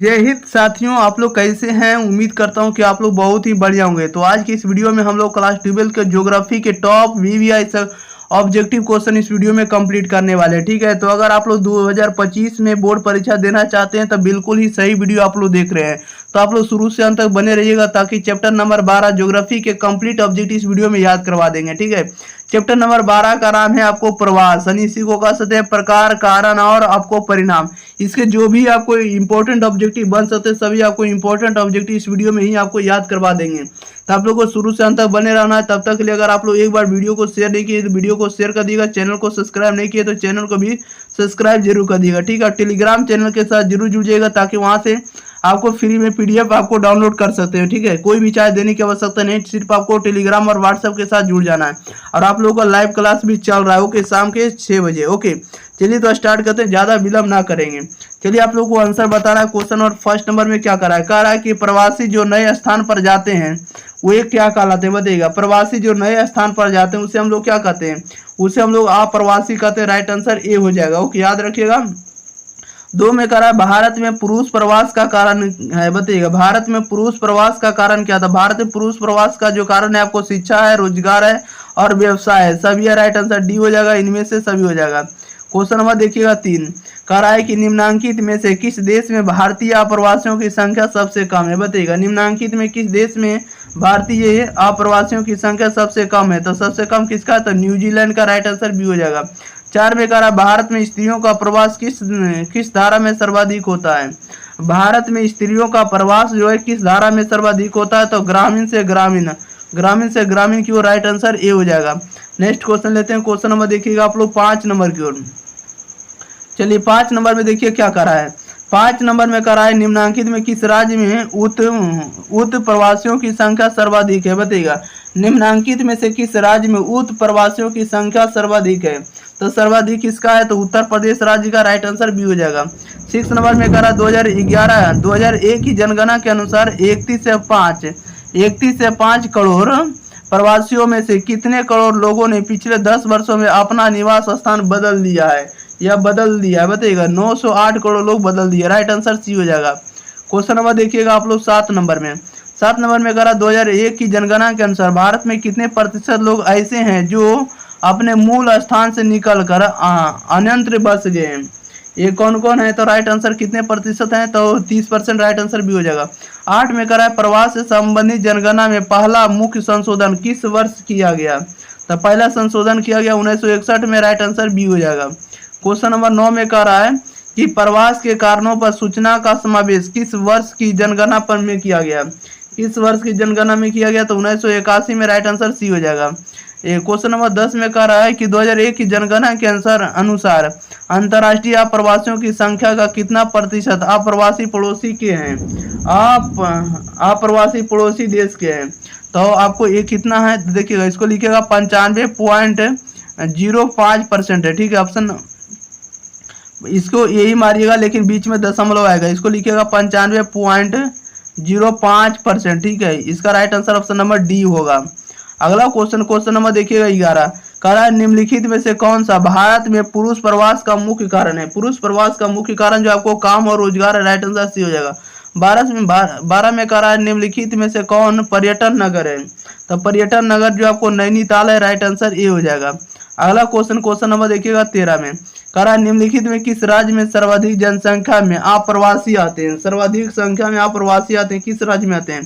जय हिंद साथियों, आप लोग कैसे हैं। उम्मीद करता हूं कि आप लोग बहुत ही बढ़िया होंगे। तो आज की इस वीडियो में हम लोग क्लास 12 के ज्योग्राफी के टॉप वीवीआई ऑब्जेक्टिव क्वेश्चन इस वीडियो में कंप्लीट करने वाले हैं। ठीक है, तो अगर आप लोग 2025 में बोर्ड परीक्षा देना चाहते हैं तो बिल्कुल ही सही वीडियो आप लोग देख रहे हैं। तो आप लोग शुरू से अंत तक बने रहिएगा ताकि चैप्टर नंबर 12 ज्योग्राफी के कंप्लीट ऑब्जेक्टिव इस वीडियो में याद करवा देंगे। ठीक है, चैप्टर नंबर 12 का नाम है आपको प्रवास, यानी इसी को कह सकते हैं प्रकार, कारण और आपको परिणाम। इसके जो भी आपको इंपॉर्टेंट ऑब्जेक्टिव बन सकते हैं सभी आपको इंपॉर्टेंट ऑब्जेक्टिव इस वीडियो में ही आपको याद करवा देंगे। तो आप लोग को शुरू से अंत तक बने रहना है। तब तक के लिए अगर आप लोग एक बार वीडियो को शेयर नहीं किए तो वीडियो को शेयर कर दिएगा, चैनल को सब्सक्राइब नहीं किए तो चैनल को भी सब्सक्राइब जरूर कर दिएगा। ठीक है, टेलीग्राम चैनल के साथ जरूर जुड़िएगा ताकि वहां से आपको फ्री में पीडीएफ आपको डाउनलोड कर सकते हो। ठीक है, कोई भी चार्ज देने की आवश्यकता नहीं, सिर्फ आपको टेलीग्राम और व्हाट्सएप के साथ जुड़ जाना है। और आप लोगों का लाइव क्लास भी चल रहा है, ओके, शाम के 6 बजे। ओके, चलिए तो स्टार्ट करते हैं, ज्यादा विलंब ना करेंगे। चलिए आप लोगों को आंसर बताना है क्वेश्चन। और फर्स्ट नंबर में क्या कह रहा है कि प्रवासी जो नए स्थान पर जाते हैं वो एक क्या कहलाते हैं बताइएगा। प्रवासी जो नए स्थान पर जाते हैं उसे हम लोग क्या कहते हैं, उसे हम लोग अप्रवासी कहते हैं। राइट आंसर ए हो जाएगा। ओके, याद रखिएगा। दो में कह रहा है भारत में पुरुष प्रवास का कारण है, बताइएगा भारत में पुरुष प्रवास का कारण क्या था। भारत में पुरुष प्रवास का जो कारण है आपको शिक्षा है, रोजगार है और व्यवसाय है, सभी है। राइट आंसर डी हो जाएगा, इनमें से सभी हो जाएगा। क्वेश्चन नंबर देखिएगा 3, कह रहा है कि निम्नांकित में से किस देश में भारतीय अप्रवासियों की संख्या सबसे कम है, बताइएगा निम्नांकित में किस देश में भारतीय अप्रवासियों की संख्या सबसे कम है। तो सबसे कम किसका, तो न्यूजीलैंड का। राइट आंसर बी हो जाएगा। 4 में कह रहा भारत में स्त्रियों का प्रवास किस धारा में सर्वाधिक होता है। भारत में स्त्रियों का प्रवास जो है किस धारा में सर्वाधिक होता है, तो ग्रामीण से ग्रामीण, ग्रामीण से ग्रामीण की ओर। राइट आंसर ए हो जाएगा। नेक्स्ट क्वेश्चन लेते हैं। क्वेश्चन नंबर देखिएगा आप लोग 5 नंबर की ओर। चलिए 5 नंबर में देखिए क्या कर रहा है। 5 नंबर में कर रहा है निम्नांकित में किस राज्य में उत प्रवासियों की संख्या सर्वाधिक है, बताइएगा निम्नांकित में से किस राज्य में उत प्रवासियों की संख्या सर्वाधिक है। तो सर्वाधिक किसका है, तो उत्तर प्रदेश राज्य का। राइट आंसर बी हो जाएगा। 6 नंबर में करा 2001 की जनगणना के अनुसार 31 से 5 करोड़ प्रवासियों में से कितने करोड़ लोगों ने पिछले 10 वर्षों में अपना निवास स्थान बदल दिया है या बदल दिया है, बताइएगा 908 करोड़ लोग बदल दिए। राइट आंसर सी हो जाएगा। क्वेश्चन नंबर देखिएगा आप लोग 7 नंबर में। 7 नंबर में करा 2001 की जनगणना के अनुसार भारत में कितने प्रतिशत लोग ऐसे हैं जो अपने मूल स्थान से निकलकर अन्यंत्र बस गए हैं। ये कौन कौन है, तो राइट आंसर कितने प्रतिशत है, तो 30%। राइट आंसर भी हो जाएगा। 8 में करा है प्रवास से संबंधित जनगणना में पहला मुख्य संशोधन किस वर्ष किया गया। तो पहला संशोधन किया गया 1961 में। राइट आंसर बी हो जाएगा। क्वेश्चन नंबर 9 में कह रहा है कि प्रवास के कारणों पर सूचना का समावेश किस वर्ष की जनगणना पर में किया गया। इस वर्ष की जनगणना में किया गया तो 1981 में। राइट आंसर सी हो जाएगा। क्वेश्चन नंबर 10 में कह रहा है कि 2001 की जनगणना के अनुसार अंतर्राष्ट्रीय अप्रवासियों की संख्या का कितना प्रतिशत अप्रवासी पड़ोसी के हैं, अप्रवासी पड़ोसी देश के हैं। तो आपको ये कितना है देखिएगा, इसको लिखिएगा 95.05% है। ठीक है, ऑप्शन इसको यही मारिएगा लेकिन बीच में दशमलव आएगा, इसको लिखिएगा 95.05%। ठीक है, इसका right answer option number D होगा। अगला क्वेश्चन नंबर देखिएगा 11, कह रहा है निम्नलिखित में से कौन सा भारत में पुरुष प्रवास का मुख्य कारण है। पुरुष प्रवास का मुख्य कारण जो आपको काम और रोजगार है। राइट आंसर सी हो जाएगा। 12 में कह रहा है निम्नलिखित में से कौन पर्यटन नगर है। तो पर्यटन नगर जो आपको नैनीताल है। राइट आंसर ए हो जाएगा। अगला क्वेश्चन नंबर देखिएगा 13 में, कह रहा है निम्नलिखित में किस राज्य में सर्वाधिक जनसंख्या में अप्रवासी आते हैं। सर्वाधिक संख्या में अप्रवासी आते हैं किस राज्य में आते हैं,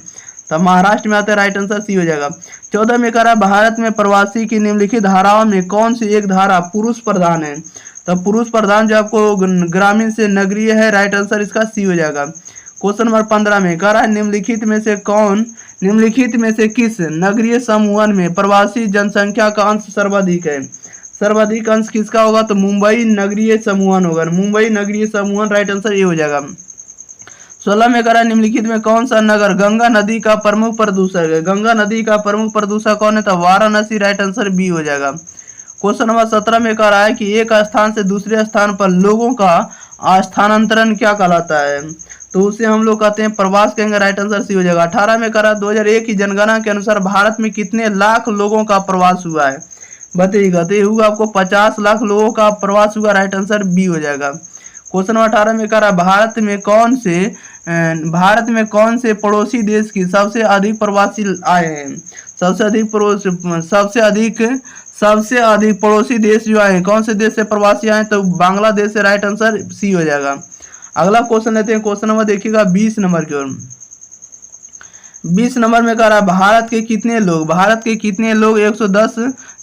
तो महाराष्ट्र में आते हैं। राइट आंसर सी हो जाएगा। 14 में कह रहा है भारत में प्रवासी की निम्नलिखित धाराओं में कौन सी एक धारा पुरुष प्रधान है। तो पुरुष प्रधान जो आपको ग्रामीण से नगरीय है। राइट आंसर इसका सी हो जाएगा। क्वेश्चन नंबर 15 में कह रहा है निम्नलिखित में से किस नगरीय समूहन में प्रवासी जनसंख्या का अंश सर्वाधिक है। सर्वाधिक अंश किसका होगा, तो मुंबई नगरीय समूहन होगा। मुंबई नगरीय समूहन। राइट आंसर ये हो जाएगा। 16 में कह रहा है निम्नलिखित में कौन सा नगर गंगा नदी का प्रमुख प्रदूषक है। गंगा नदी का प्रमुख प्रदूषक कौन है, तो वाराणसी। राइट आंसर बी हो जाएगा। क्वेश्चन नंबर 17 में कह रहा है कि एक स्थान से दूसरे स्थान पर लोगों का स्थानांतरण क्या कहलाता है, तो उसे हम लोग कहते हैं प्रवास कहेंगे। राइट आंसर सी हो जाएगा। 18 में कह रहा है 2001 की जनगणना के अनुसार भारत में कितने लाख लोगों का प्रवास हुआ है, बताइएगा। तो ये हुआ आपको 50 लाख लोगों का प्रवास हुआ। राइट आंसर बी हो जाएगा। क्वेश्चन नंबर 18 में कह रहा है भारत में कौन से भारत में कौन से पड़ोसी देश की सबसे अधिक प्रवासी आए हैं? सबसे अधिक पड़ोसी देश जो आए हैं, कौन से देश से प्रवासी आए? तो बांग्लादेश से राइट आंसर सी हो जाएगा। अगला क्वेश्चन लेते हैं, क्वेश्चन नंबर देखिएगा 20 नंबर की ओर। 20 नंबर में कह रहा है भारत के कितने लोग 110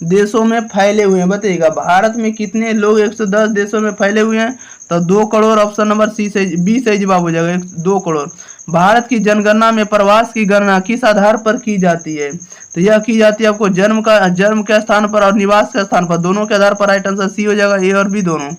देशों में फैले हुए हैं? बताइएगा भारत में कितने लोग 110 देशों में फैले हुए हैं? तो 2 करोड़, ऑप्शन नंबर सी से 20 सही जवाब हो जाएगा, 2 करोड़। भारत की जनगणना में प्रवास की गणना किस आधार पर की जाती है? तो यह की जाती है आपको जन्म के स्थान पर और निवास के स्थान पर, दोनों के आधार पर। राइट आंसर सी हो जाएगा, ए और बी दोनों।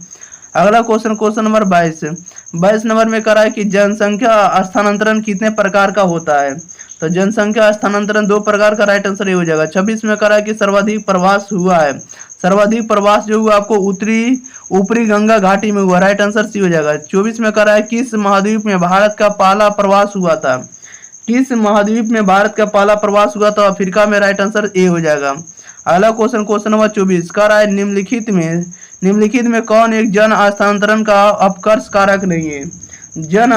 अगला क्वेश्चन, क्वेश्चन नंबर 22 नंबर में कह रहा है कि जनसंख्या स्थानांतरण कितने प्रकार का होता है? तो जनसंख्या स्थानांतरण 2 प्रकार का। राइट आंसर ये हो जाएगा। 26 में कह रहा है कि सर्वाधिक प्रवास हुआ है। सर्वाधिक प्रवास जो हुआ आपको ऊपरी गंगा घाटी में हुआ। राइट आंसर सी हो जाएगा। 24 में कह रहा है किस महाद्वीप में भारत का पहला प्रवास हुआ था? किस महाद्वीप में भारत का पहला प्रवास हुआ था? अफ्रीका में। राइट आंसर ए हो जाएगा। अगला क्वेश्चन, क्वेश्चन नंबर 24 कह रहा है निम्नलिखित में कौन एक जन स्थानांतरण का अपकर्ष कारक नहीं है? जन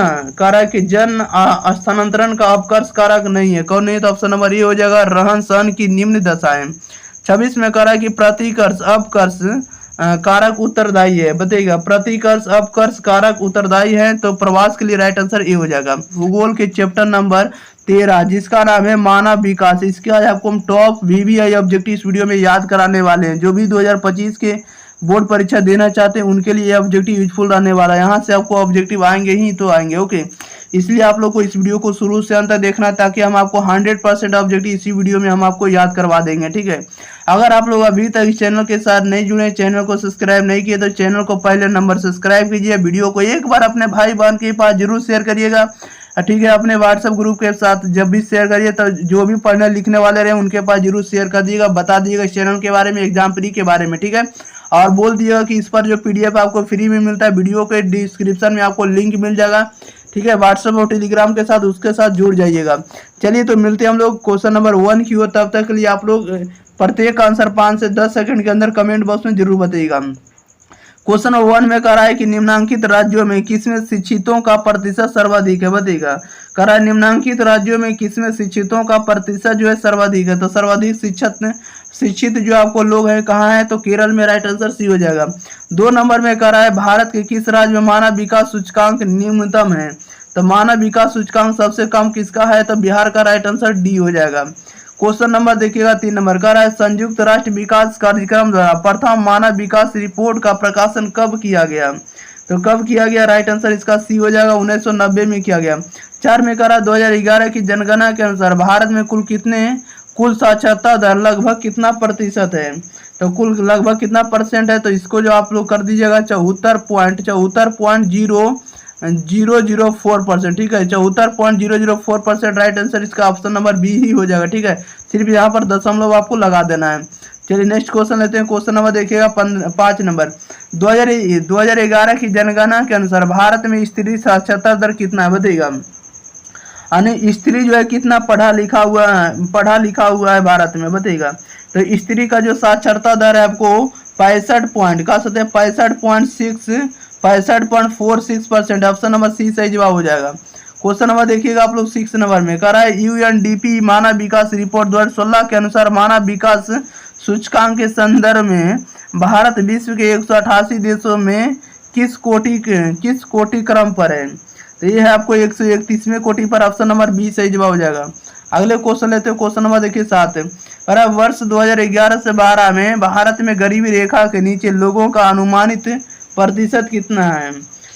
स्थानांतरण का अपकर्ष कारक नहीं है, कौन नहीं? तो ऑप्शन नंबर ए हो जाएगा, रहन सहन की निम्न दशाएं। 26 में कह रहा है कि प्रतिकर्ष अपकर्ष कारक उत्तरदायी है। बताइएगा प्रतिकर्ष अपकर्ष कारक उत्तरदायी है, तो प्रवास के लिए राइट आंसर ए हो जाएगा। भूगोल के चैप्टर नंबर 13 जिसका नाम है मानव विकास, इसके आज आपको हम टॉप वीवीआई ऑब्जेक्टिव इस वीडियो में याद कराने वाले हैं। जो भी 2025 के बोर्ड परीक्षा देना चाहते हैं उनके लिए ऑब्जेक्टिव यूजफुल रहने वाला है। यहाँ से आपको ऑब्जेक्टिव आएंगे ही तो आएंगे, ओके। इसलिए आप लोग को इस वीडियो को शुरू से अंत तक देखना, ताकि हम आपको 100% ऑब्जेक्टिव इसी वीडियो में हम आपको याद करवा देंगे, ठीक है। अगर आप लोग अभी तक इस चैनल के साथ नहीं जुड़े, चैनल को सब्सक्राइब नहीं किए, तो चैनल को पहले नंबर सब्सक्राइब कीजिए। वीडियो को एक बार अपने भाई बहन के पास जरूर शेयर करिएगा, ठीक है। अपने व्हाट्सएप ग्रुप के साथ जब भी शेयर करिए तो जो भी पढ़ने लिखने वाले रहे उनके पास जरूर शेयर कर दिएगा। बता दिएगा इस चैनल के बारे में, एग्जाम प्री के बारे में, ठीक है। और बोल दिएगा कि इस पर जो पीडीएफ आपको फ्री में मिलता है, वीडियो के डिस्क्रिप्शन में आपको लिंक मिल जाएगा, ठीक है। व्हाट्सएप और टेलीग्राम के साथ उसके साथ जुड़ जाइएगा। चलिए तो मिलते हैं हम लोग क्वेश्चन नंबर 1 की ओर। तब तक के लिए आप लोग प्रत्येक आंसर 5 से 10 सेकंड के अंदर कमेंट बॉक्स में जरूर बताइएगा। क्वेश्चन नंबर 1 में कह रहा है कि निम्नांकित राज्यों में किसमें शिक्षितों का प्रतिशत सर्वाधिक है? बताइएगा। कह रहा है निम्नांकित राज्यों में किसमें शिक्षितों का प्रतिशत जो है सर्वाधिक है? तो सर्वाधिक शिक्षित जो आपको लोग हैं कहाँ है? तो केरल में। राइट आंसर सी हो जाएगा। 2 नंबर में कह रहा है भारत के किस राज्य में मानव विकास सूचकांक न्यूनतम है? तो मानव विकास सूचकांक सबसे कम किसका है? तो बिहार का। राइट आंसर डी हो जाएगा। क्वेश्चन नंबर देखिएगा 3 नंबर कह रहा है संयुक्त राष्ट्र विकास कार्यक्रम द्वारा प्रथम मानव विकास रिपोर्ट का प्रकाशन कब किया गया? तो कब किया गया? राइट आंसर इसका सी हो जाएगा, 1990 में किया गया। 4 में कह रहा है 2011 की जनगणना के अनुसार भारत में कुल साक्षरता दर लगभग कितना प्रतिशत है? तो कुल लगभग कितना परसेंट है? तो इसको जो आप लोग कर दीजिएगा 74.004%, ठीक है। 74.004%। राइट आंसर इसका ऑप्शन नंबर बी ही हो जाएगा, ठीक है। सिर्फ यहाँ पर दशमलव आपको लगा देना है। चलिए नेक्स्ट क्वेश्चन लेते हैं। क्वेश्चन नंबर देखिएगा 5 नंबर। 2011 की जनगणना के अनुसार भारत में स्त्री साक्षरता दर कितना है? बताइएगा। यानी स्त्री जो है कितना पढ़ा लिखा हुआ है भारत में? बताइएगा। तो स्त्री का जो साक्षरता दर है आपको 65.46% ऑप्शन नंबर सी सही जवाब हो जाएगा। क्वेश्चन नंबर देखिएगा आप लोग 6 नंबर में कह रहा है यूएनडीपी मानव विकास रिपोर्ट 2016 के अनुसार मानव विकास सूचकांक के संदर्भ में भारत विश्व के 188 देशों में किस कोटि क्रम पर है? तो ये है आपको 131वें कोटि पर। ऑप्शन नंबर बी सही जवाब हो जाएगा। अगले क्वेश्चन लेते हैं। क्वेश्चन नंबर देखिए 7। अरे वर्ष 2011 से 12 में भारत में गरीबी रेखा के नीचे लोगों का अनुमानित प्रतिशत कितना है?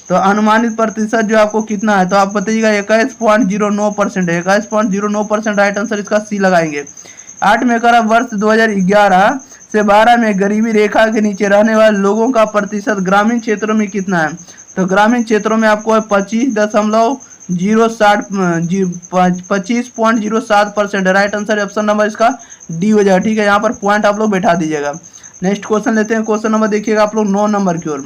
तो अनुमानित प्रतिशत जो आपको कितना है? तो आप बताइएगा 21.09% है। 21.09%। राइट आंसर इसका सी लगाएंगे। 8 में करा वर्ष 2011 से 12 में गरीबी रेखा के नीचे रहने वाले लोगों का प्रतिशत ग्रामीण क्षेत्रों में कितना है? तो ग्रामीण क्षेत्रों में आपको 25.07%। राइट आंसर ऑप्शन नंबर इसका डी हो जाएगा, ठीक है। यहाँ पर पॉइंट आप लोग बैठा दीजिएगा। नेक्स्ट क्वेश्चन लेते हैं। क्वेश्चन नंबर देखिएगा आप लोग 9 नंबर की ओर।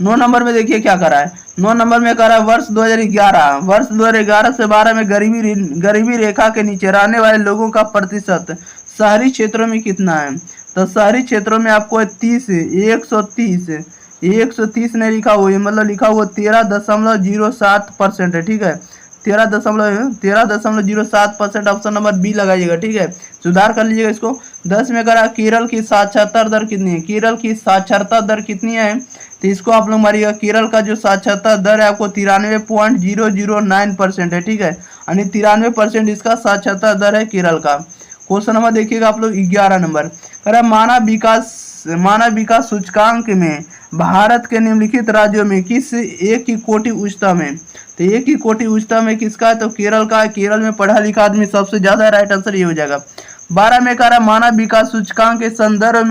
9 नंबर में देखिए क्या करा है। 9 नंबर में करा है वर्ष 2011 से 12 में गरीबी रेखा के नीचे रहने वाले लोगों का प्रतिशत शहरी क्षेत्रों में कितना है? तो शहरी क्षेत्रों में आपको 130 130 नहीं लिखा हुआ है, मतलब लिखा हुआ 13.07% है, ठीक है। 13.07% ऑप्शन नंबर बी लगाइएगा, ठीक है। सुधार कर लीजिएगा इसको। 10 में करा केरल की साक्षरता दर कितनी है, केरल की साक्षरता दर कितनी है, तो इसको आप लोग मारिएगा। केरल का जो साक्षरता दर है आपको 93.009% है, ठीक है, यानी 93% इसका साक्षरता दर है केरल का। क्वेश्चन नंबर देखिएगा आप लोग 11 नंबर, कह रहा मानव विकास सूचकांक में भारत के निम्नलिखित राज्यों में किस एक की कोटि उच्चतम है, तो एक की कोटि उच्चतम है किसका है, तो केरल का है। केरल में पढ़ा लिखा आदमी सबसे ज्यादा, राइट आंसर ये हो जाएगा। 12 में कह रहा मानव विकास सूचकांक के संदर्भ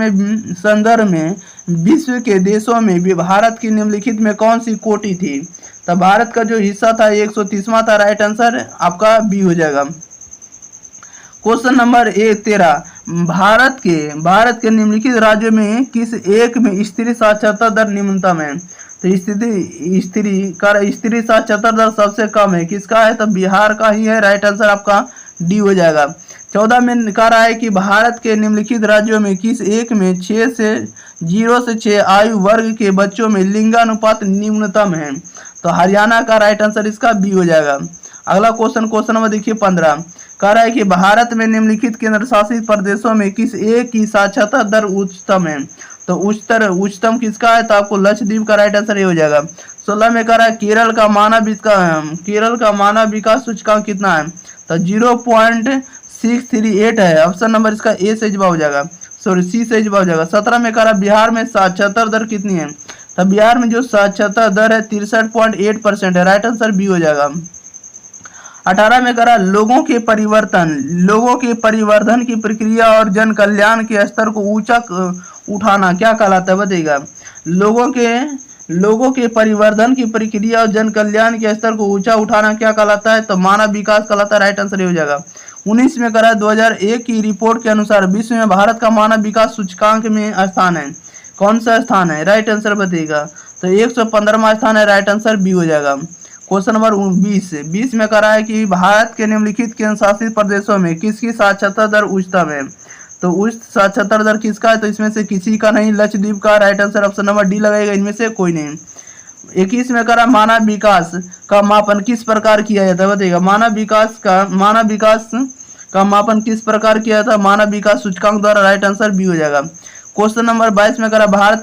में विश्व के देशों में भी भारत की निम्नलिखित में कौन सी कोटि थी, तो भारत का जो हिस्सा था 130वां था, राइट आंसर आपका बी हो जाएगा। क्वेश्चन नंबर 13, भारत के निम्नलिखित राज्यों में किस एक में स्त्री साक्षरता दर निम्नतम है, तो स्त्री साक्षरता दर सबसे कम है, किसका है, तो बिहार का ही है, राइट आंसर आपका डी हो जाएगा। 14 में कह रहा है कि भारत के निम्नलिखित राज्यों में किस एक में 0 से 6 आयु वर्ग के बच्चों में लिंगानुपात निम्नतम है, तो हरियाणा का राइट आंसर इसका बी हो जाएगा। अगला क्वेश्चन नंबर देखिए 15, कह रहा है कि भारत में निम्नलिखित केंद्र शासित प्रदेशों में किस एक की साक्षरता दर उच्चतम है, तो उच्चतम किसका है, तो आपको लक्षद्वीप का राइट आंसर ये हो जाएगा। 16 में कह रहा है केरल का मानव विकास सूचकांक कितना है, तो 0.638 है, ऑप्शन नंबर इसका ए से जवाब हो जाएगा, सॉरी सी से जवाब हो जाएगा। 17 में कह रहा बिहार में साक्षरता दर कितनी है, तो बिहार में जो साक्षरता दर है 63.8% है, राइट आंसर बी हो जाएगा। 18 में करा लोगों के परिवर्धन की प्रक्रिया और जन कल्याण के स्तर को ऊंचा उठाना क्या कहलाता है, बताइएगा। लोगों के परिवर्धन की प्रक्रिया और जन कल्याण के स्तर को ऊंचा उठाना क्या कहलाता है, तो मानव विकास कहलाता है, राइट आंसर हो जाएगा। 19 में करा 2001 की रिपोर्ट के अनुसार विश्व में भारत का मानव विकास सूचकांक में स्थान है, कौन सा स्थान है, राइट आंसर बताइएगा, तो 115वां स्थान है, राइट आंसर बी हो जाएगा। क्वेश्चन नंबर 20 में कह रहा है कि भारत के निम्नलिखित केंद्र शासित प्रदेशों में किसकी साक्षरता दर उच्चतम है, तो उच्च साक्षरता दर किसका है, तो इसमें से किसी का नहीं, लक्षद्वीप का, right answer option number D लगाएगा, इनमें से कोई नहीं। 21 में कह रहा मानव विकास का मापन किस प्रकार किया जाता है, बताइएगा। मानव विकास का मापन किस प्रकार किया जाता है, मानव विकास सूचकांक द्वारा, राइट आंसर बी हो जाएगा। क्वेश्चन नंबर 22 में कह रहा भारत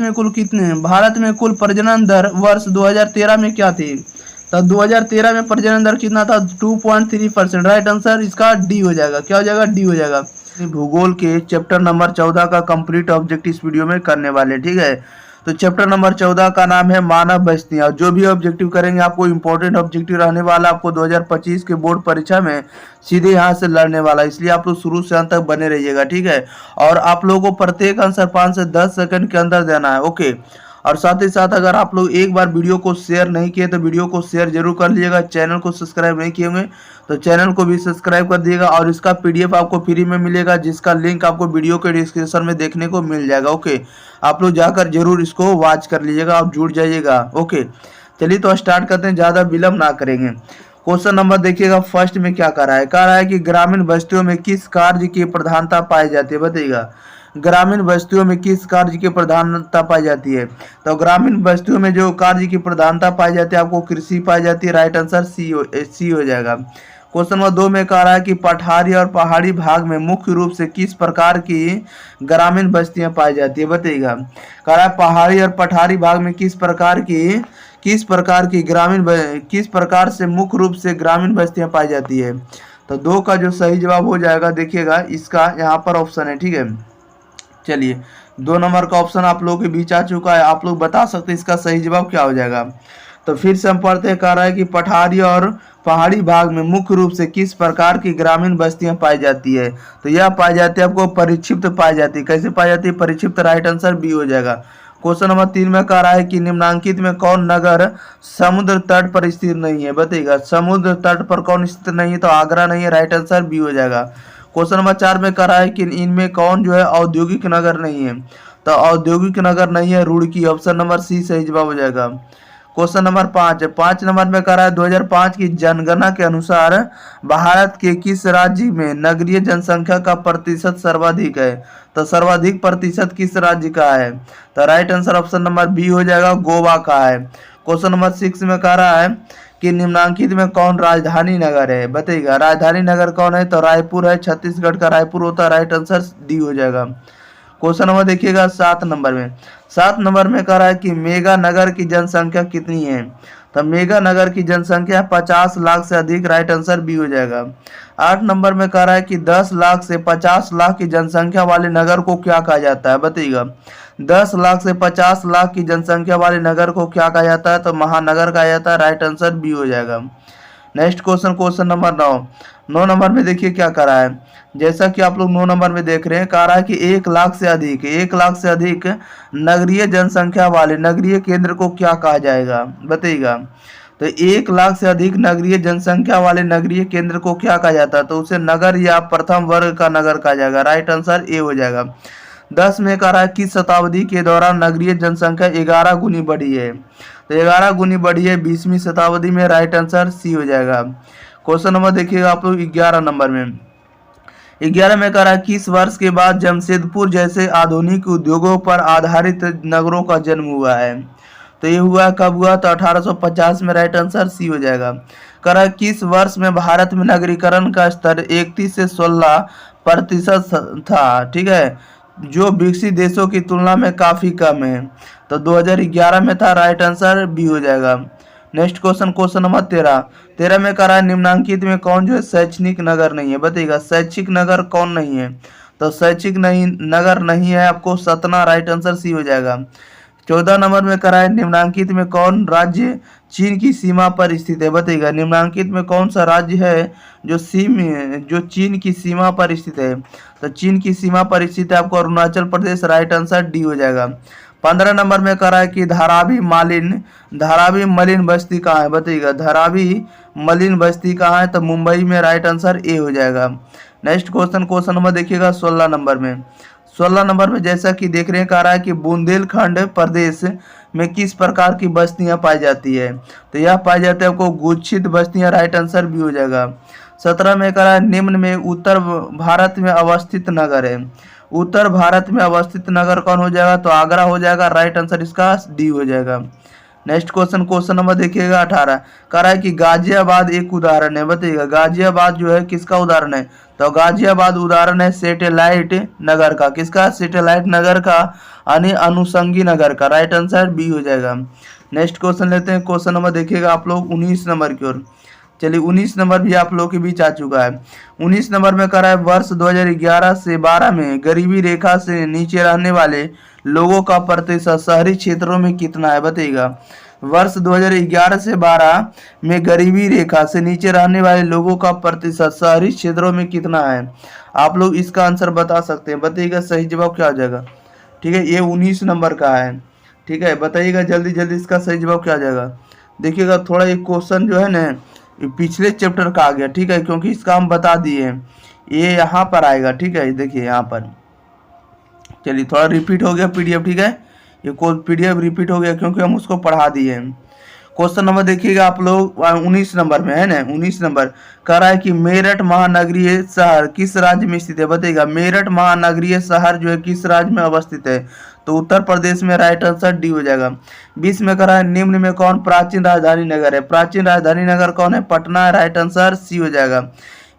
में कुल प्रजनन दर वर्ष 2013 में क्या थी, तो 2013 में प्रजनन दर कितना था, 2.3%, राइट आंसर इसका डी हो जाएगा, क्या हो जाएगा, डी हो जाएगा। भूगोल के चैप्टर नंबर 14 का कंप्लीट ऑब्जेक्टिव इस वीडियो में करने वाले, ठीक है। तो चैप्टर नंबर 14 का नाम है मानव बस्तियां। जो भी ऑब्जेक्टिव करेंगे आपको इंपॉर्टेंट ऑब्जेक्टिव रहने वाला, आपको 2025 के बोर्ड परीक्षा में सीधे यहाँ से लड़ने वाला, इसलिए आप लोग शुरू से अंत तक बने रहिएगा, ठीक है। और आप लोगों को प्रत्येक आंसर 5 से 10 सेकंड के अंदर देना है, ओके। और साथ ही साथ अगर आप लोग एक बार वीडियो को शेयर नहीं किए तो वीडियो को शेयर जरूर कर लीजिएगा। चैनल को सब्सक्राइब नहीं किए होंगे तो चैनल को भी सब्सक्राइब कर दिएगा, और इसका पीडीएफ आपको फ्री में मिलेगा, जिसका लिंक आपको वीडियो के डिस्क्रिप्शन में देखने को मिल जाएगा, ओके। आप लोग जाकर जरूर इसको वॉच कर लीजिएगा और जुड़ जाइएगा, ओके। चलिए तो स्टार्ट करते हैं, ज़्यादा विलम्ब ना करेंगे। क्वेश्चन नंबर देखिएगा फर्स्ट में क्या कह रहा है कि ग्रामीण बस्तियों में किस कार्य की प्रधानता पाई जाती है, बताइएगा। ग्रामीण बस्तियों में किस कार्य की प्रधानता पाई जाती है, तो ग्रामीण बस्तियों में जो कार्य की प्रधानता पाई जाती है आपको कृषि पाई जाती है, राइट आंसर सी हो जाएगा। क्वेश्चन नंबर 2 में कह रहा है कि पठारी और पहाड़ी भाग में मुख्य रूप से किस प्रकार की ग्रामीण बस्तियां पाई जाती है, बताइएगा। कह रहा है पहाड़ी और पठारी भाग में किस प्रकार से मुख्य रूप से ग्रामीण बस्तियां पाई जाती है, तो 2 का जो सही जवाब हो जाएगा, देखिएगा इसका यहाँ पर ऑप्शन है, ठीक है। चलिए 2 नंबर का ऑप्शन आप लोगों के बीच आ चुका है, आप लोग बता सकते हैं इसका सही जवाब क्या हो जाएगा। तो फिर से हम पढ़ते हैं, कह रहा है कि पठारी और पहाड़ी भाग में मुख्य रूप से किस प्रकार की ग्रामीण बस्तियां पाई जाती है, तो यह पाई जाती है आपको परिक्षिप्त पाई जाती है। कैसे पाई जाती है, परिक्षिप्त, राइट आंसर बी हो जाएगा। क्वेश्चन नंबर 3 में कह रहा है कि निम्नांकित में कौन नगर समुद्र तट पर स्थित नहीं है, बताइएगा। समुद्र तट पर कौन स्थित नहीं है, तो आगरा नहीं है, राइट आंसर बी हो जाएगा। क्वेश्चन नंबर 4 में कह रहा है कि इनमें कौन जो है औद्योगिक नगर नहीं है, तो औद्योगिक नगर नहीं है रुड़की, ऑप्शन नंबर सी सही जवाब हो जाएगा। क्वेश्चन नंबर 5 है। 5 नंबर में कह रहा है 2005 की जनगणना के अनुसार भारत के किस राज्य में नगरीय जनसंख्या का प्रतिशत सर्वाधिक है? तो सर्वाधिक प्रतिशत किस राज्य का है? तो right answer option number B हो जाएगा, गोवा का है। क्वेश्चन नंबर 6 में कह रहा है कि निम्नांकित में कौन राजधानी नगर है? बताइएगा राजधानी नगर कौन है? तो रायपुर है, छत्तीसगढ़ का रायपुर होता है। राइट आंसर डी हो जाएगा। क्वेश्चन नंबर देखिएगा 7 नंबर में। 7 नंबर में कह रहा है कि मेगा नगर की जनसंख्या कितनी है? तो मेगा नगर की जनसंख्या 50 लाख से अधिक। राइट आंसर बी हो जाएगा। 8 नंबर में कह रहा है कि 10 लाख से 50 लाख की जनसंख्या वाले नगर को क्या कहा जाता है? बताइएगा 10 लाख से 50 लाख की जनसंख्या वाले नगर को क्या कहा जाता है? तो महानगर कहा जाता है। राइट आंसर बी हो जाएगा। Next question, question number 9 number में देखिए क्या कह रहा है। जैसा कि आप लोग 9 नंबर में देख रहे हैं, कह रहा है कि 1 लाख से अधिक नगरीय जनसंख्या वाले नगरीय केंद्र को क्या कहा जाएगा? बताइएगा तो 1 लाख से अधिक नगरीय जनसंख्या वाले नगरीय केंद्र को क्या कहा जाता है? तो उसे नगर या प्रथम वर्ग का नगर कहा जाएगा। राइट आंसर ए हो जाएगा। 10 में कह रहा है किस शताब्दी के दौरान नगरीय जनसंख्या 11 गुनी बढ़ी है? तो 11 गुनी बढ़ी है 20वीं शताब्दी में। राइट आंसर सी हो जाएगा। क्वेश्चन नंबर देखिएगा आप लोग 11 नंबर में। 11 में कह रहा है किस वर्ष के बाद जमशेदपुर जैसे आधुनिक उद्योगों पर आधारित नगरों का जन्म हुआ है? तो ये हुआ कब हुआ? तो 1850 में। राइट आंसर सी हो जाएगा। कह रहा है किस वर्ष में भारत में नगरीकरण का स्तर 31 से 16% था? ठीक है, जो विकसित देशों की तुलना में काफी कम है। तो 2011 में था। राइट आंसर बी हो जाएगा। नेक्स्ट क्वेश्चन, क्वेश्चन नंबर 13 में कह रहा है निम्नांकित में कौन जो है शैक्षणिक नगर नहीं है? बताइएगा शैक्षिक नगर कौन नहीं है? तो शैक्षिक नहीं नगर नहीं है आपको सतना। राइट आंसर सी हो जाएगा। 14 नंबर में कह रहा है निम्नांकित में कौन राज्य चीन की सीमा पर स्थित है? बताइएगा निम्नांकित में कौन सा राज्य है जो चीन की सीमा पर स्थित है? तो चीन की सीमा पर स्थित है आपको Arunachal Pradesh. Right answer D हो जाएगा। 15 नंबर में कह रहा है कि धारावी मलिन बस्ती कहाँ है? बताइएगा धारावी मलिन बस्ती कहाँ है? तो मुंबई में। राइट आंसर ए हो जाएगा। नेक्स्ट क्वेश्चन, क्वेश्चन नंबर देखिएगा 16 नंबर में। 16 नंबर में जैसा कि देख रहे हैं कह रहा है कि बुंदेलखंड प्रदेश में किस प्रकार की बस्तियां पाई जाती है? तो यह पाई जाती है आपको गुच्छित बस्तियां। राइट आंसर भी हो जाएगा। 17 में कह रहा है निम्न में उत्तर भारत में अवस्थित नगर है। उत्तर भारत में अवस्थित नगर कौन हो जाएगा? तो आगरा हो जाएगा। राइट आंसर इसका डी हो जाएगा। नेक्स्ट क्वेश्चन, क्वेश्चन नंबर देखिएगा 18। कह रहा है कि गाजियाबाद एक उदाहरण है। बताइएगा गाजियाबाद जो है किसका उदाहरण है? तो गाजियाबाद उदाहरण है सैटेलाइट नगर का। किसका? सैटेलाइट नगर का, यानी अनुषंगी नगर का। राइट आंसर बी हो जाएगा। नेक्स्ट क्वेश्चन लेते हैं। क्वेश्चन नंबर देखिएगा आप लोग 19 नंबर की ओर। चलिए 19 नंबर भी आप लोगों के बीच आ चुका है। 19 नंबर में कह रहा है वर्ष 2011 से 12 में गरीबी रेखा से नीचे रहने वाले लोगों का प्रतिशत शहरी क्षेत्रों में कितना है? बताइएगा वर्ष 2011 से 12 में गरीबी रेखा से नीचे रहने वाले लोगों का प्रतिशत शहरी क्षेत्रों में कितना है? आप लोग इसका आंसर बता सकते हैं। बताइएगा सही जवाब क्या हो जाएगा? ठीक है, ये 19 नंबर का है। ठीक है, बताइएगा जल्दी जल्दी इसका सही जवाब क्या आ जाएगा। देखिएगा थोड़ा ये क्वेश्चन जो है ना पिछले चैप्टर का आ गया। ठीक है, क्योंकि इसका हम बता दिए हैं, ये यहाँ पर आएगा। ठीक है, देखिए यहाँ पर चलिए थोड़ा रिपीट हो गया पीडीएफ। ठीक है, ये पीडीएफ रिपीट हो गया क्योंकि हम उसको पढ़ा दिए हैं। क्वेश्चन नंबर देखिएगा आप लोग 19 नंबर में है ना। 19 नंबर कह रहा है कि मेरठ महानगरीय शहर किस राज्य में स्थित है? बताइएगा मेरठ महानगरीय शहर जो है किस राज्य में अवस्थित है? तो उत्तर प्रदेश में। राइट आंसर डी हो जाएगा। 20 में कह रहा है निम्न में कौन प्राचीन राजधानी नगर है? प्राचीन राजधानी नगर कौन है? पटना है। राइट आंसर सी हो जाएगा।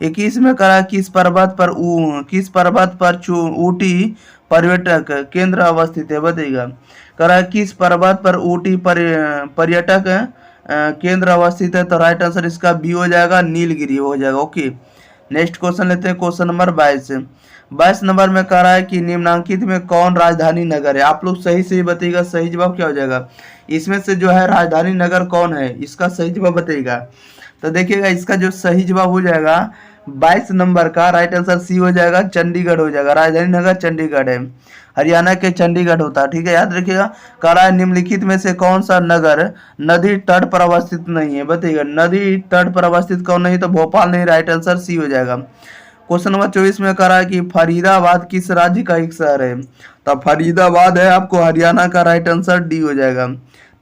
21 में कह रहा है किस पर्वत पर ऊटी पर्यटक केंद्र अवस्थित है? बताइएगा कह रहा है किस पर्वत पर ऊटी पर्यटक केंद्र अवस्थित है? तो राइट आंसर इसका बी हो जाएगा, नीलगिरी हो जाएगा। ओके, नेक्स्ट क्वेश्चन लेते हैं। क्वेश्चन नंबर 22 नंबर में कह रहा है कि निम्नांकित में कौन राजधानी नगर है? आप लोग सही से बताइएगा सही जवाब क्या हो जाएगा। इसमें से जो है राजधानी नगर कौन है, इसका सही जवाब बताइएगा। तो देखिएगा इसका जो सही जवाब हो जाएगा 22 नंबर का राइट आंसर सी हो जाएगा, चंडीगढ़ हो जाएगा। राजधानी नगर चंडीगढ़ है, हरियाणा के चंडीगढ़ होता है। ठीक है, याद रखिएगा। कह रहा है निम्नलिखित में से कौन सा नगर नदी तट पर अवस्थित नहीं है? बताइएगा नदी तट पर अवस्थित कौन नहीं? तो भोपाल नहीं। राइट आंसर सी हो जाएगा। क्वेश्चन नंबर 24 में कह रहा है कि फरीदाबाद किस राज्य का एक शहर है? तो फरीदाबाद है आपको हरियाणा का। राइट आंसर डी हो जाएगा।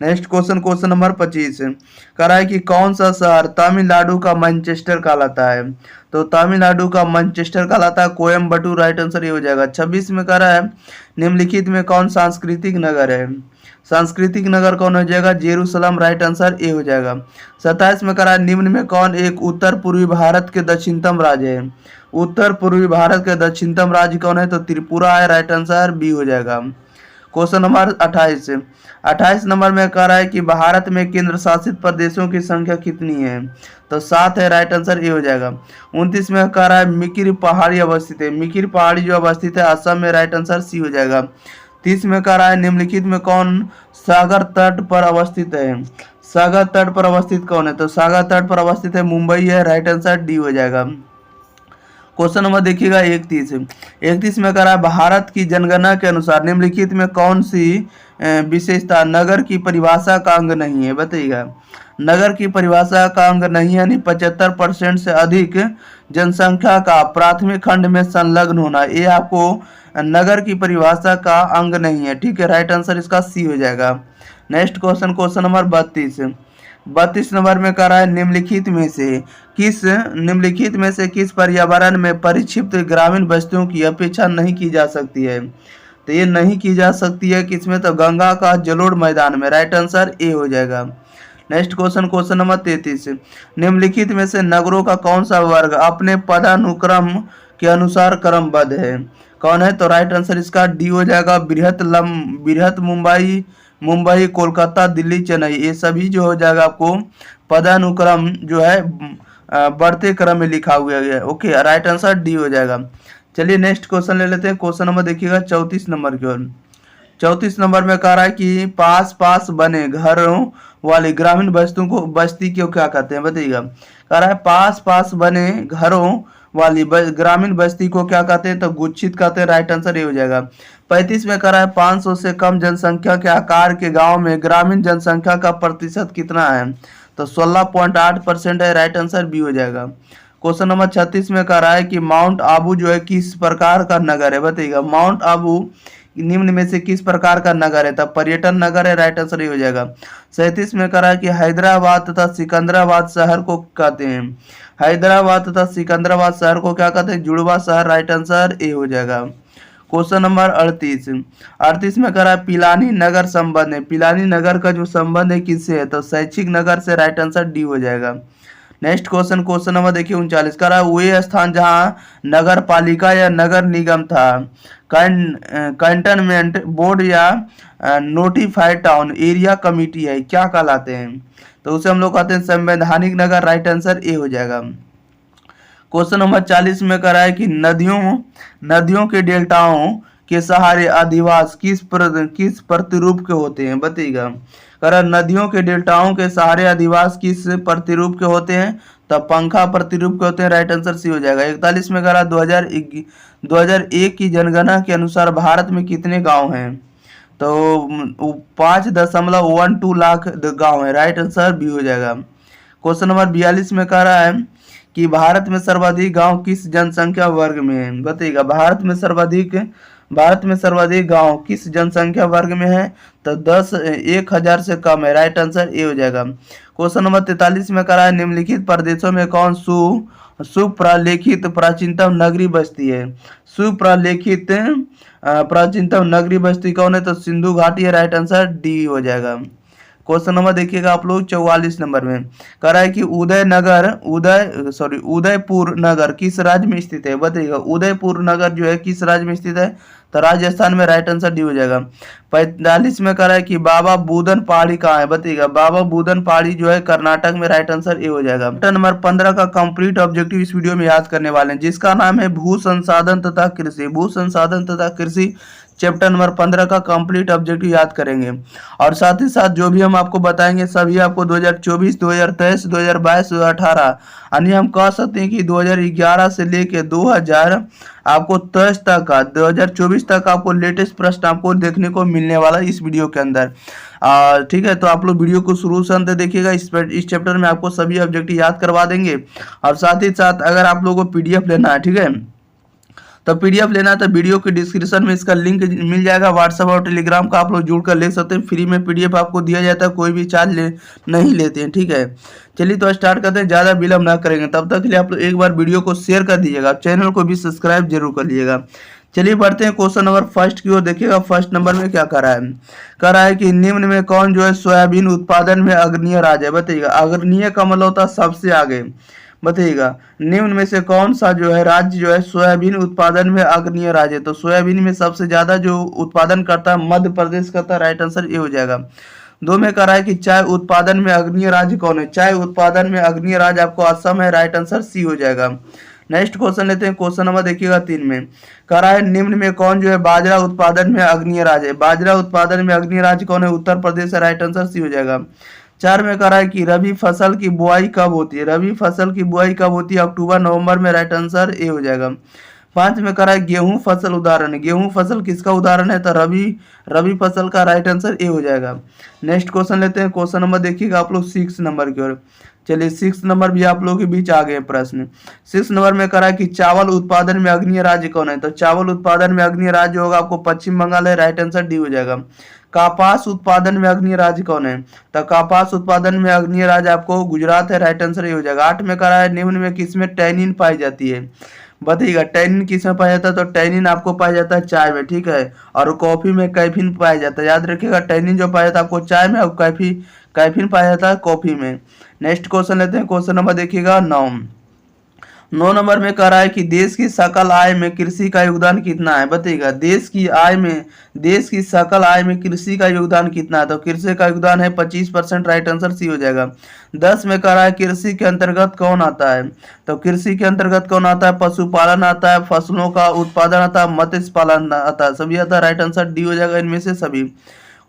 नेक्स्ट क्वेश्चन, क्वेश्चन नंबर 25 कह रहा है कि कौन सा शहर तमिलनाडु का मैनचेस्टर कहलाता है? तो तमिलनाडु का मैनचेस्टर कहलाता है कोयम्बटूर, राइट आंसर ये हो जाएगा। 26 में कह रहा है निम्नलिखित में कौन सांस्कृतिक नगर है? सांस्कृतिक नगर कौन हो जाएगा? जेरूसलम, राइट आंसर ए हो जाएगा। 27 में कह रहा है निम्न में कौन एक उत्तर पूर्वी भारत के दक्षिणतम राज्य है? उत्तर पूर्वी भारत के दक्षिणतम राज्य कौन है? तो त्रिपुरा है, राइट आंसर बी हो जाएगा। क्वेश्चन नंबर 28 नंबर में कह रहा है कि भारत में केंद्र शासित प्रदेशों की संख्या कितनी है? तो 7 है, राइट आंसर ए हो जाएगा। 29 में कह रहा है मिकिर पहाड़ी अवस्थित है। मिकिर पहाड़ी जो अवस्थित है असम में, राइट आंसर सी हो जाएगा। 30 में कह रहा है निम्नलिखित में कौन सागर तट पर अवस्थित है? सागर तट पर अवस्थित कौन है? तो सागर तट पर अवस्थित है मुंबई है, राइट आंसर डी हो जाएगा। क्वेश्चन नंबर देखिएगा 31 में कह रहा है भारत की जनगणना के अनुसार निम्नलिखित में कौन सी विशेषता नगर की परिभाषा का अंग नहीं है? बताइएगा। नगर की परिभाषा का अंग नहीं है यानी 75% से अधिक जनसंख्या का प्राथमिक खंड में संलग्न होना, ये आपको नगर की परिभाषा का अंग नहीं है। ठीक है, राइट आंसर इसका सी हो जाएगा। Next question, question number 32 number में कह रहा है निम्नलिखित में से किस पर्यावरण में परिक्षिप्त ग्रामीण बस्तियों की अपेक्षा नहीं की जा सकती है? तो ये नहीं की जा सकती है किसमें? तो गंगा का जलोढ़ मैदान में, राइट आंसर ए हो जाएगा। नेक्स्ट क्वेश्चन, क्वेश्चन नंबर 33 निम्नलिखित में से नगरों का कौन सा वर्ग अपने पदानुक्रम के अनुसार क्रमबद्ध है? कौन है? तो राइट आंसर इसका डी हो जाएगा। बृहत मुंबई, कोलकाता, दिल्ली, चेन्नई, ये सभी जो हो जाएगा आपको पदानुक्रम जो है बढ़ते क्रम में लिखा हुआ है। ओके, राइट आंसर डी हो जाएगा। चलिए नेक्स्ट क्वेश्चन ले लेते हैं। क्वेश्चन नंबर देखिएगा 34 नंबर की ओर। 34 नंबर में कह रहा है कि पास बने घरों वाली ग्रामीण बस्ती को क्या कहते हैं? बताइएगा। कह रहा है पास बने घरों वाली ग्रामीण बस्ती को क्या कहते हैं? तो गुच्छित कहते हैं, राइट आंसर ये हो जाएगा। 35 में कह रहा है 500 से कम जनसंख्या के आकार के गांव में ग्रामीण जनसंख्या का प्रतिशत कितना है? तो 16.8% है, राइट आंसर बी हो जाएगा। क्वेश्चन नंबर 36 में कह रहा है कि माउंट आबू जो है किस प्रकार का नगर है? बताइएगा। माउंट आबू निम्न में से किस प्रकार का नगर है? तब पर्यटन नगर है, राइट आंसर ये हो जाएगा। 37 में कह रहा है कि हैदराबाद तथा सिकंदराबाद शहर को कहते हैं? हैदराबाद तथा सिकंदराबाद शहर को क्या कहते हैं? जुड़वा शहर, राइट आंसर ए हो जाएगा। क्वेश्चन नंबर 38 में कह रहा है पिलानी नगर संबंध है। पिलानी नगर का जो संबंध है किससे है? तो शैक्षिक नगर से, राइट आंसर डी हो जाएगा। नेक्स्ट क्वेश्चन, क्वेश्चन नंबर देखिए 39 कह रहा है वे स्थान जहां नगर पालिका या नगर निगम था कैंटनमेंट बोर्ड या नोटिफाइड टाउन एरिया कमिटी है, क्या कहलाते हैं? तो उसे हम लोग कहते हैं संवैधानिक नगर, राइट आंसर ए हो जाएगा। क्वेश्चन नंबर 40 में कह रहा है कि नदियों के डेल्टाओं के सहारे अधिवास किस प्रतिरूप के होते हैं? बताइएगा। कह रहा है नदियों के डेल्टाओं के सहारे अधिवास किस प्रतिरूप के होते हैं? तो पंखा प्रतिरूप के होते हैं, राइट आंसर सी हो जाएगा। 41 में कह रहा है 2001 की जनगणना के अनुसार भारत में कितने गांव हैं? तो 5.12 लाख गांव है, राइट आंसर बी हो जाएगा। क्वेश्चन नंबर 42 में कह रहा है कि भारत में सर्वाधिक गांव किस जनसंख्या वर्ग में है? बताइएगा। भारत में सर्वाधिक गांव किस जनसंख्या वर्ग में है? तो 10,000 से कम है, राइट आंसर ए हो जाएगा। क्वेश्चन नंबर 43 में कह रहा है निम्नलिखित प्रदेशों में कौन सुप्रलेखित प्राचीनतम नगरीय बस्ती है? सुप्रलेखित प्राचीनतम नगरीय बस्ती कौन है? तो सिंधु घाटी है, राइट आंसर डी हो जाएगा। क्वेश्चन नंबर देखिएगा आप लोग 44 नंबर में कह रहा है कि उदयपुर नगर किस राज्य में स्थित है? बताइएगा। उदयपुर नगर जो है किस राज्य में स्थित है? तो राजस्थान में, राइट आंसर डी हो जाएगा। 45 में कह रहा है कि बाबा बूदन पहाड़ी कहाँ है? बताइएगा। बाबा बूदन पहाड़ी जो है कर्नाटक में, राइट आंसर ए हो जाएगा। चैप्टर नंबर 15 का कंप्लीट ऑब्जेक्टिव इस वीडियो में याद करने वाले हैं, जिसका नाम है भू संसाधन तथा कृषि। चैप्टर नंबर 15 का कंप्लीट ऑब्जेक्टिव याद करेंगे और साथ ही साथ जो भी हम आपको बताएंगे सभी आपको 2024, 2023, 2022, 2018 यानी हम कह सकते हैं कि 2011 से लेके 2023 तक का 2024 तक आपको लेटेस्ट प्रश्न आपको देखने को मिलने वाला है इस वीडियो के अंदर। ठीक है, तो आप लोग वीडियो को शुरू से अंत देखिएगा। इस चैप्टर में आपको सभी ऑब्जेक्टिव याद करवा देंगे और साथ ही साथ अगर आप लोगों को PDF लेना है, ठीक है, तो पीडीएफ लेना है तो वीडियो के डिस्क्रिप्शन में इसका लिंक मिल जाएगा, व्हाट्सएप और टेलीग्राम का आप लोग जुड़ कर ले सकते हैं। फ्री में पीडीएफ आपको दिया जाता है, कोई भी चार्ज नहीं लेते हैं, ठीक है। चलिए तो स्टार्ट करते हैं, ज़्यादा विलम्ब ना करेंगे। तब तक के लिए आप लोग एक बार वीडियो को शेयर कर दीजिएगा, चैनल को भी सब्सक्राइब जरूर कर लीजिएगा। चलिए बढ़ते हैं क्वेश्चन नंबर फर्स्ट की ओर। देखिएगा फर्स्ट नंबर में क्या कर रहा है कि निम्न में कौन जो है सोयाबीन उत्पादन में अग्रणीय राज्य है। बताइएगा, अग्रणीय का मतलब होता है सबसे आगे। बताइएगा निम्न में से कौन सा जो है राज्य जो है सोयाबीन उत्पादन में अग्रणीय राज्य है। तो सोयाबीन में सबसे ज्यादा जो उत्पादन करता है मध्य प्रदेश करता है, राइट आंसर ये हो जाएगा। दो में कह रहा है कि चाय उत्पादन में अग्रणीय राज्य कौन है। चाय उत्पादन में अग्रणीय राज्य आपको असम है, राइट आंसर सी हो जाएगा। नेक्स्ट क्वेश्चन लेते हैं, क्वेश्चन नंबर देखिएगा 3 में कह रहा है निम्न में कौन जो है बाजरा उत्पादन में अग्रणीय राज्य है। बाजरा उत्पादन में अग्रणीय राज्य कौन है, उत्तर प्रदेश है, राइट आंसर सी हो जाएगा। 4 में कह रहा है कि रबी फसल की बुआई कब होती है। रबी फसल की बुआई कब होती है, अक्टूबर नवंबर में, राइट आंसर ए हो जाएगा। 5 में कह रहा है गेहूं फसल उदाहरण है। गेहूं फसल किसका उदाहरण है, तो रबी फसल का, राइट आंसर ए हो जाएगा। नेक्स्ट क्वेश्चन लेते हैं, क्वेश्चन नंबर देखिएगा आप लोग 6 नंबर की ओर। चलिए 6 नंबर भी आप लोगों के बीच आ गए प्रश्न। 6 नंबर में कह रहा है कि चावल उत्पादन में अग्रणीय राज्य कौन है। तो चावल उत्पादन में अग्रणीय राज्य होगा आपको पश्चिम बंगाल है, राइट आंसर डी हो जाएगा। कपास उत्पादन में अग्रणीय राज्य कौन है, तो कपास उत्पादन में अग्रणीय राज्य आपको गुजरात है, राइट आंसर ये हो जाएगा। 8 में कह रहा है निम्न में किसमें टैनिन पाई जाती है। बताइएगा टैनिन किसमें पाया जाता है, तो टैनिन आपको पाया जाता है चाय में, ठीक है। और कॉफी में कैफीन पाया जाता है। याद रखिएगा टैनिन जो पाया जाता है आपको चाय में और कैफीन पाया जाता है कॉफी में। नेक्स्ट क्वेश्चन लेते हैं, क्वेश्चन नंबर देखिएगा 9 नंबर में कह रहा है कि देश की सकल आय में कृषि का योगदान कितना है। बताइएगा देश की सकल आय में कृषि का योगदान कितना है, तो कृषि का योगदान है 25%, राइट आंसर सी हो जाएगा। 10 में कह रहा है कृषि के अंतर्गत कौन आता है, तो कृषि के अंतर्गत कौन आता है, पशुपालन आता है, फसलों का उत्पादन आता है, मत्स्य पालन आता है, सभी आता है, राइट आंसर डी हो जाएगा इनमें से सभी।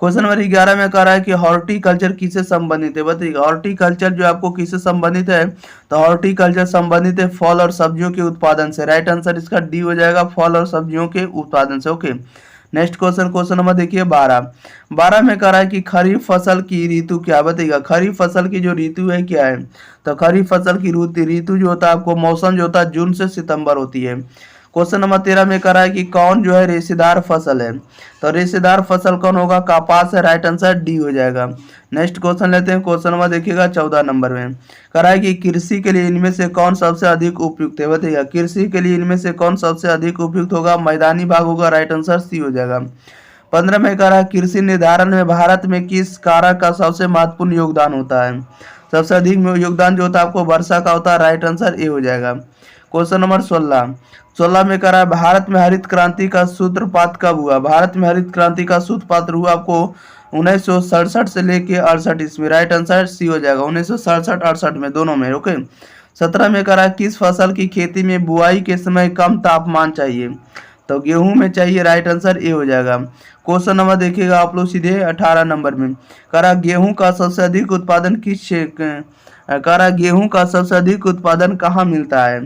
क्वेश्चन नंबर 11 में कह रहा है कि हॉर्टिकल्चर किससे संबंधित है। बताइएगा हॉर्टिकल्चर जो आपको किससे संबंधित है, तो हॉर्टिकल्चर संबंधित है फल और सब्जियों के उत्पादन से, राइट आंसर इसका डी हो जाएगा, फल और सब्जियों के उत्पादन से। ओके नेक्स्ट क्वेश्चन नंबर देखिए 12 में कह रहा है कि खरीफ फसल की ऋतु क्या। बताइएगा खरीफ फसल की जो ऋतु है क्या है, तो खरीफ फसल की ऋतु जो होता है आपको मौसम जो होता है जून से सितंबर होती है। क्वेश्चन नंबर 13 में कह रहा है कि कौन जो है रेशेदार फसल है, तो रेशेदार फसल कौन होगा, कपास है, राइट आंसर डी हो जाएगा। नेक्स्ट क्वेश्चन लेते हैं, क्वेश्चन नंबर देखिएगा 14 नंबर में कह रहा है कि कृषि के लिए इनमें से कौन सबसे अधिक उपयुक्त है। बताइएगा कृषि के लिए इनमें से कौन सबसे अधिक उपयुक्त होगा, मैदानी भाग होगा, राइट आंसर सी हो जाएगा। 15 में कह रहा है कृषि निर्धारण में भारत में किस कारक का सबसे महत्वपूर्ण योगदान होता है। सबसे अधिक योगदान जो होता है आपको वर्षा का होता है, राइट आंसर ए हो जाएगा। क्वेश्चन नंबर 16 में कह रहा है भारत में हरित क्रांति का सूत्रपात कब हुआ। भारत में हरित क्रांति का सूत्रपात हुआ आपको 1967 से लेके 68 ईस्वी, राइट आंसर सी हो जाएगा। 1967-68 में दोनों में, ओके। 17 में कह रहा है किस फसल की खेती में बुआई के समय कम तापमान चाहिए, तो गेहूं में चाहिए, राइट आंसर ए हो जाएगा। क्वेश्चन नंबर देखिएगा आप लोग सीधे 18 नंबर में कह रहा गेहूं का सबसे अधिक उत्पादन गेहूं का सबसे अधिक उत्पादन कहाँ मिलता है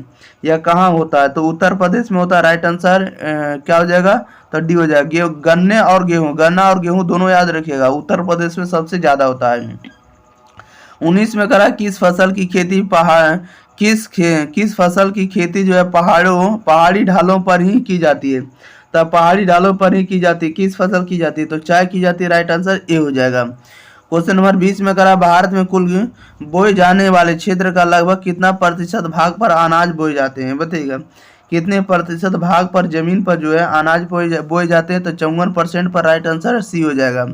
या कहाँ होता है, तो उत्तर प्रदेश में होता है, राइट आंसर क्या हो जाएगा, तो डी हो जाएगा। गन्ना और गेहूं दोनों याद रखिएगा, उत्तर प्रदेश में सबसे ज्यादा होता है। 19 में करा किस फसल की खेती किस फसल की खेती जो है पहाड़ी ढालों पर ही की जाती है, तो पहाड़ी ढालों पर ही की जाती है। किस फसल की जाती है, तो चाय की जाती है, राइट आंसर ए हो जाएगा। क्वेश्चन नंबर 20 में करा भारत में कुल बोए जाने वाले क्षेत्र का लगभग कितना प्रतिशत भाग पर अनाज बोए जाते हैं। बताइएगा कितने प्रतिशत भाग पर जमीन पर जो है अनाज बोए जाते हैं, तो 54% पर, राइट आंसर सी हो जाएगा।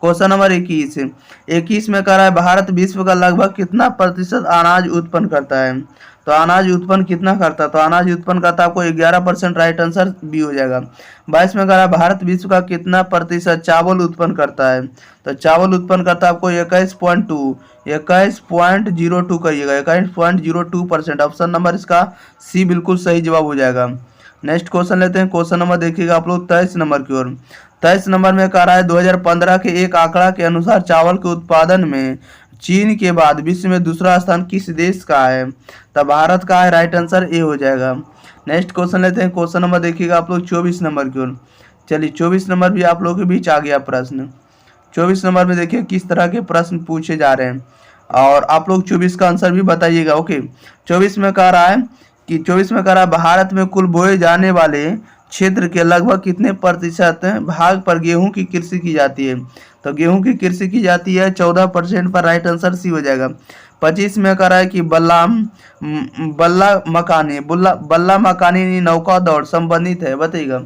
क्वेश्चन नंबर 21 में कह रहा है भारत विश्व का लगभग कितना प्रतिशत अनाज उत्पन्न करता है, तो अनाज उत्पन्न कितना करता है, तो अनाज उत्पन्न करता है आपको 11%, राइट आंसर बी हो जाएगा। 22 में कह रहा है भारत विश्व का कितना प्रतिशत चावल उत्पन्न करता है, तो चावल उत्पन्न करता है आपको 21.02 करिएगा, 21.02%। ऑप्शन नंबर इसका सी बिल्कुल सही जवाब हो जाएगा। नेक्स्ट क्वेश्चन लेते हैं, क्वेश्चन नंबर देखिएगा आप लोग 23 नंबर की ओर। 23 नंबर में कह रहा है 2015 के एक आंकड़ा के अनुसार चावल के उत्पादन में चीन के बाद विश्व में दूसरा स्थान किस देश का है, तब भारत का है, राइट आंसर ए हो जाएगा। नेक्स्ट क्वेश्चन लेते हैं, क्वेश्चन नंबर देखिएगा आप लोग 24 नंबर की ओर। चलिए 24 नंबर भी आप लोगों के बीच आ गया प्रश्न। 24 नंबर में देखिए किस तरह के प्रश्न पूछे जा रहे हैं और आप लोग 24 का आंसर भी बताइएगा, ओके। 24 में कह रहा है कि 24 में करा भारत में कुल बोए जाने वाले क्षेत्र के लगभग कितने प्रतिशत भाग पर गेहूं की कृषि की जाती है। तो गेहूं की कृषि की जाती है 14% पर। राइट आंसर सी हो जाएगा। 25 में करा है कि बल्ला मकानी नौका दौड़ संबंधित है, बताइएगा।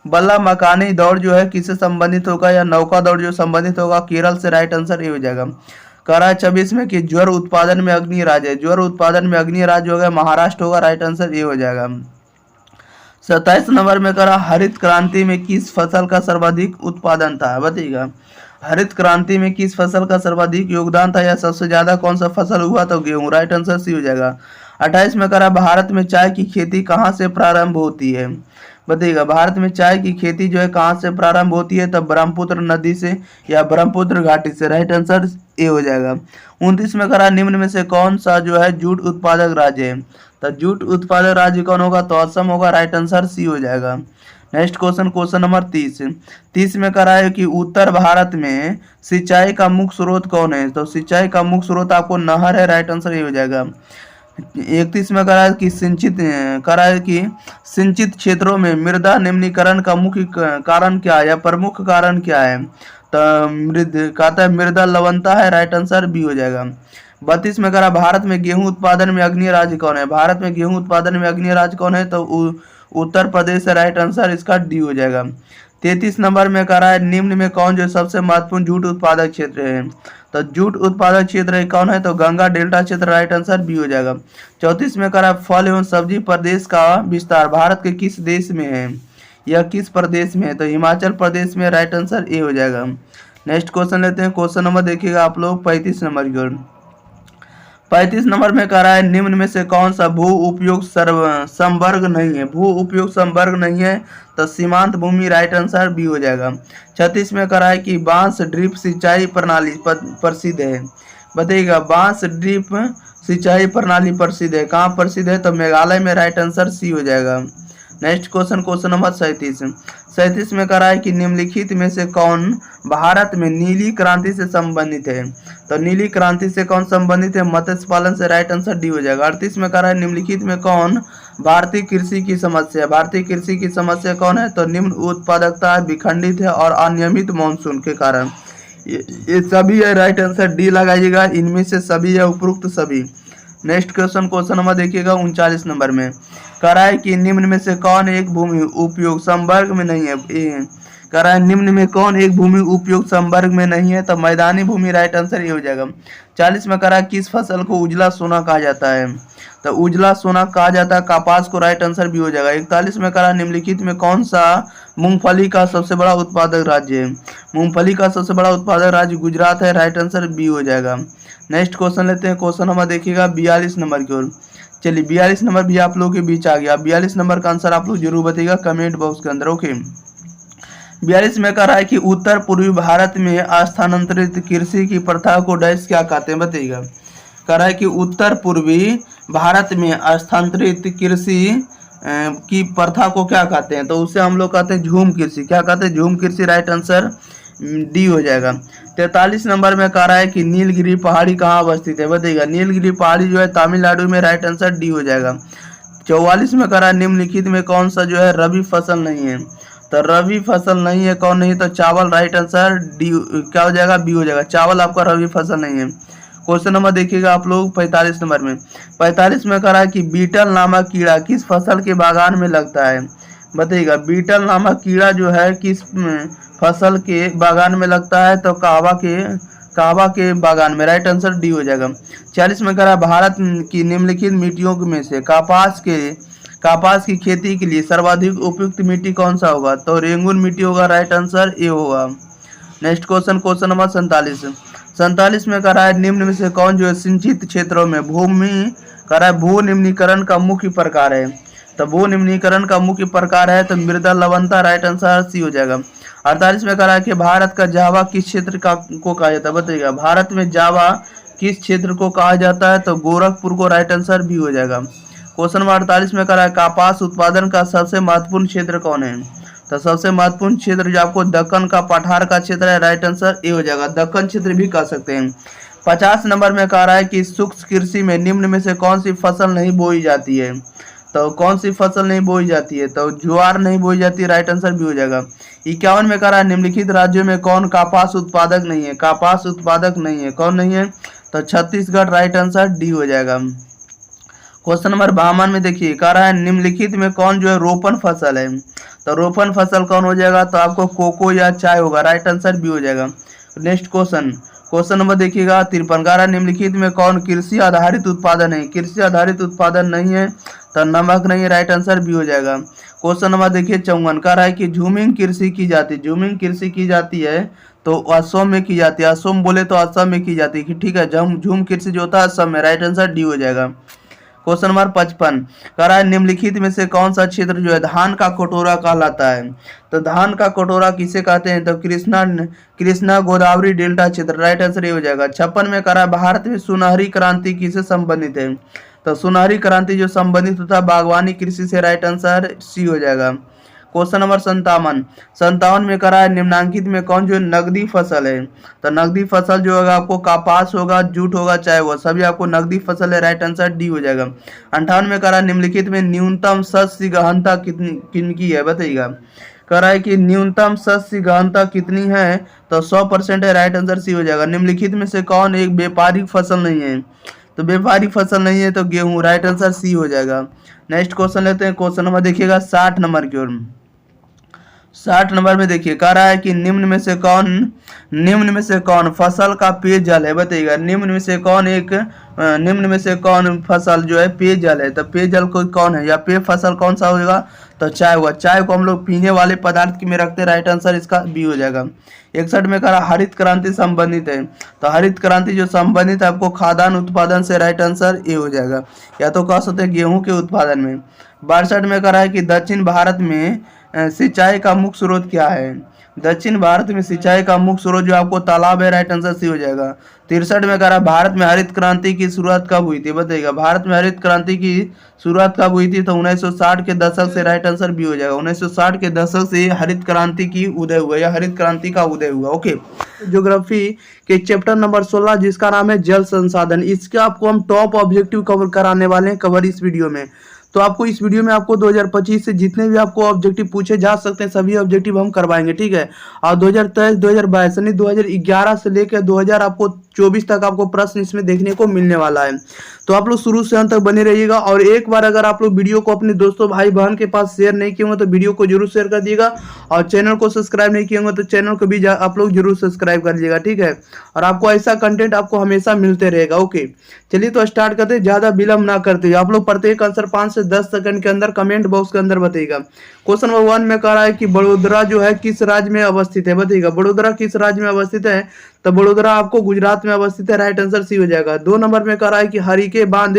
बल्ला मकानी दौड़ जो है किससे संबंधित होगा, या नौका दौड़ जो संबंधित होगा केरल से। राइट आंसर ये हो जाएगा। करा 26 में कि ज्वर उत्पादन में अग्नि राज्य है, ज्वर उत्पादन में अग्नि राज्य होगा महाराष्ट्र होगा। राइट आंसर ये हो जाएगा। 27 नंबर में करा हरित क्रांति में किस फसल का सर्वाधिक उत्पादन था, बताइएगा। हरित क्रांति में किस फसल का सर्वाधिक योगदान था, या सबसे ज्यादा कौन सा फसल हुआ, तो गेहूं। राइट आंसर सी हो जाएगा। 28 में करा भारत में चाय की खेती कहाँ से प्रारंभ होती है, बताइएगा। भारत में चाय की खेती जो है कहाँ से प्रारंभ होती है, तब ब्रह्मपुत्र नदी से या ब्रह्मपुत्र घाटी से। राइट आंसर ए हो जाएगा। 29 में करा निम्न में से कौन सा जो है जूट उत्पादक राज्य है, तो जूट उत्पादक राज्य कौन होगा, तो असम होगा। राइट आंसर सी हो जाएगा। नेक्स्ट क्वेश्चन, क्वेश्चन नंबर 30 में करा है कि उत्तर भारत में सिंचाई का मुख्य स्रोत कौन है, तो सिंचाई का मुख्य स्रोत आपको नहर है। राइट आंसर ये हो जाएगा। 31 में करा है कि सिंचित क्षेत्रों में मृदा निम्नीकरण का मुख्य कारण क्या है, या प्रमुख कारण क्या है, तो मृदा लवणता है। राइट आंसर बी हो जाएगा। 32 में करा भारत में गेहूं उत्पादन में अग्रणी राज्य कौन है, भारत में गेहूं उत्पादन में अग्रणी राज्य कौन है, तो उत्तर प्रदेश है। राइट आंसर इसका डी हो जाएगा। 33 नंबर में करा है निम्न में कौन जो सबसे महत्वपूर्ण जूट उत्पादक क्षेत्र है, तो जूट उत्पादक क्षेत्र कौन है, तो गंगा डेल्टा क्षेत्र। राइट आंसर बी हो जाएगा। 34 में करा फल एवं सब्जी प्रदेश का विस्तार भारत के किस देश में है, या किस प्रदेश में है, तो हिमाचल प्रदेश में। राइट आंसर ए हो जाएगा। नेक्स्ट क्वेश्चन लेते हैं। क्वेश्चन नंबर देखिएगा आप लोग 35 नंबर की ओर। 35 नंबर में कह रहा है निम्न में से कौन सा भू उपयोग संवर्ग नहीं है, भू उपयोग संवर्ग नहीं है, तो सीमांत भूमि। राइट आंसर बी हो जाएगा। 36 में कह रहा है कि बांस ड्रिप सिंचाई प्रणाली प्रसिद्ध है, बताइएगा। बांस ड्रिप सिंचाई प्रणाली प्रसिद्ध है, कहाँ प्रसिद्ध है, तो मेघालय में। राइट आंसर सी हो जाएगा। नेक्स्ट क्वेश्चन, क्वेश्चन नंबर 37 में कह रहा है कि निम्नलिखित में से कौन भारत में नीली क्रांति से संबंधित है, तो नीली क्रांति से कौन संबंधित है, मत्स्य पालन से। राइट आंसर डी हो जाएगा। 38 में कह रहा है निम्नलिखित में कौन भारतीय कृषि की समस्या, भारतीय कृषि की समस्या कौन है, तो निम्न उत्पादकता विखंडित है और अनियमित मानसून के कारण। ये सभी है। राइट आंसर डी लगाइएगा, इनमें से सभी है, उपरोक्त सभी। नेक्स्ट क्वेश्चन, क्वेश्चन नंबर देखिएगा 39 नंबर में कह रहा है कि निम्न में से कौन एक भूमि उपयोग संवर्ग में नहीं है, कह रहा है निम्न में कौन एक भूमि उपयोग संवर्ग में नहीं है, तो मैदानी भूमि। राइट आंसर ये हो जाएगा। 40 में कह रहा है किस फसल को उजला सोना कहा जाता है, तो उजला सोना कहा जाता है कपास को। राइट आंसर भी हो जाएगा। 41 में कह रहा है निम्नलिखित में कौन सा मूंगफली का सबसे बड़ा उत्पादक राज्य है, मूंगफली का सबसे बड़ा उत्पादक राज्य गुजरात है। राइट आंसर बी हो जाएगा। नेक्स्ट क्वेश्चन लेते हैं। क्वेश्चन नंबर देखिएगा 42 नंबर की ओर। चलिए 42 नंबर भी आप लोगों के बीच आ गया। 42 नंबर का आंसर आप लोग जरूर बताइएगा कमेंट बॉक्स के अंदर। ओके, 42 में कह रहा है कि उत्तर पूर्वी भारत में स्थानांतरित कृषि की प्रथा को डैश क्या कहते हैं, बताइएगा। कह रहा है कि उत्तर पूर्वी भारत में स्थानांतरित कृषि की प्रथा को क्या कहते हैं, तो उसे हम लोग कहते हैं झूम कृषि। क्या कहते हैं, झूम कृषि। राइट आंसर डी हो जाएगा। 43 नंबर में कह रहा है कि नीलगिरी पहाड़ी कहाँ अवस्थित है, बताइएगा। नीलगिरी पहाड़ी जो है तमिलनाडु में। राइट आंसर डी हो जाएगा। 44 में कह रहा है निम्नलिखित में कौन सा जो है रबी फसल नहीं है, तो रबी फसल नहीं है कौन नहीं, तो चावल। राइट आंसर डी क्या हो जाएगा, बी हो जाएगा। चावल आपका रबी फसल नहीं है। क्वेश्चन नंबर देखिएगा आप लोग 45 नंबर में। 45 में कह रहा है कि बीटल नामक कीड़ा किस फसल के बागान में लगता है, बताइएगा। बीटल नामक कीड़ा जो है किस फसल के बागान में लगता है, तो कहवा के बागान में। राइट आंसर डी हो जाएगा। 40 में कह रहा है भारत की निम्नलिखित मिट्टियों में से कपास की खेती के लिए सर्वाधिक उपयुक्त मिट्टी कौन सा होगा, तो रेंगुन मिट्टी होगा। राइट आंसर ए होगा। नेक्स्ट क्वेश्चन, क्वेश्चन नंबर 47 में कह रहा है निम्न में से कौन जो है सिंचित क्षेत्रों में कह रहा है भू निम्नीकरण का मुख्य प्रकार है, तो भू निम्नीकरण का मुख्य प्रकार है तो मृदा लवणता। राइट आंसर सी हो जाएगा। 48 में कह रहा है कि भारत का जावा किस क्षेत्र को कहा जाता है, बताइएगा। भारत में जावा किस क्षेत्र को कहा जाता है, तो गोरखपुर को। राइट आंसर भी हो जाएगा। क्वेश्चन नंबर 48 में कह रहा है कपास उत्पादन का सबसे महत्वपूर्ण क्षेत्र कौन है, तो सबसे महत्वपूर्ण क्षेत्र जो आपको दक्कन का पठार का क्षेत्र है। राइट आंसर ए हो जाएगा। दक्कन क्षेत्र भी कह सकते हैं। 50 नंबर में कह रहा है कि शुष्क कृषि में निम्न में से कौन सी फसल नहीं बोई जाती है, तो कौन सी फसल नहीं बोई जाती है? तो ज्वार नहीं बोई जाती है, राइट आंसर बी हो जाएगा। 51 में कह रहा है निम्नलिखित राज्यों में कौन कपास उत्पादक नहीं है? कपास उत्पादक नहीं है, कौन नहीं है? तो छत्तीसगढ़, राइट आंसर डी हो जाएगा। क्वेश्चन नंबर 52 में देखिए, कह रहा है निम्नलिखित में कौन जो है रोपण फसल है? तो रोपण फसल कौन हो जाएगा? तो आपको कोको या चाय होगा, राइट आंसर बी हो जाएगा। नेक्स्ट क्वेश्चन नंबर देखिएगा 53, कह रहा है निम्नलिखित में कौन कृषि आधारित उत्पादन है? कृषि आधारित उत्पादन नहीं है, तो नमक नहीं है, राइट आंसर बी हो जाएगा। क्वेश्चन नंबर देखिए 54, कह रहा है कि झूमिंग कृषि की जाती है। झूमिंग कृषि की जाती है तो असम में की जाती है। असम बोले तो असम में की जाती है, ठीक है। झूम कृषि जो होता है असम में, राइट आंसर डी हो जाएगा। क्वेश्चन नंबर 55, कह रहा है निम्नलिखित में से कौन सा क्षेत्र जो है धान का कटोरा कहलाता है? तो धान का कटोरा किसे कहते हैं? तो कृष्णा गोदावरी डेल्टा क्षेत्र, राइट आंसर ये हो जाएगा। 56 में कह रहा है भारत में सुनहरी क्रांति किससे संबंधित है? तो सुनहरी क्रांति जो संबंधित होता है बागवानी कृषि से, राइट आंसर सी हो जाएगा। क्वेश्चन नंबर 57 में कह रहा है निम्नांकित में कौन जो नगदी फसल है? तो नगदी फसल जो होगा आपको कपास होगा, जूट होगा, चाय होगा, सभी आपको नगदी फसल है, राइट आंसर डी हो जाएगा। 58 में कह रहा है निम्नलिखित में न्यूनतम शस्य गहनता किनकी है? बताइएगा। कह रहा है कि न्यूनतम शस्य गहनता कितनी है? तो 100% है, राइट आंसर सी हो जाएगा। निम्नलिखित में से कौन एक व्यापारिक फसल नहीं है? तो व्यापारिक फसल नहीं है तो गेहूं, राइट आंसर सी हो जाएगा। नेक्स्ट क्वेश्चन लेते हैं। क्वेश्चन नंबर देखिएगा 60 नंबर की ओर। 60 नंबर में देखिए, कह रहा है कि निम्न में से कौन फसल का पेयजल है? बताइएगा। निम्न में से कौन फसल जो है पेयजल है? तो पेयजल को कौन है या पेय फसल कौन सा होगा? तो चाय होगा। चाय को हम लोग पीने वाले पदार्थ में रखते हैं, राइट आंसर इसका बी हो जाएगा। 61 में कह रहा हरित क्रांति संबंधित है। तो हरित क्रांति जो संबंधित है आपको खाद्यान्न उत्पादन से, राइट आंसर ए हो जाएगा, या तो कह सकते हैं गेहूं के उत्पादन में। 62 में कह रहा है कि दक्षिण भारत में सिंचाई का मुख्य स्रोत क्या है? दक्षिण भारत में सिंचाई का मुख्य स्रोत जो आपको तालाब है, राइट आंसर सी हो जाएगा। 63 में कह रहा है भारत में हरित क्रांति की शुरुआत कब हुई थी? बताइएगा। भारत में हरित क्रांति की शुरुआत कब हुई थी? तो 1960 के दशक से, राइट आंसर बी हो जाएगा। 1960 के दशक से हरित क्रांति की उदय हुआ या हरित क्रांति का उदय हुआ। ओके, ज्योग्राफी के चैप्टर नंबर 16 जिसका नाम है जल संसाधन, इसके आपको हम टॉप ऑब्जेक्टिव कवर कराने वाले हैं कवर इस वीडियो में। तो आपको इस वीडियो में आपको 2025 से जितने भी आपको ऑब्जेक्टिव पूछे जा सकते हैं सभी ऑब्जेक्टिव हम करवाएंगे, ठीक है। और 2023 2022 यानी 2011 से लेकर 2024 तक आपको प्रश्न इसमें देखने को मिलने वाला है। तो आप लोग शुरू से अंत तक बने रहिएगा। और एक बार अगर आप लोग वीडियो को अपने दोस्तों भाई बहन के पास शेयर नहीं किए होंगे तो वीडियो को जरूर शेयर कर दिएगा। और चैनल को सब्सक्राइब नहीं किए होंगे तो चैनल को भी आप लोग जरूर सब्सक्राइब कर लीजिएगा, ठीक है। और आपको ऐसा कंटेंट आपको हमेशा मिलते रहेगा। ओके, चलिए तो स्टार्ट करते, ज्यादा विलंब ना करते। आप लोग प्रत्येक आंसर 5 से 10 सेकंड के अंदर कमेंट बॉक्स के अंदर बताइएगा। क्वेश्चन नंबर 1 में कह रहा है कि बड़ोदरा जो है किस राज्य में अवस्थित है? बताइएगा। बड़ोदरा किस राज्य में अवस्थित है? तो बड़ोदरा आपको गुजरात में अवस्थित है, राइट आंसर सी हो जाएगा। 2 नंबर में कह रहा है कि हरिके बांध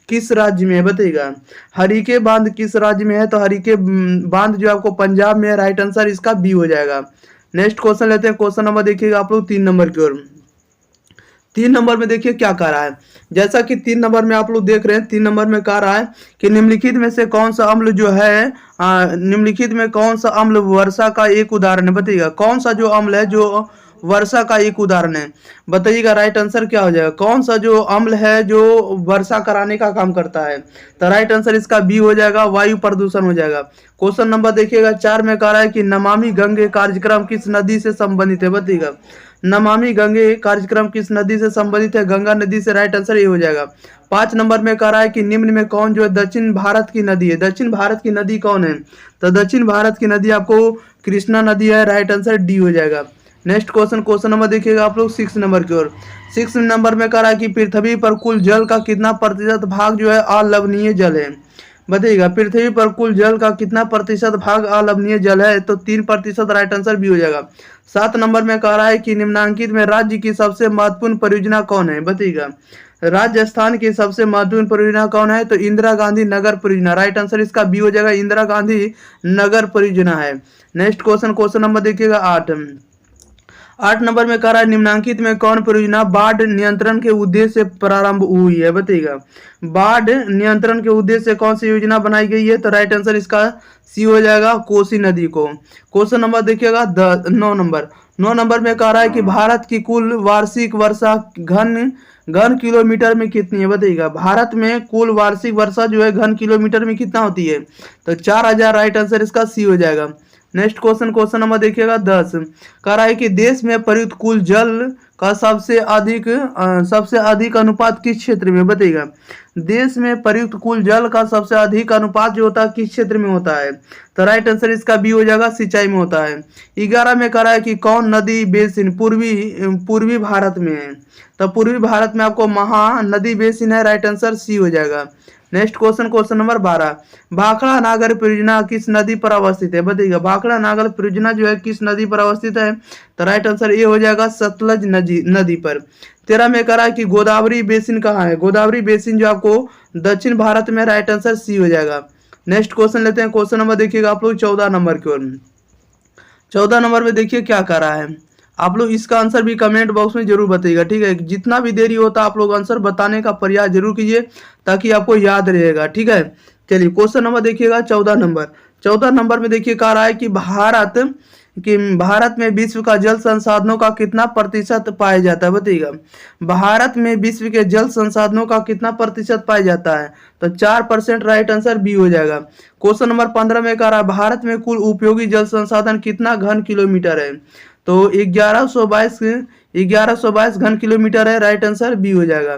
किस राज्य में है? बताइएगा। हरिके बांध किस राज्य में है? तो हरिके बांध जो आपको पंजाब में है, राइट आंसर इसका बी हो जाएगा। नेक्स्ट क्वेश्चन लेते हैं। क्वेश्चन नंबर देखिएगा आप लोग 3 नंबर की ओर। 3 नंबर में देखिए क्या कह रहा है। जैसा कि 3 नंबर में आप लोग देख रहे हैं, 3 नंबर में कह रहा है कि निम्नलिखित में से कौन सा अम्ल जो है निम्नलिखित में कौन सा अम्ल वर्षा का एक उदाहरण है? बताइएगा। कौन सा जो अम्ल है जो वर्षा का एक उदाहरण है? बताइएगा। राइट आंसर क्या हो जाएगा? कौन सा जो अम्ल है जो वर्षा कराने का काम करता है? तो राइट आंसर इसका बी हो जाएगा, वायु प्रदूषण हो जाएगा। क्वेश्चन नंबर देखिएगा 4 में कह रहा है कि नमामि गंगे कार्यक्रम किस नदी से संबंधित है? बताइएगा। नमामि गंगे कार्यक्रम किस नदी से संबंधित है? गंगा नदी से, राइट आंसर ये हो जाएगा। 5 नंबर में कह रहा है कि निम्न में कौन जो है दक्षिण भारत की नदी है? दक्षिण भारत की नदी कौन है? तो दक्षिण भारत की नदी आपको कृष्णा नदी है, राइट आंसर डी हो जाएगा। नेक्स्ट क्वेश्चन नंबर देखिएगा आप लोग 6 नंबर की ओर। 6 नंबर में कह रहा है कि पृथ्वी पर कुल जल का कितना प्रतिशत भाग जो है अलवणीय जल है? बताइएगा। पृथ्वी पर कुल जल का कितना प्रतिशत भाग अलवणीय जल है? तो 3%, राइट आंसर भी हो जाएगा। 7 नंबर में कह रहा है कि निम्नांकित में राज्य की सबसे महत्वपूर्ण परियोजना कौन है? बताइएगा। राजस्थान की सबसे महत्वपूर्ण परियोजना कौन है? तो इंदिरा गांधी नगर परियोजना, राइट आंसर इसका बी हो जाएगा। इंदिरा गांधी नगर परियोजना है। नेक्स्ट क्वेश्चन नंबर देखिएगा 8 नंबर में कह रहा है निम्नांकित में कौन परियोजना बाढ़ नियंत्रण के उद्देश्य से प्रारंभ हुई है? बताइएगा। बाढ़ नियंत्रण के उद्देश्य से कौन सी योजना बनाई गई है? तो राइट आंसर इसका सी हो जाएगा, कोसी नदी को। क्वेश्चन नंबर देखिएगा 9 नंबर में कह रहा है कि भारत की कुल वार्षिक वर्षा घन किलोमीटर में कितनी है बताइएगा। भारत में कुल वार्षिक वर्षा जो है घन किलोमीटर में कितना होती है, तो 4000। राइट आंसर इसका सी हो जाएगा। नेक्स्ट क्वेश्चन, क्वेश्चन नंबर देखिएगा 10, कह रहा है कि देश में प्रयुक्त कुल जल का सबसे अधिक अनुपात किस क्षेत्र में बताइएगा। देश में प्रयुक्त कुल जल का सबसे अधिक अनुपात जो होता है किस क्षेत्र में होता है, तो राइट आंसर इसका बी हो जाएगा, सिंचाई में होता है। 11 में कह रहा है कि कौन नदी बेसिन पूर्वी भारत में है, तो पूर्वी भारत में आपको महानदी बेसिन है। राइट आंसर सी हो जाएगा। Next question, question number 12, Bhakra नागर परियोजना किस नदी पर अवस्थित है बताइएगा। भाखड़ा नागर परियोजना जो है किस नदी पर अवस्थित है, तो राइट आंसर ये हो जाएगा, सतलज नदी पर। 13 में कह रहा है कि गोदावरी बेसिन कहाँ है। गोदावरी बेसिन जो आपको दक्षिण भारत में। राइट आंसर सी हो जाएगा। नेक्स्ट क्वेश्चन लेते हैं, क्वेश्चन नंबर देखिएगा आप लोग 14 नंबर की ओर। 14 नंबर में देखिए क्या कर रहा है, आप लोग इसका आंसर भी कमेंट बॉक्स में जरूर बताइएगा, ठीक है। जितना भी देरी होता आप लोग आंसर बताने का प्रयास जरूर कीजिए ताकि आपको याद रहेगा, ठीक है। चलिए क्वेश्चन नंबर देखिएगा 14 नंबर। 14 नंबर में देखिए कह रहा है कि भारत में विश्व का जल संसाधनों का कितना प्रतिशत पाया जाता है बताइएगा। भारत में विश्व के जल संसाधनों का कितना प्रतिशत पाया जाता है, तो 4%। राइट आंसर बी हो जाएगा। क्वेश्चन नंबर 15 में कह रहा है भारत में कुल उपयोगी जल संसाधन कितना घन किलोमीटर है, तो 1122 घन किलोमीटर है। राइट आंसर बी हो जाएगा।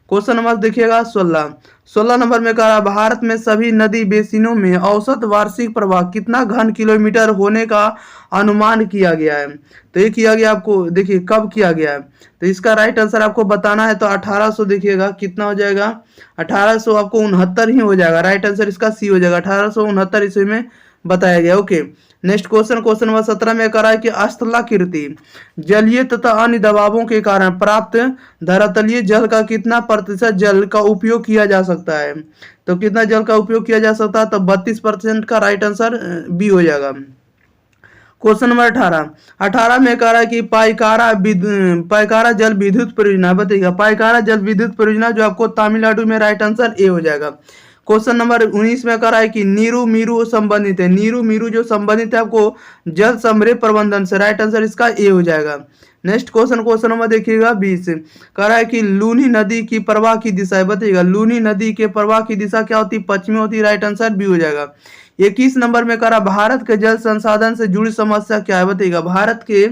क्वेश्चन नंबर देखिएगा 16 नंबर में कह रहा है भारत में सभी नदी बेसिनों में औसत वार्षिक प्रवाह कितना घन किलोमीटर होने का अनुमान किया गया है, तो ये किया गया आपको देखिए कब किया गया है, तो इसका राइट आंसर आपको बताना है। तो 1800 देखिएगा कितना हो जाएगा, 1800 आपको 69 ही हो जाएगा। राइट आंसर इसका सी हो जाएगा, 1869 ईस्वी में बताया गया। Okay next question, question number 17 में कह रहा है कि स्थलाकृति जलीय तथा अन्य दबावों के कारण प्राप्त धरातलीय जल का कितना प्रतिशत जल का उपयोग किया जा सकता है, तो कितना जल का उपयोग किया जा सकता है, तो 32% का राइट आंसर बी हो जाएगा। क्वेश्चन नंबर 18 में कह रहा है कि पाइकारा जल विद्युत परियोजना बताइएगा। पाइकारा जल विद्युत परियोजना जो आपको तमिलनाडु में। राइट आंसर ए हो जाएगा। क्वेश्चन नंबर 19 में कह रहा है कि नीरू मीरू संबंधित है। नीरू मीरू जो संबंधित है आपको जल समृद्ध प्रबंधन से। राइट आंसर इसका ए हो जाएगा। नेक्स्ट क्वेश्चन, क्वेश्चन नंबर देखिएगा 20, कह रहा है कि लूनी नदी की प्रवाह की दिशा है बताइएगा। लूनी नदी के प्रवाह की दिशा क्या होती है, पश्चिमी होती है। राइट आंसर बी हो जाएगा। 21 नंबर में कह रहा भारत के जल संसाधन से जुड़ी समस्या क्या है बताइएगा। भारत के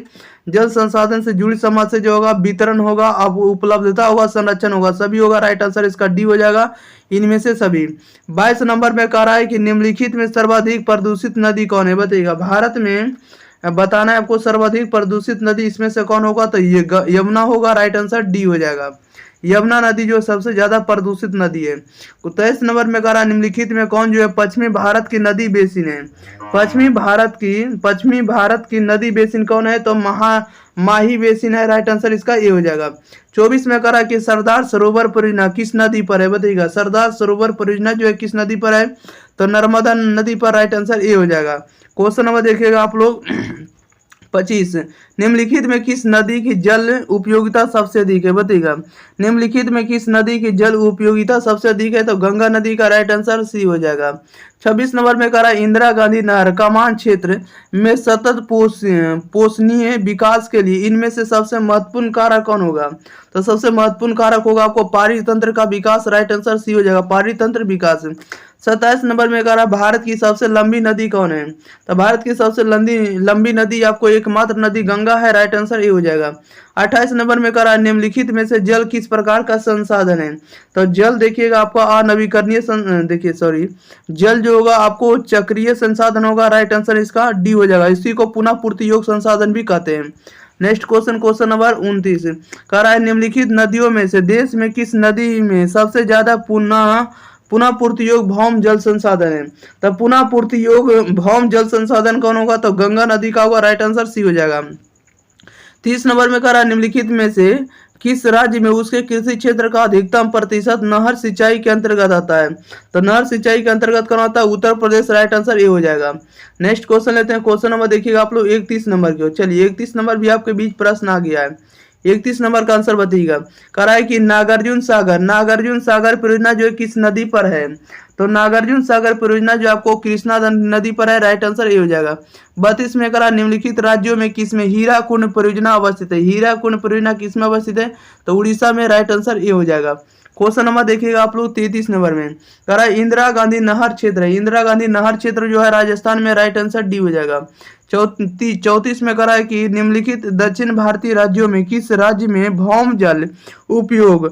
जल संसाधन से जुड़ी समस्या जो होगा वितरण होगा, अब उपलब्धता होगा, संरक्षण होगा, सभी होगा। राइट आंसर इसका डी हो जाएगा, इनमें से सभी। 22 नंबर में कह रहा है कि निम्नलिखित में सर्वाधिक प्रदूषित नदी कौन है बताइएगा। भारत में बताना है आपको सर्वाधिक प्रदूषित नदी इसमें से कौन होगा, तो ये यमुना होगा। राइट आंसर डी हो जाएगा। यमुना नदी जो सबसे ज्यादा प्रदूषित नदी है। 23 नंबर में कह रहा निम्नलिखित में कौन जो है पश्चिमी भारत की नदी बेसिन है। पश्चिमी भारत की नदी बेसिन कौन है, तो माही बेसिन है। राइट आंसर इसका ए हो जाएगा। 24 में कह रहा है कि सरदार सरोवर परियोजना किस नदी पर है बताइएगा। सरदार सरोवर परियोजना जो है किस नदी पर है, तो नर्मदा नदी पर। राइट आंसर ए हो जाएगा। क्वेश्चन नंबर देखिएगा आप लोग 25, निम्नलिखित में किस नदी की जल उपयोगिता सबसे अधिक है बताइएगा। निम्नलिखित में किस नदी की जल उपयोगिता सबसे अधिक है, तो गंगा नदी का। राइट आंसर सी हो जाएगा। 26 नंबर में कह रहा है इंदिरा गांधी नहर कमान क्षेत्र में सतत पोषणीय विकास के लिए इनमें से सबसे महत्वपूर्ण कारक कौन होगा, तो सबसे महत्वपूर्ण कारक होगा आपको पारितंत्र का विकास। राइट आंसर सी हो जाएगा, पारितंत्र विकास। 27 नंबर में कह रहा भारत की सबसे लंबी नदी कौन है, तो भारत की सबसे लंबी नदी आपको एकमात्र नदी गंगा है। राइट आंसर ए हो जाएगा। 28 नंबर में कह रहा निम्नलिखित में से जल किस प्रकार का संसाधन है, तो जल देखिएगा आपका अनवीकरणीय जल जो होगा आपको चक्रीय संसाधन होगा। राइट आंसर इसका डी हो जाएगा। इसी को पुनः पूर्ति योग संसाधन भी कहते हैं। नेक्स्ट क्वेश्चन, क्वेश्चन नंबर 29 कह रहा है निम्नलिखित नदियों में से देश में किस नदी में सबसे ज्यादा पुनः पूर्ति योग भौम जल संसाधन है, तब पुनः पूर्ति योग भौम जल संसाधन कौन होगा, तो गंगा नदी का होगा। राइट आंसर सी हो जाएगा। 30 नंबर में कह रहा है निम्नलिखित में से किस राज्य में उसके कृषि क्षेत्र का अधिकतम प्रतिशत नहर सिंचाई के अंतर्गत आता है, तो नहर सिंचाई के अंतर्गत कौन आता है, Uttar Pradesh. Right answer A हो जाएगा। नेक्स्ट क्वेश्चन लेते हैं, क्वेश्चन नंबर देखिएगा आप लोग 31 नंबर की। चलिए 31 नंबर भी आपके बीच प्रश्न आ गया है। 31 नंबर का आंसर बताइएगा। कह रहा है कि नागार्जुन सागर परियोजना जो है किस नदी पर है? तो नागार्जुन सागर परियोजना जो आपको कृष्णा नदी पर है, राइट आंसर ए हो जाएगा। 32 में करा निम्नलिखित राज्यों में किसमें हीराकुंड परियोजना अवस्थित है? हीराकुंड परियोजना किसमें अवस्थित है? तो उड़ीसा में, राइट आंसर ए हो जाएगा। क्वेश्चन नंबर देखिएगा आप लोग 33 नंबर में कह रहा है इंदिरा गांधी नहर क्षेत्र है, इंदिरा गांधी नहर क्षेत्र जो है राजस्थान में, राइट आंसर डी हो जाएगा। 34 में कह रहा है कि निम्नलिखित दक्षिण भारतीय राज्यों में किस राज्य में भौम जल उपयोग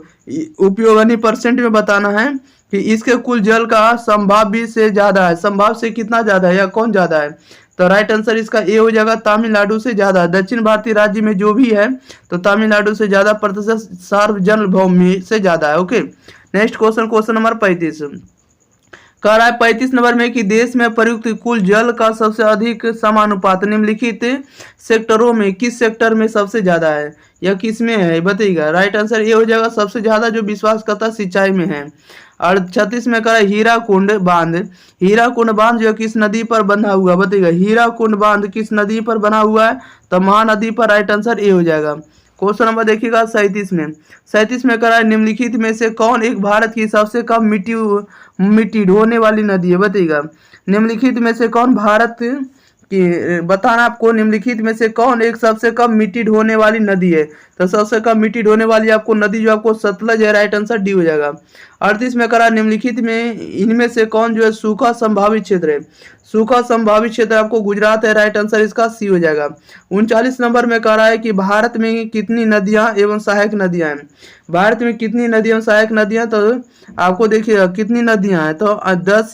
उपयोग यानी परसेंट में बताना है कि इसके कुल जल का संभाव्य से ज्यादा है, संभाव से कितना ज्यादा है या कौन ज्यादा है? तो राइट आंसर इसका ए हो जाएगा, तमिलनाडु से ज्यादा। दक्षिण भारतीय राज्य में जो भी है तो तमिलनाडु से ज्यादा प्रतिशत सार्वजनिक भूमि से ज्यादा है। Okay, next question, question number 35 कह रहा है 35 नंबर में कि देश में प्रयुक्त कुल जल का सबसे अधिक समानुपात निम्नलिखित सेक्टरों में किस सेक्टर में सबसे ज्यादा है या किस में है बताइएगा? राइट आंसर ये हो जाएगा, सबसे ज्यादा जो विश्वासकर्ता सिंचाई में है। और 36 में कह रहा है हीराकुंड बांध जो किस नदी पर बना हुआ बताइएगा? हीराकुंड बांध किस नदी पर बना हुआ है? तो महानदी पर, राइट आंसर ए हो जाएगा। क्वेश्चन नंबर देखिएगा 37 में कह रहा है निम्नलिखित में से कौन एक भारत की सबसे कम मिट्टी ढोने वाली नदी है बताइएगा? निम्नलिखित में से कौन भारत कि बताना आपको, निम्नलिखित में से कौन एक सबसे कम मिट्टी ढोने वाली नदी है? तो सबसे कम मिट्टी ढोने वाली आपको नदी जो आपको सतलज है, राइट आंसर डी हो जाएगा। 38 में करा निम्नलिखित में इनमें से कौन जो है सूखा संभावित क्षेत्र है? सूखा संभावित क्षेत्र आपको गुजरात है, राइट आंसर इसका सी हो जाएगा। 39 नंबर में कह रहा है कि भारत में कितनी नदियां एवं सहायक नदियां हैं? भारत में कितनी नदियां एवं सहायक नदियां? तो आपको देखिएगा कितनी नदियां हैं, तो 10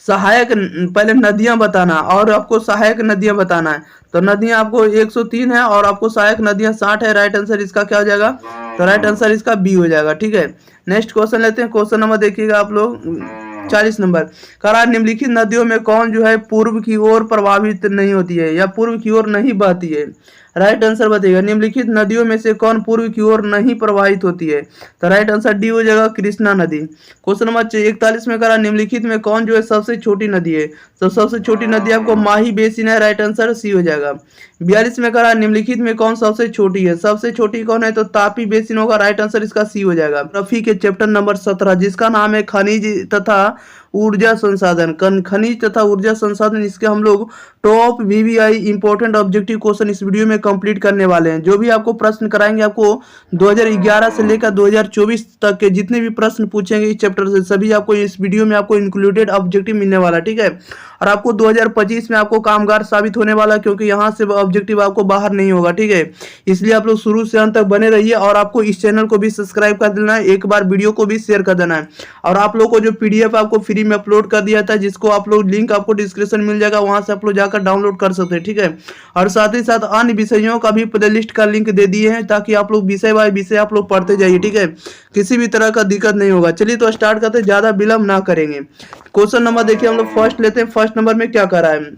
सहायक पहले नदियां बताना और आपको सहायक नदियां बताना है। तो नदियां आपको 103 है और आपको सहायक नदियां 60 है, राइट आंसर इसका क्या हो जाएगा? तो राइट आंसर इसका बी हो जाएगा। ठीक है, नेक्स्ट क्वेश्चन लेते हैं। क्वेश्चन नंबर देखिएगा आप लोग 40 नंबर करा निम्नलिखित नदियों में कौन जो है पूर्व की ओर प्रभावित नहीं होती है या पूर्व की ओर नहीं बहती है? राइट आंसर बताइएगा, निम्नलिखित नदियों में से कौन पूर्व की ओर नहीं प्रवाहित होती है? तो राइट आंसर डी हो जाएगा, कृष्णा नदी। क्वेश्चन नंबर 41 में करा निम्नलिखित में कौन जो है सबसे छोटी नदी है? तो सबसे छोटी नदी आपको माही बेसिन है, राइट आंसर सी हो जाएगा। 42 में करा निम्नलिखित में कौन सबसे छोटी है? सबसे छोटी कौन है? तो तापी बेसिन होगा, राइट आंसर इसका सी हो जाएगा। रफी के चैप्टर नंबर 17 जिसका नाम है खनिज तथा ऊर्जा संसाधन, खनिज तथा ऊर्जा संसाधन, इसके हम लोग top VVI important objective question इस वीडियो में कंप्लीट करने वाले हैं। जो भी आपको प्रश्न कराएंगे, आपको 2011 से लेकर 2024 तक के जितने भी प्रश्न पूछेंगे इस चैप्टर से, सभी आपको इस वीडियो में आपको इंक्लूडेड ऑब्जेक्टिव मिलने वाला। ठीक है, और आपको 2025 में आपको कामगार साबित होने वाला, क्योंकि यहाँ से ऑब्जेक्टिव आपको बाहर नहीं होगा। ठीक है, इसलिए आप लोग शुरू से अंत तक बने रहिए और आपको इस चैनल को भी सब्सक्राइब कर देना है, एक बार वीडियो को भी शेयर कर देना है। और आप लोग को जो पीडीएफ आपको फ्री में अपलोड कर दिया था, जिसको आप लोग लिंक आपको डिस्क्रिप्शन मिल जाएगा, वहां से आप लोग जाकर डाउनलोड कर सकते हैं। ठीक है, और साथ ही साथ अन्य विषयों का भी प्लेलिस्ट का लिंक दे दिए हैं, ताकि आप लोग विषय बाय विषय आप लोग पढ़ते जाइए। ठीक है, किसी भी तरह का दिक्कत नहीं होगा। चलिए तो स्टार्ट करते हैं, ज्यादा विलंब ना करेंगे। क्वेश्चन नंबर देखिए हम लोग फर्स्ट लेते हैं। फर्स्ट नंबर में क्या कर रहा है?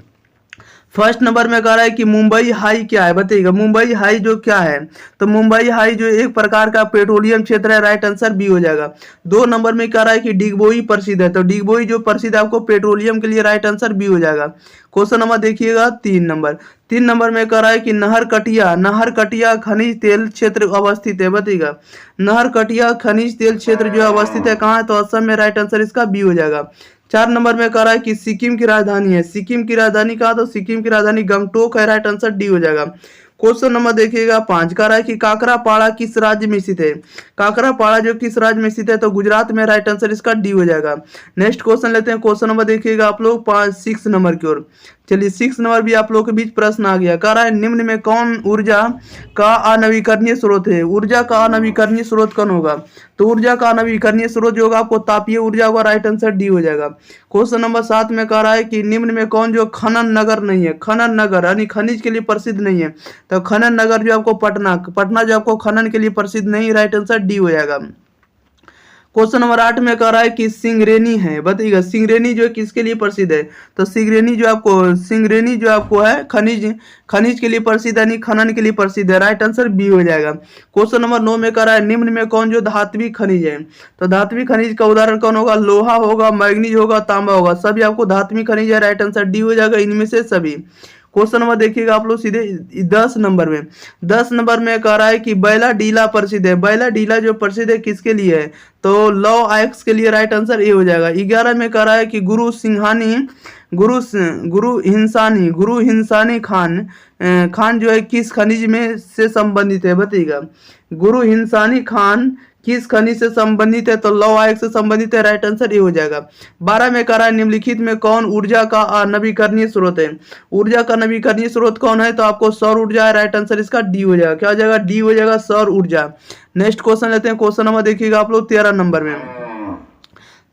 फर्स्ट नंबर में कह रहा है कि मुंबई हाई क्या है बताइएगा? मुंबई हाई जो क्या है? तो मुंबई हाई जो एक प्रकार का पेट्रोलियम क्षेत्र है, राइट आंसर बी हो जाएगा। 2 नंबर में कह रहा है कि डिगबोई प्रसिद्ध है, तो डिगबोई जो प्रसिद्ध है आपको पेट्रोलियम के लिए, राइट आंसर बी हो जाएगा। क्वेश्चन नंबर देखिएगा 3 नंबर में कह रहा है कि नहरकटिया खनिज तेल क्षेत्र अवस्थित है बताइएगा? नहरकटिया खनिज तेल क्षेत्र जो अवस्थित है कहाँ है? तो असम में, राइट आंसर इसका बी हो जाएगा। 4 नंबर में कह रहा है कि सिक्किम की राजधानी है, सिक्किम की राजधानी कहा? तो सिक्किम की राजधानी गंगटोक है, राइट आंसर डी हो जाएगा। क्वेश्चन नंबर देखिएगा 5 कह रहा है कि काकरापाड़ा किस राज्य में स्थित है? काकरापाड़ा जो किस राज्य में स्थित है? तो गुजरात में, राइट आंसर इसका डी हो जाएगा। नेक्स्ट क्वेश्चन लेते हैं। क्वेश्चन नंबर देखिएगा आप लोग 6 नंबर की ओर। चलिए 6 नंबर भी आप लोग के बीच प्रश्न आ गया। कह रहा है निम्न में कौन ऊर्जा का अनवीकरणीय स्रोत है? ऊर्जा का अनवीकरणीय स्रोत कौन होगा? तो ऊर्जा का अनवीकरणीय स्रोत जो होगा आपको तापीय ऊर्जा होगा, राइट आंसर डी हो जाएगा। क्वेश्चन नंबर 7 में कह रहा है कि निम्न में कौन जो खनन नगर नहीं है? खनन नगर यानी खनिज के लिए प्रसिद्ध नहीं है, तो खनन नगर जो आपको पटना जो आपको खनन के लिए प्रसिद्ध नहीं, राइट आंसर डी हो जाएगा। क्वेश्चन नंबर 8 में कह रहा है कि सिंगरेनी है बताइएगा? सिंगरेनी जो किसके लिए प्रसिद्ध है? तो सिंगरेनी जो आपको है खनिज के लिए प्रसिद्ध यानी खनन के लिए प्रसिद्ध है, राइट आंसर बी हो जाएगा। क्वेश्चन नंबर 9 में कह रहा है निम्न में कौन जो धात्विक खनिज है? तो धात्विक खनिज का उदाहरण कौन होगा? लोहा होगा, मैग्नीज होगा, तांबा होगा, सभी आपको धात्विक खनिज है, राइट आंसर डी हो जाएगा इनमें से सभी। क्वेश्चन नंबर देखिएगा आप लोग सीधे 10 नंबर में कह रहा है कि बैला डीला प्रसिद्ध है। बैला डीला जो प्रसिद्ध है किसके लिए है, तो लव आयक्स के लिए। राइट आंसर ए हो जाएगा। 11 में कह रहा है कि गुरु हिंसानी खान जो है किस खनिज में से संबंधित है, बताइएगा। गुरु हिंसानी खान किस खनिज से संबंधित है, तो लौह आयस्क से संबंधित है। राइट आंसर ये हो जाएगा। 12 में कह रहा है निम्नलिखित में कौन ऊर्जा का नवीकरणीय स्रोत है। ऊर्जा का नवीकरणीय स्रोत कौन है, तो आपको सौर ऊर्जा है। राइट आंसर इसका डी हो जाएगा। क्या हो जाएगा, डी हो जाएगा, सौर ऊर्जा। नेक्स्ट क्वेश्चन लेते हैं। क्वेश्चन नंबर देखिएगा आप लोग 13 नंबर में।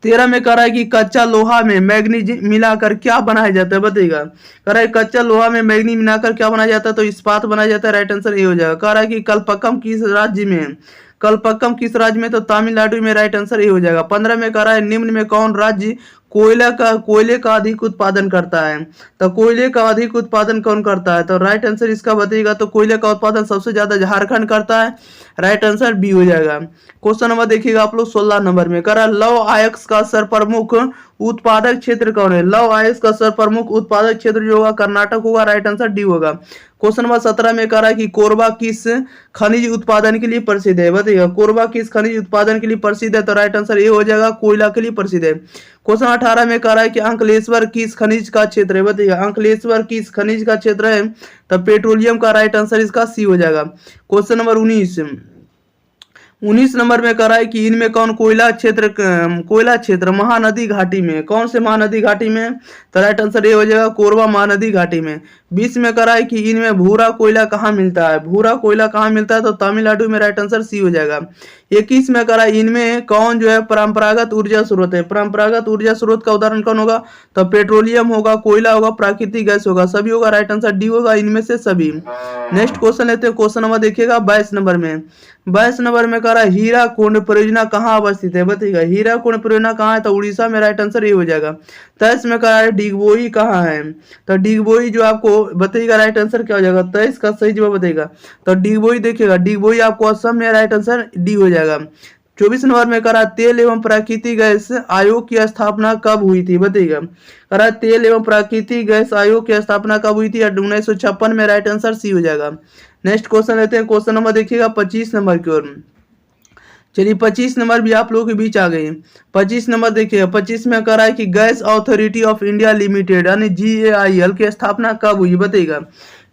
13 में कह रहा है कि कच्चा लोहा में मैग्नीज मिलाकर क्या बनाया जाता है, बताइएगा। कह रहा है कच्चा लोहा में मैग्नीज मिलाकर क्या बनाया जाता है, तो इस्पात बनाया जाता है। राइट आंसर ये हो जाएगा। कह रहा है कि कल्पक्कम किस राज्य में है, कल्पक्कम किस राज्य में, तो तमिलनाडु में। राइट आंसर ये हो जाएगा। 15 में कह रहा है निम्न में कौन राज्य कोयले का अधिक उत्पादन करता है, तो कोयले का अधिक उत्पादन कौन करता है, तो राइट आंसर इसका बताइएगा। तो कोयले का उत्पादन सबसे ज्यादा झारखंड करता है। राइट आंसर बी हो जाएगा। क्वेश्चन नंबर देखिएगा आप लोग 16 नंबर में। कह रहा है लौह आयस्क का सर्वप्रमुख उत्पादक क्षेत्र कौन है। लौह आयस्क का सर्वप्रमुख उत्पादक क्षेत्र जो होगा कर्नाटक होगा। राइट आंसर डी होगा। क्वेश्चन नंबर 17 में कह रहा है कि कोरबा किस खनिज उत्पादन के लिए प्रसिद्ध है, बताइएगा। कोरबा किस खनिज उत्पादन के लिए प्रसिद्ध है, तो राइट आंसर ये हो जाएगा, कोयला के लिए प्रसिद्ध है। क्वेश्चन 18 में कह रहा है कि अंकलेश्वर किस खनिज का क्षेत्र है, बताइएगा। अंकलेश्वर किस खनिज का क्षेत्र है, तो पेट्रोलियम का। राइट आंसर इसका सी हो जाएगा। क्वेश्चन नंबर 19 नंबर में कह रहा है कि इनमें कौन कोयला क्षेत्र महानदी घाटी में, कौन से महानदी घाटी में, तो राइट आंसर ये हो जाएगा, कोरबा महानदी घाटी में। 20 में कह रहा है कि इनमें भूरा कोयला कहाँ मिलता है, भूरा कोयला कहाँ मिलता है, तो तमिलनाडु में। राइट आंसर सी हो जाएगा। 21 में कह रहा है इनमें कौन जो है परंपरागत ऊर्जा स्रोत है। परंपरागत ऊर्जा स्रोत का उदाहरण कौन होगा, तो पेट्रोलियम होगा, कोयला होगा, प्राकृतिक गैस होगा, सभी होगा। राइट आंसर डी होगा, इनमें से सभी। नेक्स्ट क्वेश्चन लेते हैं। क्वेश्चन नंबर देखिएगा 22 नंबर में। 22 नंबर में कह रहा है हीरा कुंड परियोजना कहाँ अवस्थित है, बताइएगा। हीरा कुंड परियोजना कहाँ है, तो उड़ीसा में। राइट आंसर ये हो जाएगा। 23 में कह रहा है डिगबोई कहाँ है, तो डिगबोई जो आपको बताइएगा। राइट आंसर क्या हो जाएगा, 23 का सही जवाब बताइएगा। तो डिगबोई देखिएगा, डिगबोई आपको असम में। राइट आंसर डी हो जाएगा। 24 नंबर में कह रहा तेल एवं प्राकृतिक गैस आयोग की स्थापना कब हुई थी, बताइएगा। कह रहा तेल एवं प्राकृतिक गैस आयोग की स्थापना कब हुई थी, 1956 में। राइट आंसर सी हो जाएगा। नेक्स्ट क्वेश्चन लेते हैं। क्वेश्चन नंबर देखिएगा 25 नंबर की ओर। चलिए 25 नंबर भी आप लोगों के बीच आ गई। 25 नंबर देखिए। 25 में कह रहा है कि gas authority of India limited यानी GAIL की स्थापना कब हुई, बताइएगा।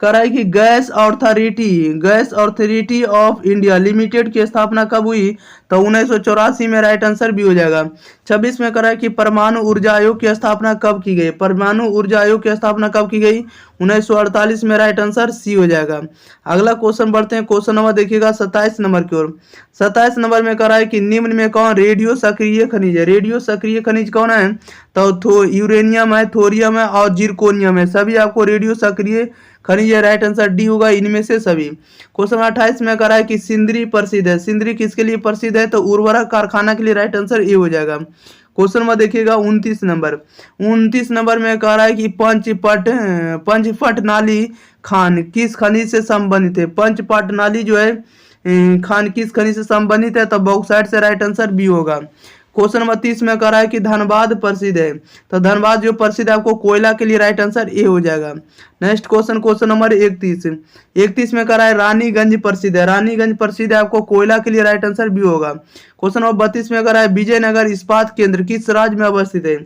कह रहा है कि gas authority of India limited की स्थापना कब हुई, तो 1984 में। राइट आंसर भी हो जाएगा। 26 में कह रहा है कि परमाणु ऊर्जा आयोग की स्थापना कब की गई, परमाणु ऊर्जा आयोग की स्थापना कब की गई, 1948 में। राइट आंसर सी हो जाएगा। अगला क्वेश्चन बढ़ते हैं। क्वेश्चन नंबर देखिएगा 27 नंबर की ओर। 27 नंबर में कह रहा है कि निम्न में कौन रेडियो सक्रिय खनिज है। रेडियो सक्रिय खनिज कौन है, तो यूरेनियम है, थोरियम है और जिरकोनियम है, सभी आपको रेडियो सक्रिय खनिज है। राइट आंसर डी होगा, इनमें से सभी। क्वेश्चन 28 में कह रहा है कि सिंदरी प्रसिद्ध है। सिंदरी किसके लिए प्रसिद्ध है, तो उर्वरक कारखाना के लिए। राइट आंसर ए हो जाएगा। क्वेश्चन में देखिएगा 29 नंबर। 29 नंबर में कह रहा है कि पंचपट नाली खान किस खनिज से संबंधित है। पंचपट नाली जो है खान किस खनिज से संबंधित है, तो बॉक्साइट से। राइट आंसर बी होगा। क्वेश्चन नंबर 30 में कह रहा है कि धनबाद प्रसिद्ध है, तो धनबाद जो प्रसिद्ध है आपको कोयला के लिए। राइट आंसर ए हो जाएगा। नेक्स्ट क्वेश्चन नंबर 31 में कह रहा है रानीगंज प्रसिद्ध है। रानीगंज प्रसिद्ध है आपको कोयला के लिए। राइट आंसर बी होगा। क्वेश्चन नंबर 32 में कह रहा है विजयनगर इस्पात केंद्र किस राज्य में अवस्थित है।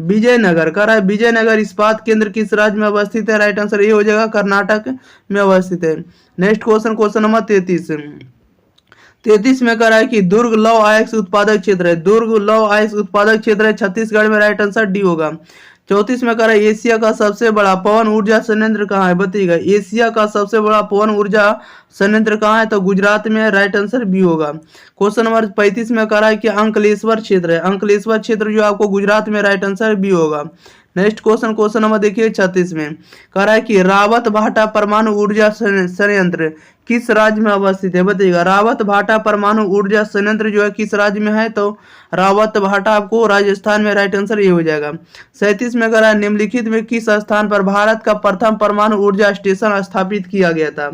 विजयनगर कह रहा है विजयनगर इस्पात केंद्र किस राज्य में अवस्थित है। राइट आंसर ए हो जाएगा, कर्नाटक में अवस्थित है। नेक्स्ट क्वेश्चन नंबर 33 में कह रहा है कि दुर्ग लौह अयस्क उत्पादक क्षेत्र है। दुर्ग लौह अयस्क उत्पादक क्षेत्र है छत्तीसगढ़ में। राइट आंसर डी होगा। 34 में कह रहा है एशिया का सबसे बड़ा पवन ऊर्जा संयंत्र कहाँ है, बताइएगा। एशिया का सबसे बड़ा पवन ऊर्जा संयंत्र कहाँ है, तो गुजरात में। राइट आंसर बी होगा। क्वेश्चन नंबर 35 में कह रहा है कि अंकलेश्वर क्षेत्र है। अंकलेश्वर क्षेत्र जो आपको गुजरात में। राइट आंसर बी होगा। नेक्स्ट क्वेश्चन नंबर देखिए 36 में कह रहा है कि रावत भाटा परमाणु ऊर्जा संयंत्र किस राज्य में अवस्थित है, बताइएगा। रावत भाटा परमाणु ऊर्जा संयंत्र जो है किस राज्य में है, तो रावत भाटा आपको राजस्थान में। राइट आंसर ये हो जाएगा। 37 में कह रहा है निम्नलिखित में किस स्थान पर भारत का प्रथम परमाणु ऊर्जा स्टेशन स्थापित किया गया था,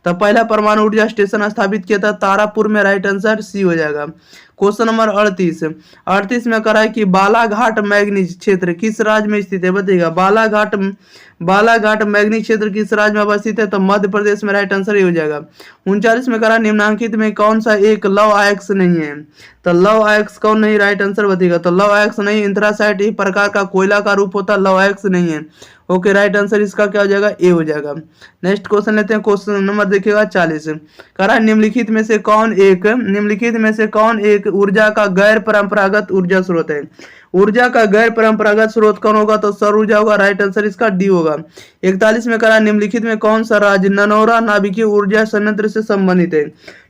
तो पहला परमाणु ऊर्जा स्टेशन स्थापित किया था तारापुर में। राइट आंसर सी हो जाएगा। क्वेश्चन नंबर 38 में करा है कि बालाघाट मैग्नीज क्षेत्र किस राज्य में स्थित है, बताइएगा। बालाघाट मैग्नीज क्षेत्र किस राज्य में अवस्थित है, तो मध्य प्रदेश में। राइट आंसर ये हो जाएगा। 39 में करा निम्नांकित में कौन सा एक लव अयस्क नहीं है, तो लव अयस्क कौन नहीं, राइट आंसर बताइएगा। तो लव अयस्क नहीं, इंथ्रासाइट एक प्रकार का कोयला का रूप होता है, लव अयस्क नहीं है। ओके, राइट आंसर इसका क्या हो जाएगा, ए हो जाएगा। नेक्स्ट क्वेश्चन लेते हैं, क्वेश्चन नंबर देखिएगा 40। करा निम्नलिखित में से कौन एक ऊर्जा का गैर परंपरागत ऊर्जा स्रोत है। ऊर्जा का गैर परंपरागत स्रोत कौन होगा, तो सौर ऊर्जा होगा। राइट आंसर इसका डी होगा। 41 में करा निम्नलिखित में कौन सा राज्य ननौरा नाभिकीय ऊर्जा संयंत्र से संबंधित है।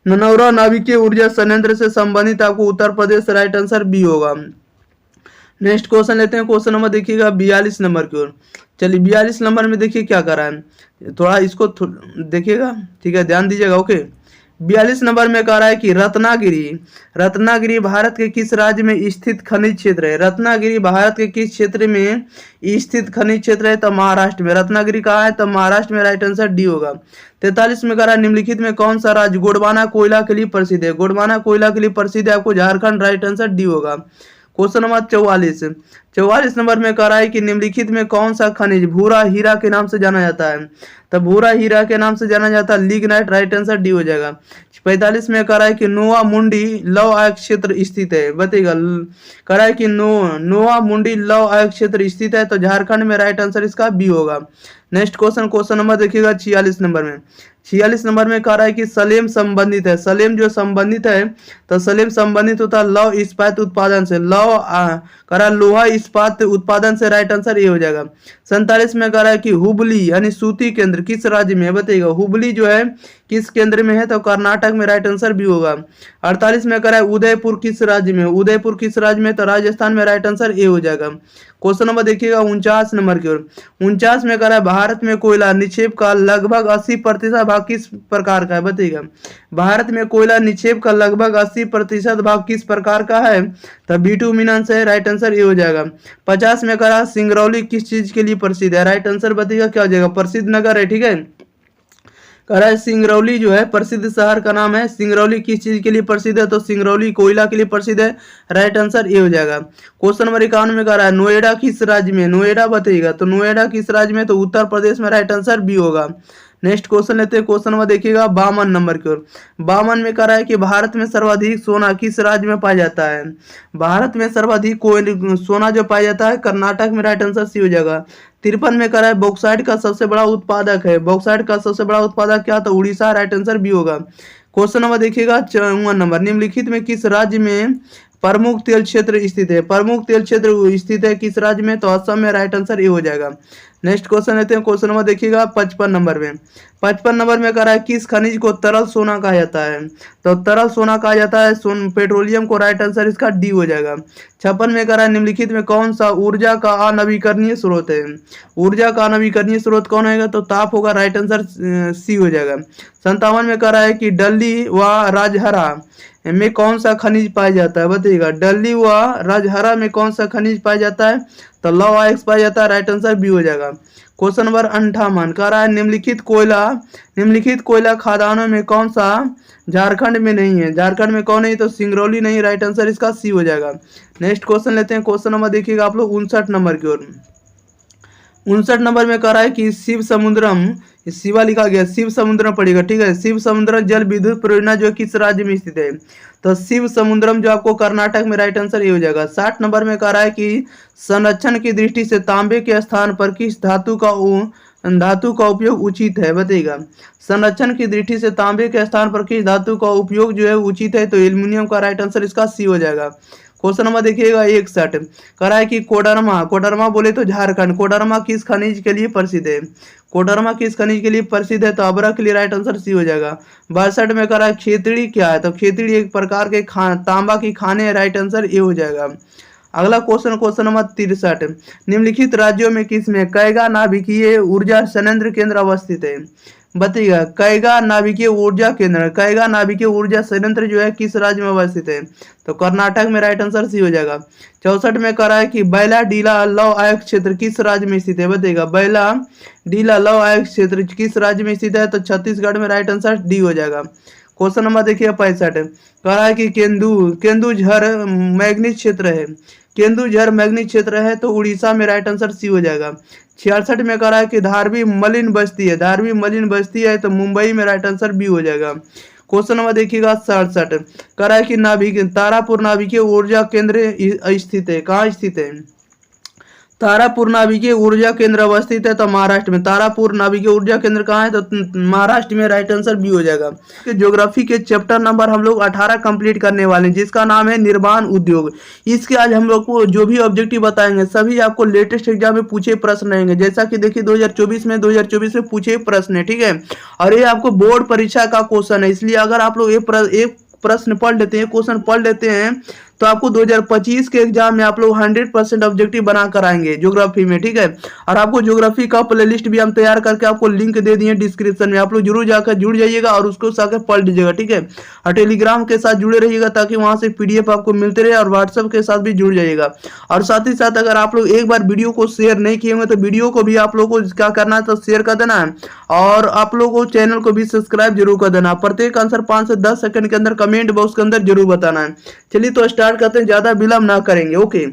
ननौरा नाभिकीय ऊर्जा संयंत्र से संबंधित आपको Uttar Pradesh. Right answer B होगा। नेक्स्ट क्वेश्चन लेते हैं, क्वेश्चन नंबर देखिएगा 42 नंबर की ओर। चलिए 42 नंबर में देखिए क्या कर रहा है, थोड़ा इसको देखिएगा, ठीक है, ध्यान दीजिएगा। ओके, 42 नंबर में कह रहा है कि रत्नागिरी भारत के किस राज्य में स्थित खनिज क्षेत्र है। रत्नागिरी भारत के किस क्षेत्र में स्थित खनिज क्षेत्र है, तो महाराष्ट्र में। रत्नागिरी कहाँ है, तो महाराष्ट्र में। राइट आंसर डी होगा। 43 में कह रहा है निम्नलिखित में कौन सा राज्य गोंडवाना कोयला के लिए प्रसिद्ध है। गोंडवाना कोयला के लिए प्रसिद्ध है आपको झारखंड। राइट आंसर डी होगा। क्वेश्चन नंबर 44 नंबर में कह रहा है कि निम्नलिखित में कौन सा खनिज भूरा हीरा के नाम से जाना जाता है, तो भूरा हीरा के नाम से जाना जाता है लिग्नाइट। राइट आंसर डी हो जाएगा। 45 में कह रहा है कि नोवा मुंडी लौह अयस्क क्षेत्र स्थित है, बताइएगा। कह रहा है कि नोवा मुंडी लौह अयस्क क्षेत्र स्थित है, तो झारखंड में। राइट आंसर इसका बी होगा। नेक्स्ट क्वेश्चन नंबर देखिएगा 46 नंबर में। 46 नंबर में कह रहा है कि सलेम संबंधित है। सलेम जो संबंधित है, तो सलेम संबंधित होता है लौह इस्पात उत्पादन से। कह रहा है लोहा इस्पात उत्पादन से। राइट आंसर ये हो जाएगा। 47 में कह रहा है कि हुबली यानी सूती केंद्र किस राज्य में है, बताइएगा। हुबली जो है किस केंद्र में है, तो कर्नाटक में। राइट आंसर भी होगा। 48 में कह रहा है उदयपुर किस राज्य में। उदयपुर किस राज्य में, तो राजस्थान में। राइट आंसर ए हो जाएगा। क्वेश्चन नंबर देखिएगा 49 नंबर की ओर। 49 में कह रहा है भारत में कोयला निक्षेप का लगभग 80% भाग किस प्रकार का है, बताइएगा। भारत में कोयला निक्षेप का लगभग 80% भाग किस प्रकार का है, तो बिटुमिनस है। राइट आंसर ये हो जाएगा। 50 में कह रहा है सिंगरौली किस चीज के लिए प्रसिद्ध है। राइट आंसर बताइएगा क्या हो जाएगा, प्रसिद्ध नगर है, ठीक है। कह रहा है सिंगरौली जो है प्रसिद्ध शहर का नाम है। सिंगरौली किस चीज के लिए प्रसिद्ध है, तो सिंगरौली कोयला के लिए प्रसिद्ध है। राइट आंसर ये हो जाएगा। क्वेश्चन नंबर 51 में कह रहा है नोएडा किस राज्य में। नोएडा बताइएगा, तो नोएडा किस राज्य में, तो उत्तर प्रदेश में। राइट आंसर बी होगा। नेक्स्ट क्वेश्चन लेते हैं, क्वेश्चन नंबर देखिएगा 52 नंबर की ओर। 52 में कह रहा है कि भारत में सर्वाधिक सोना किस राज्य में पाया जाता है। भारत में सर्वाधिक सोना जो पाया जाता है कर्नाटक में। राइट आंसर सी हो जाएगा। 53 में कह रहा है बॉक्साइट का सबसे बड़ा उत्पादक है। बॉक्साइट का सबसे बड़ा उत्पादक क्या, तो उड़ीसा। राइट आंसर बी होगा। क्वेश्चन नंबर देखिएगा 54 नंबर। निम्नलिखित में किस राज्य में प्रमुख तेल क्षेत्र स्थित है। प्रमुख तेल क्षेत्र स्थित है किस राज्य में, तो असम में। राइट आंसर ये हो जाएगा। नेक्स्ट क्वेश्चन लेते हैं, क्वेश्चन नंबर देखिएगा 55 नंबर में। 55 नंबर में कह रहा है किस खनिज को तरल सोना कहा जाता है, तो तरल सोना कहा जाता है पेट्रोलियम को। राइट आंसर इसका डी हो जाएगा। 56 में कह रहा है निम्नलिखित में कौन सा ऊर्जा का अनवीकरणीय स्रोत है। ऊर्जा का अनवीकरणीय स्रोत कौन होगा, तो ताप होगा। राइट आंसर सी हो जाएगा। 57 में कह रहा है कि डल्ली व राजहरा में कौन सा खनिज पाया जाता है, बताइएगा। डल्ली व राजहरा में कौन सा खनिज पाया जाता है, तो लौह अयस्क पाया जाता है। राइट आंसर बी हो जाएगा। क्वेश्चन नंबर 58 कह रहा है निम्नलिखित कोयला खदानों में कौन सा झारखंड में नहीं है। झारखंड में कौन नहीं, तो सिंगरौली नहीं। राइट आंसर इसका सी हो जाएगा। नेक्स्ट क्वेश्चन लेते हैं, क्वेश्चन नंबर देखिएगा आप लोग 59 नंबर की ओर। 59 नंबर में कह रहा है कि शिव समुद्रम, शिवा लिखा गया, शिव समुद्रम पड़ेगा, ठीक है। शिव समुद्रम जल विद्युत परियोजना जो किस राज्य में स्थित है, तो शिव समुद्रम जो आपको कर्नाटक में। राइट आंसर ये हो जाएगा। 60 नंबर में कह रहा है कि संरक्षण की दृष्टि से तांबे के स्थान पर किस धातु का उपयोग उचित है, बताइएगा। संरक्षण की दृष्टि से तांबे के स्थान पर किस धातु का उपयोग जो है उचित है, तो एल्यूमिनियम का। राइट आंसर इसका सी हो जाएगा। क्वेश्चन नंबर देखिएगा 61 कह रहा है कि कोडरमा बोले तो झारखंड। कोडरमा किस खनिज के लिए प्रसिद्ध है। कोडरमा किस खनिज के लिए प्रसिद्ध है, तो अबरख के लिए। राइट आंसर सी हो जाएगा। 62 में कह रहा है खेतड़ी क्या है, तो खेतड़ी एक प्रकार के तांबा की खाने है। राइट आंसर ए हो जाएगा। अगला क्वेश्चन नंबर 63 निम्नलिखित राज्यों में किसमें कैगा नाभिकीय ऊर्जा संयंत्र केंद्र अवस्थित है, बताइएगा। कैगा नाभिकीय ऊर्जा संयंत्र जो है किस राज्य में अवस्थित है, तो कर्नाटक में। राइट आंसर सी हो जाएगा। 64 में कह रहा है कि बैला डीला लौह अयस्क क्षेत्र किस राज्य में स्थित है, बताइएगा। बैला डीला लौह अयस्क क्षेत्र किस राज्य में स्थित है, तो छत्तीसगढ़ में। राइट आंसर डी हो जाएगा। क्वेश्चन नंबर देखिए 65, कह रहा है कि केंदुझर मैग्नीज क्षेत्र है। केंदुझर मैग्नीज क्षेत्र है तो उड़ीसा में राइट आंसर सी हो जाएगा। 66 में कह रहा है कि धारवी मलिन बस्ती है। धारवी मलिन बस्ती है तो मुंबई में राइट आंसर बी हो जाएगा। क्वेश्चन नंबर देखिएगा 67, कह रहा है कि तारापुर नाभिकीय ऊर्जा केंद्र स्थित है। कहाँ स्थित है? तारापुर नाभिकीय ऊर्जा केंद्र अवस्थित है तो महाराष्ट्र में। तारापुर नाभिकीय ऊर्जा केंद्र कहाँ है? तो महाराष्ट्र में राइट आंसर बी हो जाएगा। ज्योग्राफी के चैप्टर नंबर हम लोग 18 कंप्लीट करने वाले हैं, जिसका नाम है निर्माण उद्योग। इसके आज हम लोग को जो भी ऑब्जेक्टिव बताएंगे सभी आपको लेटेस्ट एग्जाम में पूछे प्रश्न रहेंगे। जैसा कि देखिए 2024 में पूछे प्रश्न है, ठीक है। और ये आपको बोर्ड परीक्षा का क्वेश्चन है, इसलिए अगर आप लोग एक प्रश्न पढ़ लेते हैं, क्वेश्चन पढ़ लेते हैं तो आपको 2025 के एग्जाम में आप लोग 100% ऑब्जेक्टिव बना कर आएंगे ज्योग्राफी में, ठीक है। और आपको ज्योग्राफी का प्लेलिस्ट भी हम तैयार करके आपको लिंक दे दिए डिस्क्रिप्शन में, आप लोग जरूर जाकर जुड़ जाइएगा और उसको जाकर पढ़ लीजिएगा, ठीक है। और टेलीग्राम के साथ जुड़े रहिएगा ताकि वहां से PDF आपको मिलते रहे, और व्हाट्सएप के साथ भी जुड़ जाइएगा। और साथ ही साथ अगर आप लोग एक बार वीडियो को शेयर नहीं किए होंगे तो वीडियो को भी आप लोग को क्या करना है, तो शेयर कर देना है, और आप लोग को चैनल को भी सब्सक्राइब जरूर कर देना। प्रत्येक आंसर 5 से 10 सेकंड के अंदर कमेंट बॉक्स के अंदर जरूर बताना है। चलिए तो स्टार्ट करते हैं, ज्यादा विलंब ना करेंगे। ओके,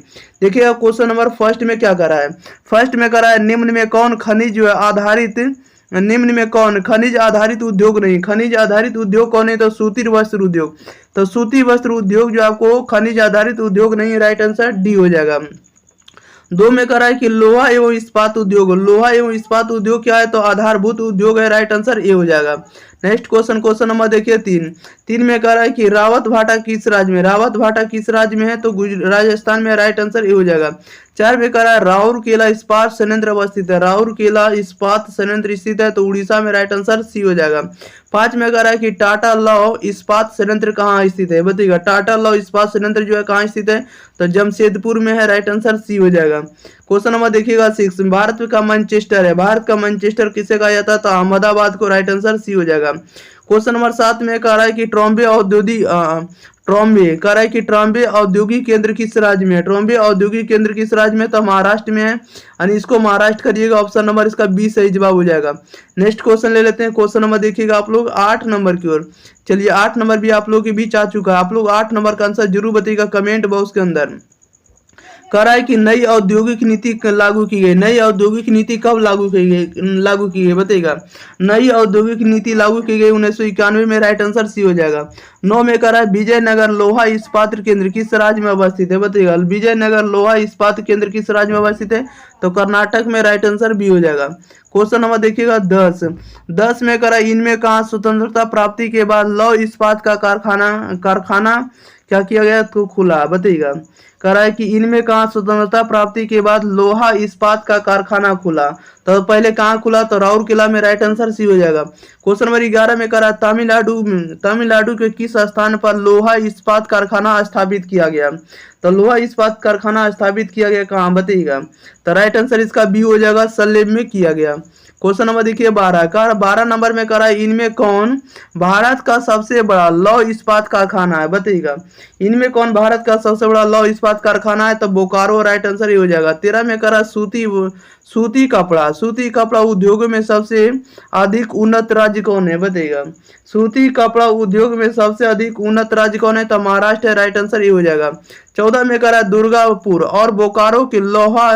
देखिए क्वेश्चन नंबर फर्स्ट में क्या कर रहा है। फर्स्ट में कर रहा है निम्न में कौन खनिज आधारित उद्योग नहीं। खनिज आधारित उद्योग कौन है? तो सूती वस्त्र उद्योग। तो सूती वस्त्र उद्योग जो आपको खनिज आधारित उद्योग नहीं, राइट आंसर डी हो जाएगा। 2 में कह रहा है कि लोहा एवं इस्पात उद्योग। लोहा एवं इस्पात उद्योग क्या है? तो आधारभूत उद्योग है, राइट आंसर ए हो जाएगा। नेक्स्ट क्वेश्चन नंबर देखिए 3 में कह रहा है कि रावत भाटा किस राज्य में। रावत भाटा किस राज्य में है? तो राजस्थान में, राइट आंसर ए हो जाएगा। 4 में कह रहा है राउरकेला इस्पात संयंत्र अवस्थित है। राउरकेला इस्पात संयंत्र स्थित है तो उड़ीसा में, राइट आंसर सी हो जाएगा। 5 में कह रहा है कि टाटा लॉ इस्पात संयंत्र कहाँ स्थित है? बताइएगा। टाटा लॉ इस्पात संयंत्र जो है कहाँ स्थित है? तो जमशेदपुर में है, राइट आंसर सी हो जाएगा। क्वेश्चन नंबर देखिएगा 6, भारत का मैनचेस्टर है। भारत का मैनचेस्टर किसे कहा जाता है? तो अहमदाबाद को, राइट आंसर सी हो जाएगा। क्वेश्चन नंबर 7 में कह रहा है कि ट्रॉम्बे औद्योगिक केंद्र किस राज्य में है? ट्रॉम्बे औद्योगिक केंद्र किस राज्य में? तो महाराष्ट्र में है, यानी इसको महाराष्ट्र करिएगा। ऑप्शन नंबर इसका 20 सही जवाब हो जाएगा। नेक्स्ट क्वेश्चन ले लेते हैं। क्वेश्चन नंबर देखिएगा आप लोग 8 नंबर की ओर। चलिए 8 नंबर भी आप लोग के बीच आ चुका है। आप लोग 8 नंबर का आंसर जरूर बताइएगा कमेंट बॉक्स के अंदर। कह रहा है कि नई औद्योगिक नीति लागू की गई। नई औद्योगिक नीति कब लागू की गई बताइएगा। नई औद्योगिक नीति लागू की गई 1991 में, राइट आंसर सी हो जाएगा। 9 में कह रहा है विजयनगर लोहा इस्पात केंद्र किस राज्य में अवस्थित है? बताइएगा। विजयनगर लोहा इस्पात केंद्र किस राज्य में अवस्थित है? तो कर्नाटक में, राइट आंसर बी हो जाएगा। क्वेश्चन नंबर देखिएगा 10 में कह रहा है इनमें कहा स्वतंत्रता प्राप्ति के बाद लौह इस्पात का कारखाना क्या किया गया? तो खुला। बताइएगा। कह रहा है कि इनमें कहा स्वतंत्रता प्राप्ति के बाद लोहा इस्पात का कारखाना खुला। तो पहले कहाँ खुला? तो राउरकेला में, राइट आंसर सी हो जाएगा। क्वेश्चन नंबर 11 में कह रहा है तमिलनाडु के किस स्थान पर लोहा इस्पात कारखाना स्थापित किया गया? तो लोहा इस्पात कारखाना स्थापित किया गया कहाँ? बताइएगा। तो राइट आंसर इसका बी हो जाएगा, सलेम में किया गया। क्वेश्चन नंबर देखिए 12 नंबर में कह रहा है इनमें कौन भारत का सबसे बड़ा लौह इस्पात कारखाना है? बताइएगा। इनमें कौन भारत का सबसे बड़ा लौह इस्पात कारखाना है? तो बोकारो, राइट आंसर ये हो जाएगा। 13 में कह रहा है सूती कपड़ा उद्योग में सबसे अधिक उन्नत राज्य कौन है? बताइएगा। सूती कपड़ा उद्योग में सबसे अधिक उन्नत राज्य कौन है? तो महाराष्ट्र है, राइट आंसर ये हो जाएगा। 14 में कह रहा है दुर्गापुर और बोकारो के लोहा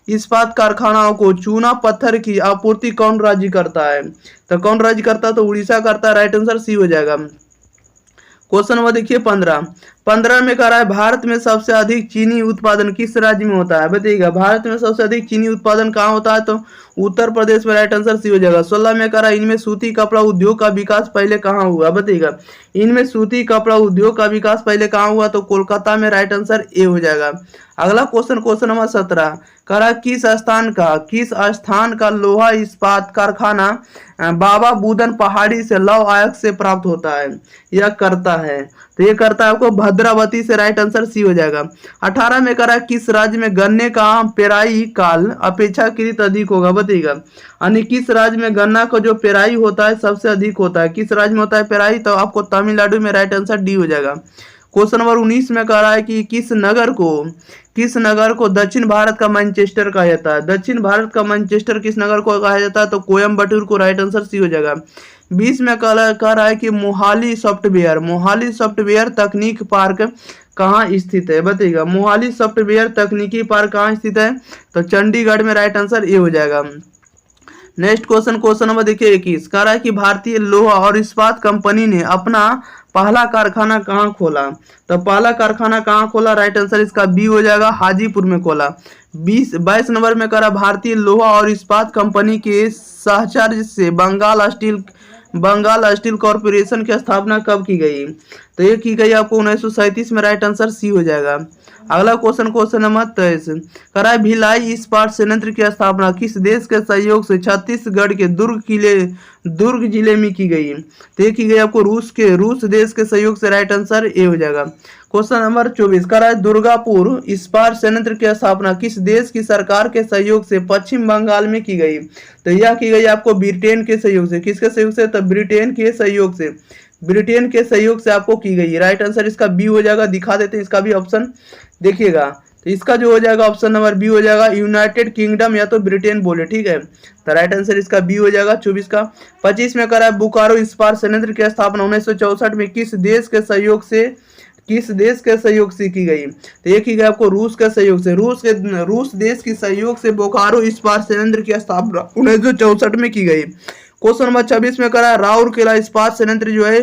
इस्पात कारखानाओं को चूना पत्थर की आपूर्ति कौन राज्य करता है? तो कौन राज्य करता है? तो उड़ीसा करता है, राइट आंसर सी हो जाएगा। क्वेश्चन नंबर देखिए 15 में कह रहा है भारत में सबसे अधिक चीनी उत्पादन किस राज्य में होता है? बताइएगा। भारत में सबसे अधिक चीनी उत्पादन कहाँ होता है? तो उत्तर प्रदेश में, राइट आंसर सी हो जाएगा। 16 में कह रहा है इनमें सूती कपड़ा उद्योग का विकास पहले कहाँ हुआ? बताइएगा। इनमें सूती कपड़ा उद्योग का विकास पहले कहाँ हुआ? तो कोलकाता में, राइट आंसर ए हो जाएगा। अगला क्वेश्चन नंबर 17 कह रहा है किस स्थान का लोहा इस्पात कारखाना बाबा बुदन पहाड़ी से लौह अयस्क से प्राप्त होता है या करता है? तो ये करता है आपको भद्रावती से, राइट आंसर सी हो जाएगा। 18 में कह रहा है किस राज्य में गन्ने का पेराई काल अपेक्षाकृत अधिक होगा? बताइएगा। यानी किस राज्य में गन्ना का जो पेराई होता है सबसे अधिक होता है? किस राज्य में होता है पेराई? तो आपको तमिलनाडु में, राइट आंसर डी हो जाएगा। क्वेश्चन नंबर 19 में कह रहा है कि किस नगर को दक्षिण भारत का मैनचेस्टर कहा जाता है। दक्षिण भारत का मैनचेस्टर किस नगर को कहा जाता है, तो कोयम्बटूर को राइट आंसर सी हो जाएगा। 20 में कह रहा है कि मोहाली सॉफ्टवेयर तकनीक पार्क कहाँ स्थित है, बताइएगा। मोहाली सॉफ्टवेयर तकनीकी पार्क कहाँ स्थित है, तो चंडीगढ़ में राइट आंसर ये हो जाएगा। नेक्स्ट क्वेश्चन नंबर देखिए 21, कह रहा है कि भारतीय लोहा और इस्पात कंपनी ने अपना पहला कारखाना कहाँ खोला, तो पहला कारखाना कहाँ खोला, राइट आंसर इसका बी हो जाएगा, हाजीपुर में खोला। 22 नंबर में कह रहा भारतीय लोहा और इस्पात कंपनी के सहचर्य से बंगाल स्टील कॉरपोरेशन की स्थापना कब की गई, तो ये की गई आपको 1937 में, राइट आंसर सी हो जाएगा। अगला क्वेश्चन नंबर 23, कह रहा है भिलाई इस्पात संयंत्र की स्थापना किस देश के सहयोग से छत्तीसगढ़ के दुर्ग जिले में की गई, तो ये की गई आपको रूस देश के सहयोग से, राइट आंसर ए हो जाएगा। क्वेश्चन नंबर 24, कह रहा है दुर्गापुर इस्पात संयंत्र की स्थापना किस देश की सरकार के सहयोग से पश्चिम बंगाल में की गई, तो यह की गई आपको ब्रिटेन के सहयोग से। किसके सहयोग से, तो ब्रिटेन के सहयोग से आपको की गई, राइट आंसर इसका बी हो जाएगा। दिखा देते हैं इसका भी ऑप्शन देखिएगा, तो इसका जो हो जाएगा ऑप्शन नंबर बी हो जाएगा, यूनाइटेड किंगडम या तो ब्रिटेन बोले, ठीक है, तो राइट आंसर इसका बी हो जाएगा 24 का। 25 में कह रहा है बोकारो इस्पात संयंत्र की स्थापना 1964 में किस देश के सहयोग से की गई, तो ये की गई आपको रूस के सहयोग से। रूस देश के सहयोग से बोकारो इस्पात संयंत्र की स्थापना 1964 में की गई। क्वेश्चन नंबर 26 में करा राउरकेला इस्पात संयंत्र जो है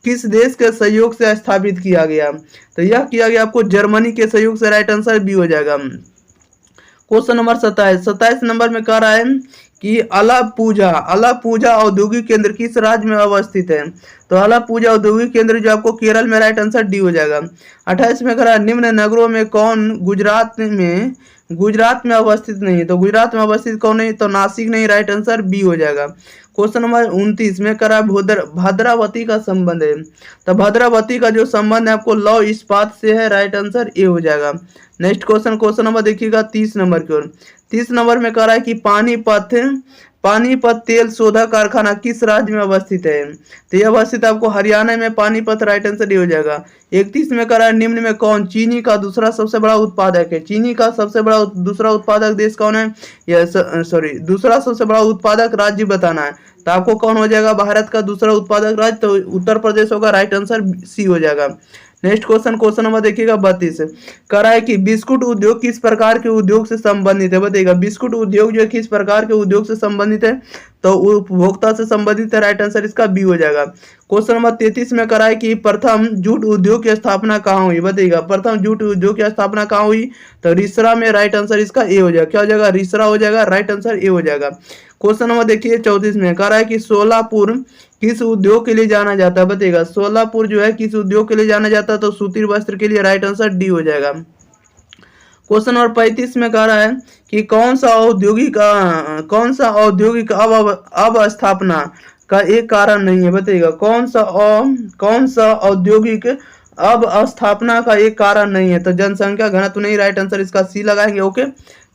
किस देश के सहयोग से स्थापित किया गया, तो यह किया गया आपको जर्मनी के सहयोग से, राइट आंसर बी हो जाएगा। क्वेश्चन नंबर 27 नंबर में कह रहा है कि अलापूजा औद्योगिक केंद्र किस राज्य में अवस्थित है, तो अलापूजा औद्योगिक केंद्र जो आपको केरल में, राइट आंसर डी हो जाएगा। 28 में कह रहा है निम्न नगरों में कौन गुजरात में अवस्थित नहीं है, तो गुजरात में अवस्थित कौन नहीं, तो नासिक नहीं, राइट आंसर बी हो जाएगा। क्वेश्चन नंबर 29 में करा भद्रावती का संबंध है, तो भद्रावती का जो संबंध है आपको लौह इस्पात से है, राइट आंसर ए हो जाएगा। नेक्स्ट क्वेश्चन नंबर देखिएगा 30 नंबर की ओर। 30 नंबर में कह रहा है कि पानीपत तेल शोधक कारखाना किस राज्य में अवस्थित है, तो यह अवस्थित आपको हरियाणा में, पानीपत, राइट आंसर ये हो जाएगा। 31 में कह रहा है निम्न में कौन चीनी का दूसरा सबसे बड़ा उत्पादक है, चीनी का सबसे बड़ा दूसरा उत्पादक देश कौन है, दूसरा सबसे बड़ा उत्पादक राज्य बताना है, तो आपको कौन हो जाएगा भारत का दूसरा उत्पादक राज्य, तो उत्तर प्रदेश होगा, राइट आंसर सी हो जाएगा। नेक्स्ट क्वेश्चन नंबर देखिएगा 32, कह रहा है कि बिस्कुट उद्योग किस प्रकार के उद्योग से संबंधित है, बताइएगा। बिस्कुट उद्योग जो किस प्रकार के उद्योग से संबंधित है, तो उपभोक्ता से संबंधित है, राइट आंसर इसका बी हो जाएगा। क्वेश्चन नंबर 33 में कह रहा है कि प्रथम जूट उद्योग की स्थापना कहाँ हुई, बताइएगा। प्रथम जूट उद्योग की स्थापना कहाँ हुई, तो रिसरा में, राइट आंसर इसका ए हो जाएगा। क्या हो जाएगा, रिसरा हो जाएगा, राइट आंसर ए हो जाएगा। क्वेश्चन नंबर देखिए 34 में कह रहा है कि सोलापुर किस उद्योग के लिए जाना जाता है, बताइएगा। सोलापुर जो है किस उद्योग के लिए जाना जाता है, तो सूती वस्त्र के लिए, राइट आंसर डी हो जाएगा। क्वेश्चन नंबर 35 में कह रहा है कि कौन सा औद्योगिक अवस्थापना का एक कारण नहीं है, बताइएगा। कौन सा औद्योगिक अवस्थापना का एक कारण नहीं है, तो जनसंख्या घनत्व नहीं, राइट आंसर इसका सी लगाएंगे। ओके,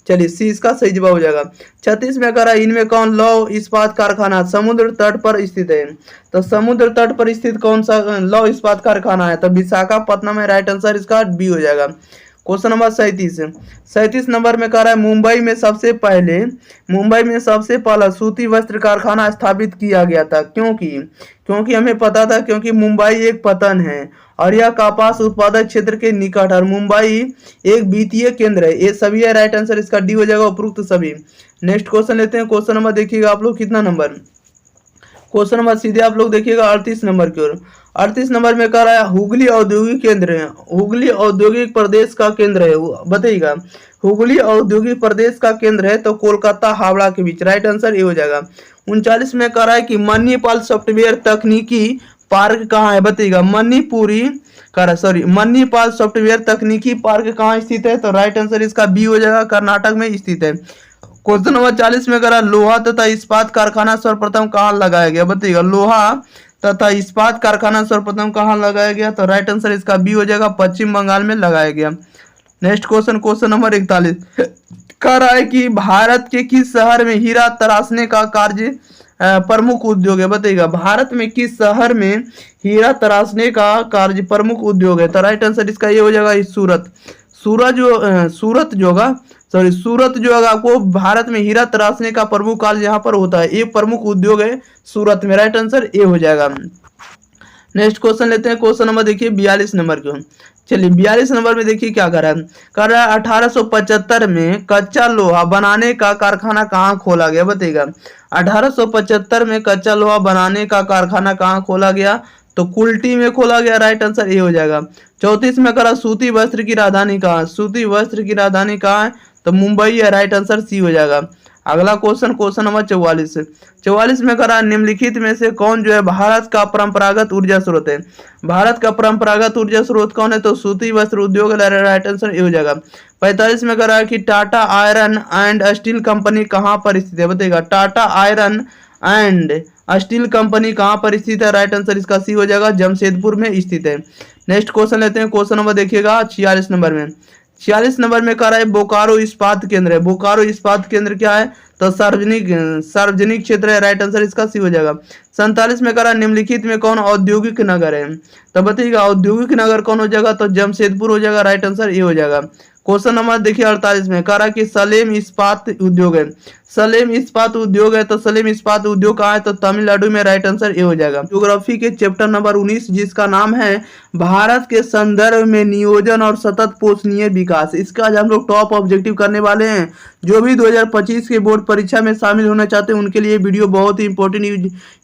चलिए सी इसका सही जवाब हो जाएगा। 36 में कह रहा है इनमें कौन लौह इस्पात कारखाना समुद्र तट पर स्थित है, तो समुद्र तट पर स्थित कौन सा लौह इस्पात कारखाना है, तो विशाखापट्टनम है, राइट आंसर इसका बी हो जाएगा। क्वेश्चन नंबर 37 नंबर में कह रहा है मुंबई में सबसे पहला सूती वस्त्र कारखाना स्थापित किया गया था, क्योंकि हमें पता था, क्योंकि मुंबई एक पतन है और यह कपास उत्पादक क्षेत्र के निकट, और मुंबई एक वित्तीय केंद्र है, ये सभी है, राइट आंसर इसका डी हो जाएगा, उपरोक्त सभी। नेक्स्ट क्वेश्चन लेते हैं। क्वेश्चन नंबर देखिएगा आप लोग कितना नंबर, क्वेश्चन नंबर सीधे आप लोग देखिएगा 38 नंबर की ओर। 38 नंबर में कह रहा है हुगली औद्योगिक केंद्र है, हुगली औद्योगिक प्रदेश का केंद्र है, बताइएगा। हुगली औद्योगिक प्रदेश का केंद्र है, तो कोलकाता हावड़ा के बीच, राइट आंसर ये हो जाएगा। 39 में कह रहा है कि मणिपाल सॉफ्टवेयर तकनीकी पार्क कहाँ है, बताइएगा। मणिपाल सॉफ्टवेयर तकनीकी पार्क कहाँ स्थित है, तो राइट आंसर इसका बी हो जाएगा, कर्नाटक में स्थित है। क्वेश्चन नंबर 40 में करा लोहा तथा इस्पात कारखाना सर्वप्रथम कहाँ लगाया गया, बताइएगा। लोहा तथा इस्पात कारखाना सर्वप्रथम कहाँ लगाया गया, तो राइट आंसर इसका बी हो जाएगा, पश्चिम बंगाल में लगाया गया। नेक्स्ट क्वेश्चन नंबर 41 कह रहा है कि भारत के किस शहर में हीरा तराशने का कार्य प्रमुख उद्योग है? बताइएगा भारत में किस शहर में हीरा तराशने का कार्य प्रमुख उद्योग है? तो राइट आंसर इसका ये हो जाएगा सूरत। सूरत जो होगा, सॉरी सूरत जो होगा आपको भारत में हीरा तराशने का प्रमुख कार्य यहाँ पर होता है, ये प्रमुख उद्योग है सूरत में। राइट आंसर ए हो जाएगा। नेक्स्ट क्वेश्चन लेते हैं। क्वेश्चन नंबर देखिए 42 नंबर को। चलिए 42 नंबर में देखिए क्या कर रहा है 1875 में कच्चा लोहा बनाने का कारखाना कहाँ खोला गया? बताइएगा 1875 में कच्चा लोहा बनाने का कारखाना कहाँ खोला गया? तो कुल्टी में खोला गया। राइट आंसर ए हो जाएगा। 34 में करा सूती वस्त्र की राजधानी कहाँ? सूती वस्त्र की राजधानी कहाँ है? तो मुंबई है। राइट आंसर सी हो जाएगा। अगला क्वेश्चन, क्वेश्चन नंबर 44 में करा निम्नलिखित में से कौन जो है भारत का परंपरागत ऊर्जा स्रोत है? भारत का परंपरागत ऊर्जा स्रोत कौन है? तो सूती वस्त्र उद्योग। राइट आंसर ये हो जाएगा। 45 में करा कि Tata iron and steel company कहाँ पर स्थित है? बताइएगा Tata iron and steel company कहाँ पर स्थित है? राइट आंसर इसका सी हो जाएगा, जमशेदपुर में स्थित है। नेक्स्ट क्वेश्चन लेते हैं। क्वेश्चन नंबर देखिएगा 46 नंबर में। 46 नंबर में कह रहा है बोकारो इस्पात केंद्र है। बोकारो इस्पात केंद्र क्या है? तो सार्वजनिक क्षेत्र है। राइट आंसर इसका सी हो जाएगा। 47 में कह रहा है निम्नलिखित में कौन औद्योगिक नगर है? तो बताइएगा औद्योगिक नगर कौन हो जाएगा? तो जमशेदपुर हो जाएगा। राइट आंसर ये हो जाएगा। क्वेश्चन नंबर देखिए 48 में कह रहा है कि सलेम इस्पात उद्योग है। सलेम इस्पात उद्योग है, तो सलेम इस्पात उद्योग कहाँ है? तो तमिलनाडु में। राइट आंसर ये हो जाएगा। ज्योग्राफी के चैप्टर नंबर 19 जिसका नाम है भारत के संदर्भ में नियोजन और सतत पोषणीय विकास, इसका आज हम लोग टॉप ऑब्जेक्टिव करने वाले हैं। जो भी 2025 के बोर्ड परीक्षा में शामिल होना चाहते हैं उनके लिए वीडियो बहुत ही इंपॉर्टेंट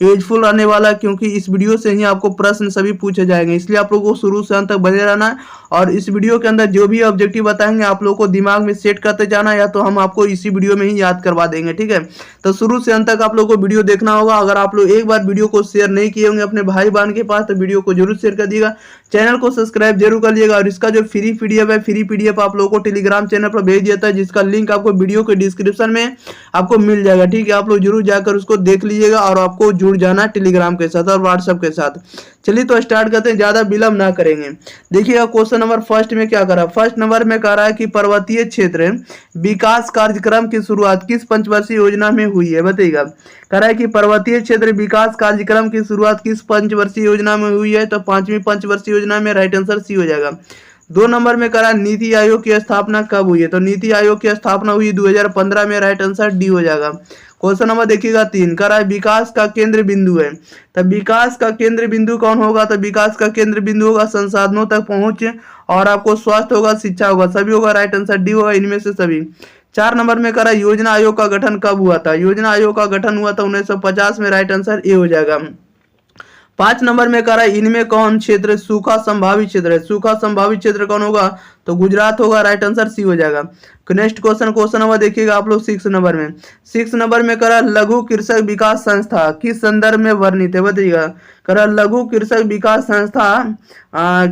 यूजफुल रहने वाला है, क्योंकि इस वीडियो से ही आपको प्रश्न सभी पूछे जाएंगे। इसलिए आप लोगों को शुरू से अंत तक बने रहना है और इस वीडियो के अंदर जो भी ऑब्जेक्टिव बताएंगे आप लोगों को दिमाग में सेट करते जाना, या तो हम आपको इसी वीडियो में ही याद करवा देंगे। ठीक है, तो शुरू से अंत तक आप लोगों को वीडियो देखना होगा। अगर आप लोग एक बार वीडियो को शेयर नहीं किए होंगे अपने भाई बहन के पास तो वीडियो को जरूर शेयर कर दिएगा, चैनल को सब्सक्राइब जरूर कर लिएगा। और इसका जो फ्री पीडीएफ है, फ्री पीडीएफ आप लोगों को टेलीग्राम चैनल पर भेज दिया था, जिसका लिंक आपको वीडियो के डिस्क्रिप्शन में आपको मिल जाएगा। ठीक है, आप लोग जरूर जाकर उसको देख लीजिएगा और आपको जुड़ जाना टेलीग्राम के साथ और व्हाट्सएप के साथ। चलिए तो स्टार्ट करते हैं, ज्यादा विलंब ना करेंगे। देखिएगा क्वेश्चन नंबर फर्स्ट में क्या करा। फर्स्ट नंबर में कह रहा है कि पर्वतीय क्षेत्र विकास कार्यक्रम की शुरुआत किस पंचवर्षीय योजना में हुई है? बताइएगा कह रहा है कि पर्वतीय क्षेत्र विकास कार्यक्रम की शुरुआत किस पंचवर्षीय योजना में हुई है? तो 5वीं पंचवर्षीय योजना में। राइट आंसर सी हो जाएगा। 2 नंबर में करा नीति आयोग की स्थापना कब हुई है? तो नीति आयोग की स्थापना हुई 2015 में। राइट आंसर डी हो जाएगा। क्वेश्चन नंबर देखिएगा 3 करा है विकास का केंद्र बिंदु है। तो विकास का केंद्र बिंदु कौन होगा? तो विकास का केंद्र बिंदु होगा संसाधनों तक पहुंच, और आपको स्वास्थ्य होगा, शिक्षा होगा, सभी होगा। राइट आंसर डी होगा, इनमें से सभी। 4 नंबर में करा योजना आयोग का गठन कब हुआ था? योजना आयोग का गठन हुआ था 1950 में। राइट आंसर ए हो जाएगा। 5 नंबर में कह रहा है इनमें कौन क्षेत्र सूखा संभावित क्षेत्र है? सूखा संभावित क्षेत्र कौन होगा? तो गुजरात होगा। राइट आंसर सी हो जाएगा। नेक्स्ट क्वेश्चन, क्वेश्चन नंबर देखिएगा आप लोग 6 नंबर में। 6 नंबर में कह रहा लघु कृषक विकास संस्था किस संदर्भ में वर्णित है? बताइएगा कह रहा लघु कृषक विकास संस्था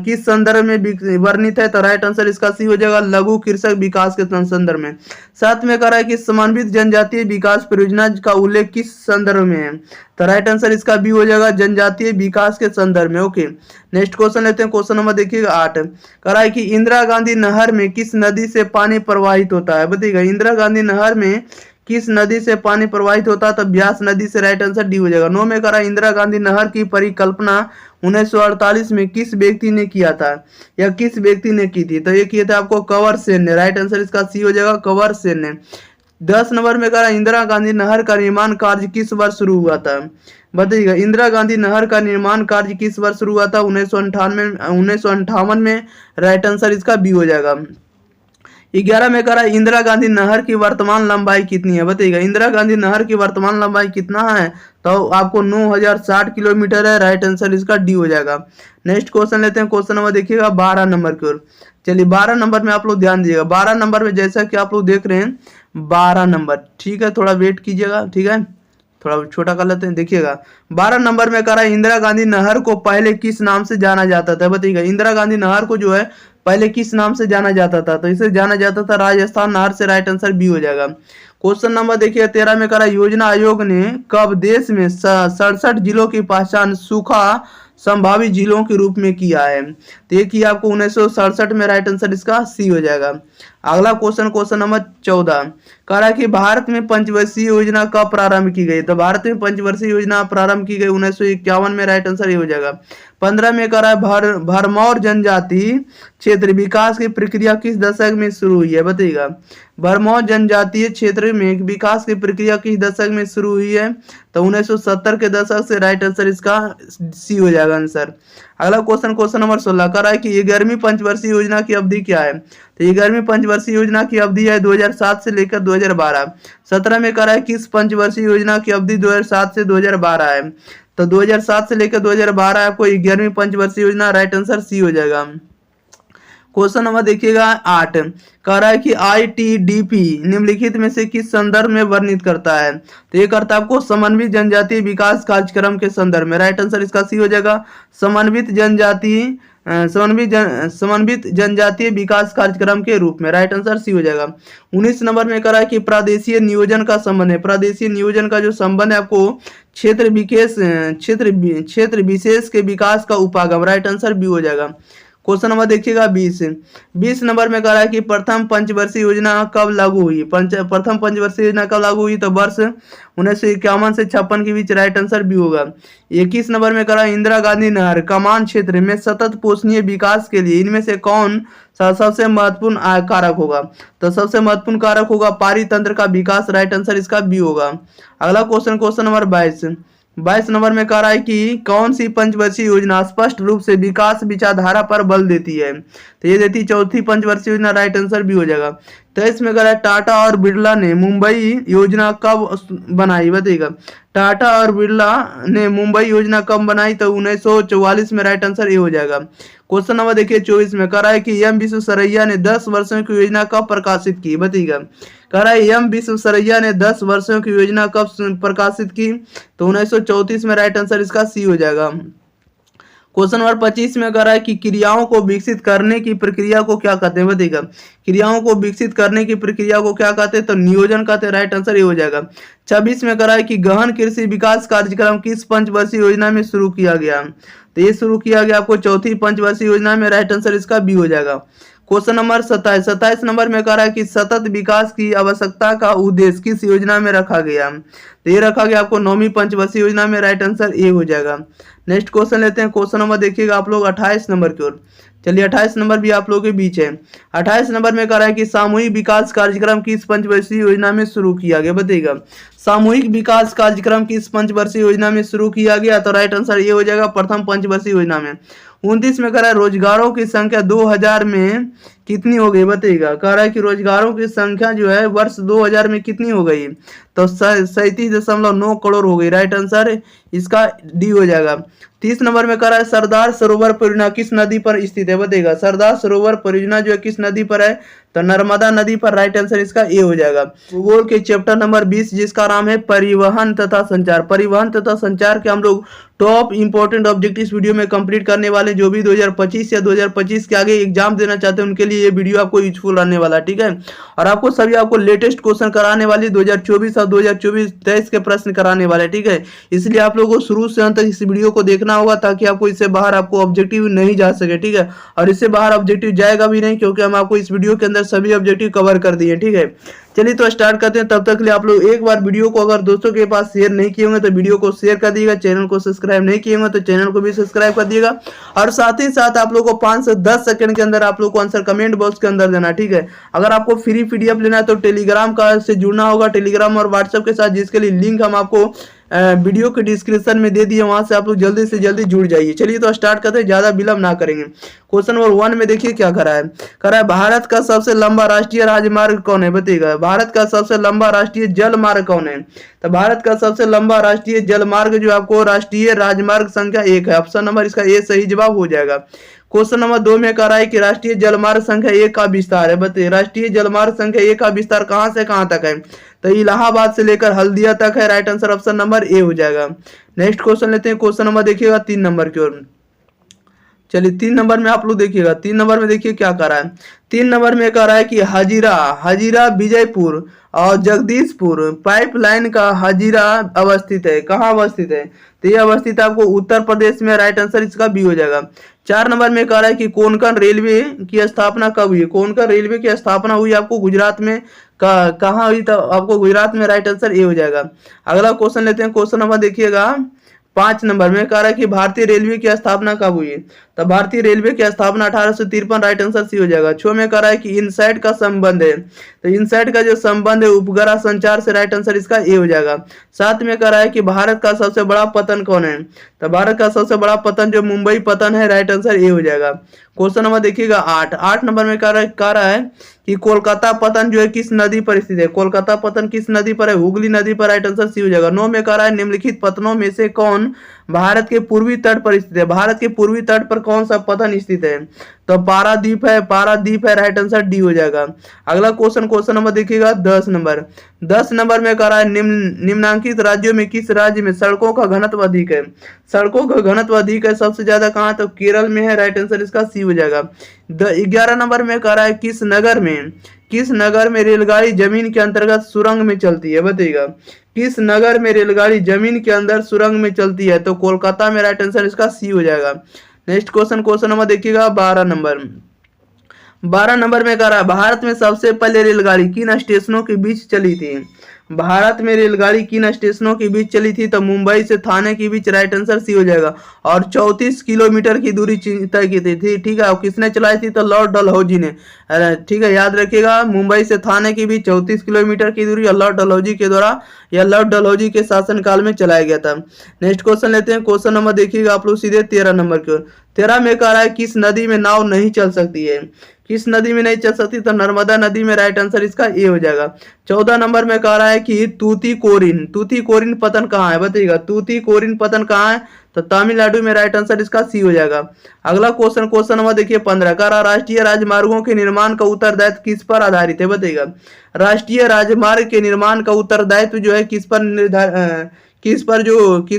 किस संदर्भ में वर्णित है? तो राइट आंसर इसका सी हो जाएगा, लघु कृषक विकास के संदर्भ में। 7 में कह रहा है कि समन्वित जनजातीय विकास परियोजना का उल्लेख किस संदर्भ में है? तो राइट आंसर इसका बी हो जाएगा, जनजातीय विकास के संदर्भ में। ओके, नेक्स्ट क्वेश्चन लेते हैं। क्वेश्चन नंबर देखिएगा 8 कह रहा है कि इंदिरा गांधी नहर में किस नदी से पानी प्रवाहित होता है? बताइएगा इंदिरा गांधी नहर में किस नदी से पानी प्रवाहित होता है? तो ब्यास नदी से। राइट आंसर डी हो जाएगा। 9 में कह रहा है इंदिरा गांधी नहर की परिकल्पना 1948 में किस व्यक्ति ने किया था या किस व्यक्ति ने की थी? तो ये किया था आपको कंवर सेन ने। राइट आंसर इसका सी हो जाएगा, कंवर सेन ने। 10 नंबर में कह रहा है इंदिरा गांधी नहर का निर्माण कार्य किस वर्ष शुरू हुआ था? बताइएगा इंदिरा गांधी नहर का निर्माण कार्य किस वर्ष शुरू हुआ था? 1958 में। राइट आंसर इसका बी हो जाएगा। 11 में कह रहा है इंदिरा गांधी नहर की वर्तमान लंबाई कितनी है? बताइएगा इंदिरा गांधी नहर की वर्तमान लंबाई कितना है? तो आपको 9060 किलोमीटर है। राइट आंसर इसका डी हो जाएगा। नेक्स्ट क्वेश्चन लेते हैं। क्वेश्चन नंबर देखिएगा 12 नंबर की ओर। चलिए 12 नंबर में आप लोग ध्यान दीजिएगा। 12 नंबर में जैसा कि आप लोग देख रहे हैं 12 नंबर, ठीक है, थोड़ा वेट कीजिएगा, ठीक है, थोड़ा छोटा कर लेते हैं। देखिएगा 12 नंबर में कह रहा है इंदिरा गांधी नहर को पहले किस नाम से जाना जाता था? बताइएगा इंदिरा गांधी नहर को जो है पहले किस नाम से जाना जाता था? तो इसे जाना जाता था राजस्थान नहर से। राइट आंसर बी हो जाएगा। क्वेश्चन नंबर देखिए 13 में कह रहा है योजना आयोग ने कब देश में 67 जिलों की पहचान सूखा संभावित जिलों के रूप में किया है। तो ये किया आपको 1967 में, राइट आंसर इसका सी हो जाएगा। अगला क्वेश्चन, क्वेश्चन नंबर 14 कह रहा है कि भारत में पंचवर्षीय योजना कब प्रारंभ की गई। तो भारत में पंचवर्षीय योजना प्रारंभ की गई 1951 में, राइट आंसर ये हो जाएगा। 15 में कह रहा है भरमौर जनजाति क्षेत्र विकास की प्रक्रिया किस दशक में शुरू हुई है, बताइएगा। भरमौर जनजातीय क्षेत्र में विकास की प्रक्रिया किस दशक में शुरू हुई है। तो 1970 के दशक से, राइट आंसर इसका सी हो जाएगा आंसर। अगला क्वेश्चन, क्वेश्चन नंबर 16 कह रहा है कि 11वीं पंचवर्षीय योजना की अवधि क्या है। तो 11वीं पंचवर्षीय योजना की अवधि है 2007 से लेकर 2012। 17 में कह रहा है किस पंचवर्षीय योजना की अवधि 2007 से 2012 है। तो 2007 से लेकर 2012 आपको 11वीं पंचवर्षीय योजना, राइट आंसर सी हो जाएगा। क्वेश्चन नंबर देखिएगा 8 कह रहा है कि ITDP निम्नलिखित में से किस संदर्भ में वर्णित करता है। तो ये करता है आपको समन्वित जनजातीय विकास कार्यक्रम के संदर्भ में, राइट आंसर इसका सी हो जाएगा। समन्वित जनजातीय विकास कार्यक्रम के रूप में, राइट आंसर सी हो जाएगा। 19 नंबर में कह रहा है कि प्रादेशीय नियोजन का संबंध है। प्रादेशीय नियोजन का जो संबंध है आपको क्षेत्र विशेष के विकास का उपागम, राइट आंसर बी हो जाएगा। क्वेश्चन नंबर देखिएगा 20 नंबर में कह रहा है कि प्रथम पंचवर्षीय योजना कब लागू हुई। प्रथम पंचवर्षीय योजना कब लागू हुई। तो वर्ष 1951 से 56 के बीच, राइट आंसर भी होगा। 21 नंबर में कह रहा है इंदिरा गांधी नहर कमान क्षेत्र में सतत पोषणीय विकास के लिए इनमें से कौन सा सबसे महत्वपूर्ण कारक होगा। तो सबसे महत्वपूर्ण कारक होगा पारी तंत्र का विकास, राइट आंसर इसका बी होगा। अगला क्वेश्चन, क्वेश्चन नंबर 22 नंबर में कह रहा है कि कौन सी पंचवर्षीय योजना स्पष्ट रूप से विकास विचारधारा पर बल देती है। तो ये देती चौथी पंचवर्षीय योजना, राइट आंसर भी हो जाएगा। 23 में कह रहा है टाटा और बिरला ने मुंबई योजना कब बनाई, बताइएगा। टाटा और बिरला ने मुंबई योजना कब बनाई। तो 1944 में, राइट आंसर ये हो जाएगा। क्वेश्चन नंबर देखिए 24 में कह रहा है कि एम विश्वेश्वरैया ने 10 वर्षों की योजना कब प्रकाशित की, बताइएगा। कह रहा है एम विश्वेश्वरैया ने 10 वर्षों की योजना कब प्रकाशित की। तो 1934 में, राइट आंसर इसका सी हो जाएगा। क्वेश्चन नंबर 25 में कह रहा है कि क्रियाओं को विकसित करने की प्रक्रिया को क्या कहते हैं, बताइएगा। क्रियाओं को विकसित करने की प्रक्रिया को क्या कहते हैं। तो नियोजन कहते हैं, राइट आंसर ये हो जाएगा। 26 में कह रहा है कि गहन कृषि विकास कार्यक्रम किस पंचवर्षीय योजना में शुरू किया गया। तो ये शुरू किया गया आपको चौथी पंचवर्षीय योजना में, राइट आंसर इसका बी हो जाएगा। क्वेश्चन नंबर 27 नंबर में कह रहा है कि सतत विकास की आवश्यकता का उद्देश्य किस योजना में रखा गया। तो ये रखा गया आपको 9वीं पंचवर्षीय योजना में, राइट आंसर ए हो जाएगा। नेक्स्ट क्वेश्चन लेते हैं। क्वेश्चन नंबर देखिएगा आप लोग 28 नंबर की ओर। चलिए 28 नंबर भी आप लोगों के बीच है। 28 नंबर में कह रहा है कि सामूहिक विकास कार्यक्रम किस पंचवर्षीय योजना में शुरू किया गया, बताइएगा। सामूहिक विकास कार्यक्रम किस पंचवर्षीय योजना में शुरू किया गया। तो राइट आंसर ये हो जाएगा प्रथम पंचवर्षीय योजना में। 29 में कह रहा है रोजगारों की संख्या 2000 में कितनी हो गई, बताइएगा। कह रहा है कि रोजगारों की संख्या जो है वर्ष 2000 में कितनी हो गई। तो 37.9 करोड़ हो गई, राइट आंसर इसका डी हो जाएगा। 30 नंबर में कह रहा है सरदार सरोवर परियोजना किस नदी पर स्थित है, बताइएगा। सरदार सरोवर परियोजना जो है किस नदी पर है। तो नर्मदा नदी पर, राइट आंसर इसका ए हो जाएगा। भूगोल के चैप्टर नंबर 20 जिसका नाम है परिवहन तथा संचार। परिवहन तथा संचार के हम लोग टॉप इंपॉर्टेंट ऑब्जेक्टिव इस वीडियो में कंप्लीट करने वाले। जो भी 2025 या 2025 के आगे एग्जाम देना चाहते हैं उनके लिए ये वीडियो आपको यूजफुल रहने वाला है, ठीक है। और आपको सभी आपको लेटेस्ट क्वेश्चन कराने वाली 2024 और 2023 के प्रश्न कराने वाले, ठीक है। इसलिए आप लोगों को शुरू से अंत तक इस वीडियो को देखना होगा ताकि आपको इससे बाहर आपको ऑब्जेक्टिव नहीं जा सके, ठीक है। और इससे बाहर ऑब्जेक्टिव जाएगा भी नहीं क्योंकि हम आपको इस वीडियो के अंदर सभी ऑब्जेक्टिव कवर कर दिए, ठीक है। चलिए तो स्टार्ट करते हैं। तब तक के लिए आप लोग एक बार वीडियो को अगर दोस्तों के पास शेयर नहीं किए होंगे तो वीडियो को शेयर कर दिएगा। चैनल को सब्सक्राइब नहीं किए होंगे तो चैनल को भी सब्सक्राइब कर दिएगा। और साथ ही साथ आप लोग को 5 से 10 सेकंड के अंदर आप लोग को आंसर कमेंट बॉक्स के अंदर देना, ठीक है। अगर आपको फ्री पीडीएफ लेना है तो टेलीग्राम का से जुड़ना होगा, टेलीग्राम और व्हाट्सएप के साथ, जिसके लिए लिंक हम आपको वीडियो के डिस्क्रिप्शन में दे दिए, वहां से आप लोग जल्दी से जल्दी जुड़ जाइए। चलिए तो स्टार्ट करते हैं, ज्यादा विलंब ना करेंगे। क्वेश्चन नंबर 1 में देखिए क्या कर रहा है भारत का सबसे लंबा राष्ट्रीय राजमार्ग कौन है, बताइएगा। भारत का सबसे लंबा राष्ट्रीय जल मार्ग कौन है। तो भारत का सबसे लंबा राष्ट्रीय जल मार्ग जो आपको राष्ट्रीय राजमार्ग संख्या 1 है। ऑप्शन नंबर इसका ए सही जवाब हो जाएगा। क्वेश्चन नंबर 2 में कह रहा है कि राष्ट्रीय जलमार्ग संख्या 1 का विस्तार है, बताइए। राष्ट्रीय जलमार्ग संख्या 1 का विस्तार कहां से कहां तक है। तो इलाहाबाद से लेकर हल्दिया तक है, right answer option number A हो जाएगा। नेक्स्ट क्वेश्चन लेते हैं। क्वेश्चन नंबर देखिएगा 3 नंबर की ओर। चलिए 3 नंबर में आप लोग देखिएगा, 3 नंबर में देखिए क्या कर रहा है। 3 नंबर में कह रहा है कि हजीरा हजीरा विजयपुर और जगदीशपुर पाइपलाइन का हजीरा अवस्थित है। कहाँ अवस्थित है? तो ये अवस्थित आपको उत्तर प्रदेश में, राइट आंसर इसका बी हो जाएगा। 4 नंबर में कह रहा है कि कोंकण रेलवे की स्थापना कब हुई? कोंकण रेलवे की स्थापना हुई आपको गुजरात में। कहाँ हुई? तो आपको गुजरात में, राइट आंसर ए हो जाएगा। अगला क्वेश्चन लेते हैं, क्वेश्चन नंबर देखिएगा 5 नंबर में कह रहा है कि भारतीय रेलवे की स्थापना कब हुई? तो भारतीय रेलवे की स्थापना 1853, राइट आंसर सी हो जाएगा। 6 में कह रहा है कि इनसाइड का संबंध है, तो इनसाइड का जो संबंध है उपग्रह संचार से, राइट आंसर इसका ए हो जाएगा। 7 में कह रहा है कि भारत का सबसे बड़ा पतन कौन है? तो भारत का सबसे बड़ा पतन जो मुंबई पतन है, राइट आंसर ए हो जाएगा। क्वेश्चन नंबर देखिएगा 8 नंबर में कह रहा है कि कोलकाता पतन जो है किस नदी पर स्थित है? कोलकाता पतन किस नदी पर है? हुगली नदी पर, राइट आंसर सी हो जाएगा। 9 में कह रहा है निम्नलिखित पतनों में से कौन भारत के पूर्वी तट पर स्थित है? भारत के पूर्वी तट पर कौन सा पतन स्थित है? तो पारादीप है, पारादीप है, राइट आंसर डी हो जाएगा। अगला क्वेश्चन नंबर देखिएगा 10 नंबर। 10 नंबर में कह रहा है निम्नांकित राज्यों में किस राज्य में सड़कों का घनत्व अधिक है? सड़कों का घनत्व अधिक है सबसे ज्यादा कहाँ? तो केरल में है, राइट आंसर इसका सी हो जाएगा। 11 नंबर में कह रहा है किस नगर में रेलगाड़ी जमीन के अंतर्गत सुरंग में चलती है? बताइएगा किस नगर में रेलगाड़ी जमीन के अंदर सुरंग में चलती है? तो कोलकाता में, राइट आंसर इसका सी हो जाएगा। नेक्स्ट क्वेश्चन नंबर देखिएगा 12 नंबर। 12 नंबर में कह रहा है भारत में सबसे पहले रेलगाड़ी किन स्टेशनों के बीच चली थी? भारत में रेलगाड़ी किन स्टेशनों के बीच चली थी? तो मुंबई से थाने के बीच, राइट आंसर सी हो जाएगा। और 34 किलोमीटर की दूरी तय की थी, ठीक है। और किसने चलाई थी? तो लॉर्ड डलहौजी ने, ठीक है, याद रखिएगा। मुंबई से थाने के बीच 34 किलोमीटर की दूरी और लॉर्ड डलहौजी के द्वारा, या लॉर्ड डलहौजी के शासनकाल में चलाया गया था। नेक्स्ट क्वेश्चन लेते हैं, क्वेश्चन नंबर देखिएगा आप लोग सीधे 13 नंबर की ओर। 13 में कह रहा है किस नदी में नाव नहीं चल सकती है? किस नदी में नहीं चल सकती? तो नर्मदा नदी में, राइट आंसर इसका ए हो जाएगा। 14 नंबर में कह रहा है कि तूतीकोरिन पतन कहाँ है? बताइएगा तूतीकोरिन पतन कहाँ है? तो तमिलनाडु में, राइट आंसर इसका सी हो जाएगा। अगला क्वेश्चन नंबर देखिए 15 कह रहा राष्ट्रीय राजमार्गों के निर्माण का उत्तरदायित्व किस पर आधारित है? बताइएगा राष्ट्रीय राजमार्ग के निर्माण का उत्तरदायित्व जो है किस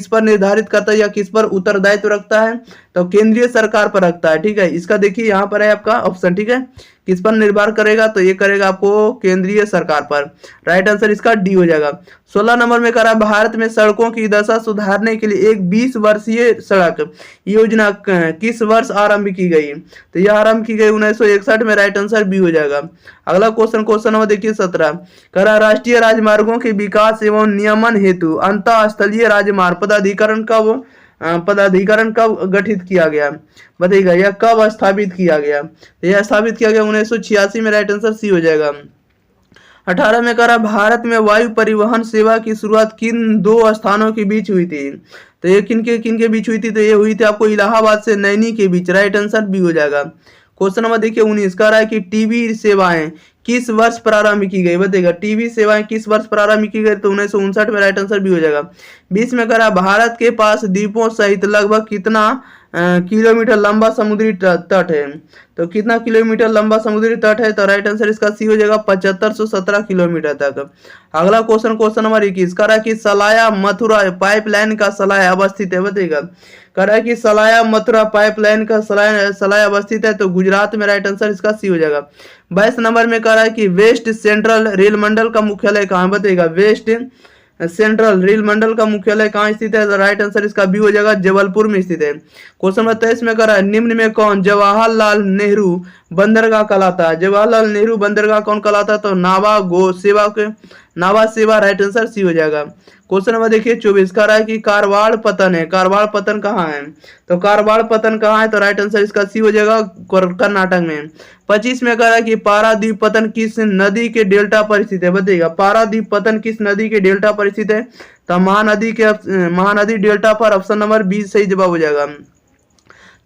पर निर्धारित करता है या किस पर उत्तरदायित्व रखता है? तो केंद्रीय सरकार पर रखता है, ठीक है। इसका देखिए यहाँ पर है आपका ऑप्शन, ठीक है। किस पर निर्भर करेगा? तो ये करेगा आपको केंद्रीय सरकार पर, राइट आंसर इसका डी हो जाएगा। 16 नंबर में कह रहा है भारत में सड़कों की दशा सुधारने के लिए एक 20 वर्षीय सड़क योजना किस वर्ष आरंभ की गई? तो यह आरंभ की गई 1961 में, राइट आंसर बी हो जाएगा। अगला क्वेश्चन नंबर देखिए 17 कह रहा राष्ट्रीय राजमार्गों के विकास एवं नियमन हेतु अंतः स्थलीय राजमार्ग पदाधिकरण कब गठित किया गया? बताइएगा यह कब स्थापित किया गया? तो यह स्थापित किया गया 1986 में, राइट आंसर सी हो जाएगा। 18 में कह रहा भारत में वायु परिवहन सेवा की शुरुआत किन 2 स्थानों के बीच हुई थी? तो ये किन के बीच हुई थी? तो ये हुई थी आपको इलाहाबाद से नैनी के बीच, राइट आंसर बी हो जाएगा। क्वेश्चन नंबर देखिए 19 कह रहा है कि टीवी सेवाएं किस वर्ष प्रारंभ की गई? बताइएगा टीवी सेवाएं किस वर्ष प्रारंभ की गई? तो 1959 में, राइट आंसर भी हो जाएगा। 20 में कह रहा भारत के पास द्वीपों सहित लगभग कितना किलोमीटर लंबा समुद्री तट है? तो कितना किलोमीटर लंबा समुद्री तट है? तो राइट आंसर इसका सी हो जाएगा 7517 किलोमीटर तक। अगला क्वेश्चन नंबर 21 कह रहा है कि सलाया मथुरा पाइपलाइन का सलाया अवस्थित है? बताइएगा कह रहा है कि सलाया मथुरा पाइपलाइन का सलाया अवस्थित है, तो गुजरात में, राइट आंसर इसका सी हो जाएगा। 22 नंबर में कह रहा है कि वेस्ट सेंट्रल रेल मंडल का मुख्यालय कहाँ? बताइएगा वेस्ट सेंट्रल रेल मंडल का मुख्यालय कहाँ स्थित है? तो राइट आंसर इसका बी हो जाएगा, जबलपुर में स्थित है। क्वेश्चन नंबर 23 में कह रहा है निम्न में कौन जवाहरलाल नेहरू बंदरगाह कहलाता है? जवाहरलाल नेहरू बंदरगाह कौन कहलाता है? तो नावा सेवा, राइट आंसर सी हो जाएगा। क्वेश्चन नंबर देखिए 24 कह रहा है कि कारवाड़ पतन है, कारवाड़ पतन कहाँ है? तो कारवाड़ पतन कहाँ है? तो राइट आंसर इसका सी हो जाएगा, कर्नाटक में। 25 में कह रहा है कि पारादीप पतन किस नदी के डेल्टा पर स्थित है? बताइएगा पारादीप पतन किस नदी के डेल्टा पर स्थित है? तो महानदी डेल्टा पर, ऑप्शन नंबर 20 सही जवाब हो जाएगा।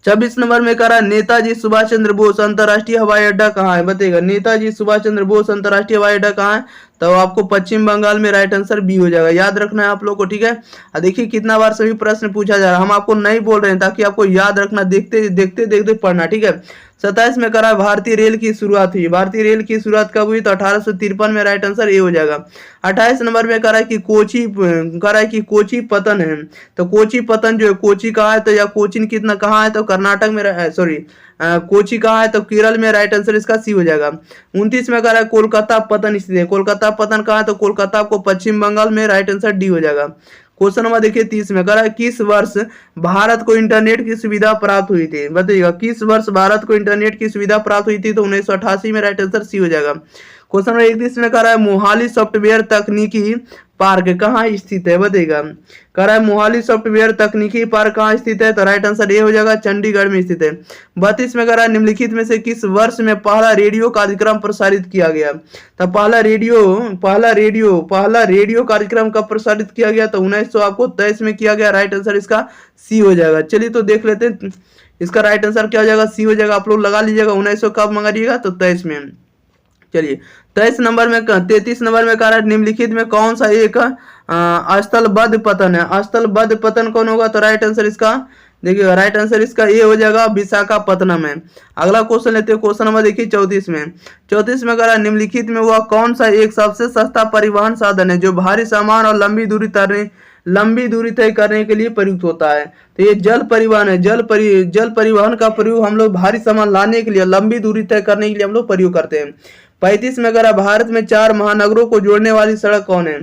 26 नंबर में कह रहा है नेताजी सुभाष चंद्र बोस अंतर्राष्ट्रीय हवाई अड्डा कहाँ है? बताइएगा नेताजी सुभाष चंद्र बोस अंतर्राष्ट्रीय हवाई अड्डा कहाँ है? तो आपको पश्चिम बंगाल में राइट आंसर बी हो जाएगा। याद रखना है आप लोग को, ठीक है। देखिए कितना बार सभी प्रश्न पूछा जा रहा है, हम आपको नहीं बोल रहे हैं ताकि आपको याद रखना, देखते देखते देखते पढ़ना, ठीक है। 27 में करा भारतीय रेल की शुरुआत हुई। भारतीय रेल की शुरुआत कब हुई? तो 1853 में, राइट आंसर ए हो जाएगा। 28 नंबर में करा कि कोची पतन है। तो कोची पतन जो है कोची कहाँ है? तो या कोचिन कितना कहाँ है? तो कर्नाटक में, सॉरी कोची कहाँ है? तो केरल में, राइट आंसर इसका सी हो जाएगा। 29 में करा कोलकाता पतन स्थित है। कोलकाता पतन कहाँ है? तो कोलकाता को पश्चिम बंगाल में, राइट आंसर डी हो जाएगा। क्वेश्चन नंबर देखिए 30 में करा किस वर्ष भारत को इंटरनेट की सुविधा प्राप्त हुई थी? बताइएगा किस वर्ष भारत को इंटरनेट की सुविधा प्राप्त हुई थी? तो 1988 में, राइट आंसर सी हो जाएगा। क्वेश्चन नंबर 31 में कह रहा है मोहाली सॉफ्टवेयर तकनीकी पार्क कहाँ स्थित है? बताइएगा कह रहा है मोहाली सॉफ्टवेयर तकनीकी पार्क कहाँ स्थित है? तो राइट आंसर ए हो जाएगा, चंडीगढ़ में स्थित है। 32 में कह रहा है निम्नलिखित में से किस वर्ष में पहला रेडियो कार्यक्रम प्रसारित किया गया? तो पहला रेडियो कार्यक्रम कब प्रसारित किया गया? तो 1923 में किया गया। राइट आंसर इसका सी हो जाएगा। चलिए तो देख लेते हैं इसका राइट आंसर क्या हो जाएगा, सी हो जाएगा। आप लोग लगा लीजिएगा 1900 कब मंगाइएगा? तो 23 में। चलिए 23 नंबर में 33 नंबर में कह रहा है निम्नलिखित में कौन सा एक स्थलबद्ध पतन है? स्थलबद्ध पतन कौन होगा? तो राइट आंसर इसका देखिए, राइट आंसर इसका ए हो जाएगा, विशाखापत्तनम है। अगला क्वेश्चन लेते हैं, क्वेश्चन नंबर देखिए 34 में। 34 में कह रहा है निम्नलिखित में वह कौन सा एक सबसे सस्ता परिवहन साधन है जो भारी सामान और लंबी दूरी तय करने के लिए प्रयुक्त होता है? तो ये जल परिवहन है। जल परिवहन का प्रयोग हम लोग भारी सामान लाने के लिए, लंबी दूरी तय करने के लिए हम लोग प्रयोग करते हैं। 35 में कह भारत में 4 महानगरों को जोड़ने वाली सड़क कौन है?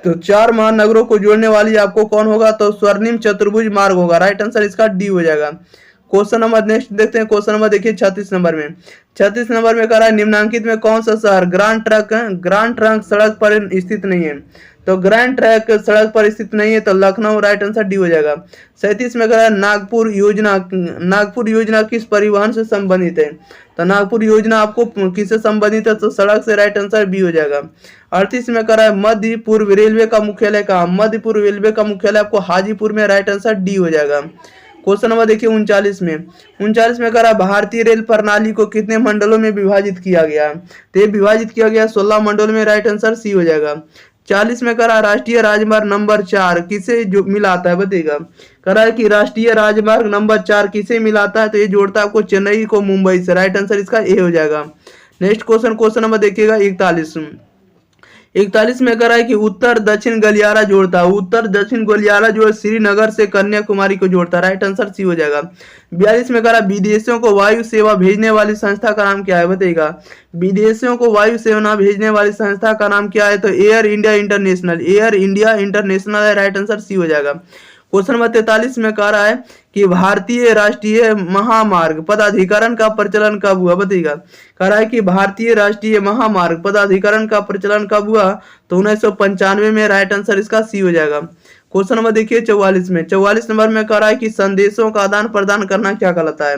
तो 4 महानगरों को जोड़ने वाली आपको कौन होगा? तो स्वर्णिम चतुर्भुज मार्ग होगा। राइट आंसर इसका डी हो जाएगा। क्वेश्चन नंबर नेक्स्ट देखते हैं, क्वेश्चन नंबर देखिए 36 नंबर में। 36 नंबर में कह रहा है निम्नलिखित में कौन सा शहर ग्रांड ट्रंक सड़क पर स्थित नहीं है? तो ग्रैंड ट्रैक सड़क पर स्थित नहीं है, तो लखनऊ, राइट आंसर डी हो जाएगा। 37 में कह रहा है नागपुर योजना किस परिवहन से संबंधित है? तो नागपुर योजना आपको किससे संबंधित है? तो सड़क से, राइट आंसर बी हो जाएगा। 38 में कह रहा है मध्य पूर्व रेलवे का मुख्यालय कहाँ? मध्य पूर्व रेलवे का मुख्यालय आपको हाजीपुर में, राइट आंसर डी हो जाएगा। क्वेश्चन नंबर देखिए 39 में कह रहा भारतीय रेल प्रणाली को कितने मंडलों में विभाजित किया गया? तो ये विभाजित किया गया 16 मंडलों में, राइट आंसर सी हो जाएगा। 40 में कह रहा राष्ट्रीय राजमार्ग नंबर 4 किसे जो मिलाता है? बताइएगा। कह रहा है कि राष्ट्रीय राजमार्ग नंबर 4 किसे मिलाता है? तो ये जोड़ता है आपको चेन्नई को मुंबई से। राइट आंसर इसका ए हो जाएगा। नेक्स्ट क्वेश्चन नंबर देखिएगा 41 में कह रहा है कि उत्तर दक्षिण गलियारा जोड़ता है। उत्तर दक्षिण गलियारा जो है श्रीनगर से कन्याकुमारी को जोड़ता है। राइट आंसर सी हो जाएगा। 42 में कह रहा है विदेशियों को वायु सेवा भेजने वाली संस्था का नाम क्या है? बताइएगा। विदेशियों को वायु सेवा भेजने वाली संस्था का नाम क्या है? तो एयर इंडिया इंटरनेशनल है। राइट आंसर सी हो जाएगा। क्वेश्चन नंबर 43 में कह रहा है कि भारतीय राष्ट्रीय महामार्ग पदाधिकरण का प्रचलन कब हुआ? बताइएगा। कह रहा है कि भारतीय राष्ट्रीय महामार्ग पदाधिकरण का प्रचलन कब हुआ? तो 1995 में। राइट आंसर इसका सी हो जाएगा। क्वेश्चन नंबर देखिए 44 नंबर में कह रहा है कि संदेशों का आदान प्रदान करना क्या कहलाता है?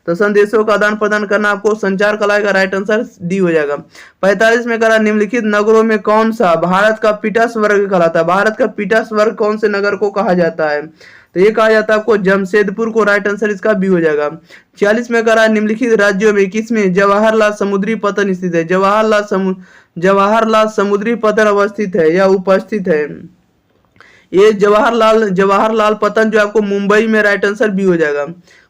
तो संदेशों का आदान प्रदान करना आपको संचार कहलाएगा। राइट आंसर डी हो जाएगा। 45 में कह रहा है निम्नलिखित नगरों में कौन सा भारत का पीटर्स वर्ग कहलाता है? भारत का पीटर्स वर्ग कौन से नगर को कहा जाता है? तो ये कहा जाता है आपको जमशेदपुर को। राइट आंसर इसका बी हो जाएगा। 46 में कह रहा है निम्नलिखित राज्यों में किसमें जवाहरलाल समुद्री पतन स्थित है? जवाहरलाल समुद्री पतन अवस्थित है या उपस्थित है? ये जवाहरलाल पतन जो आपको मुंबई में। राइट आंसर बी हो जाएगा।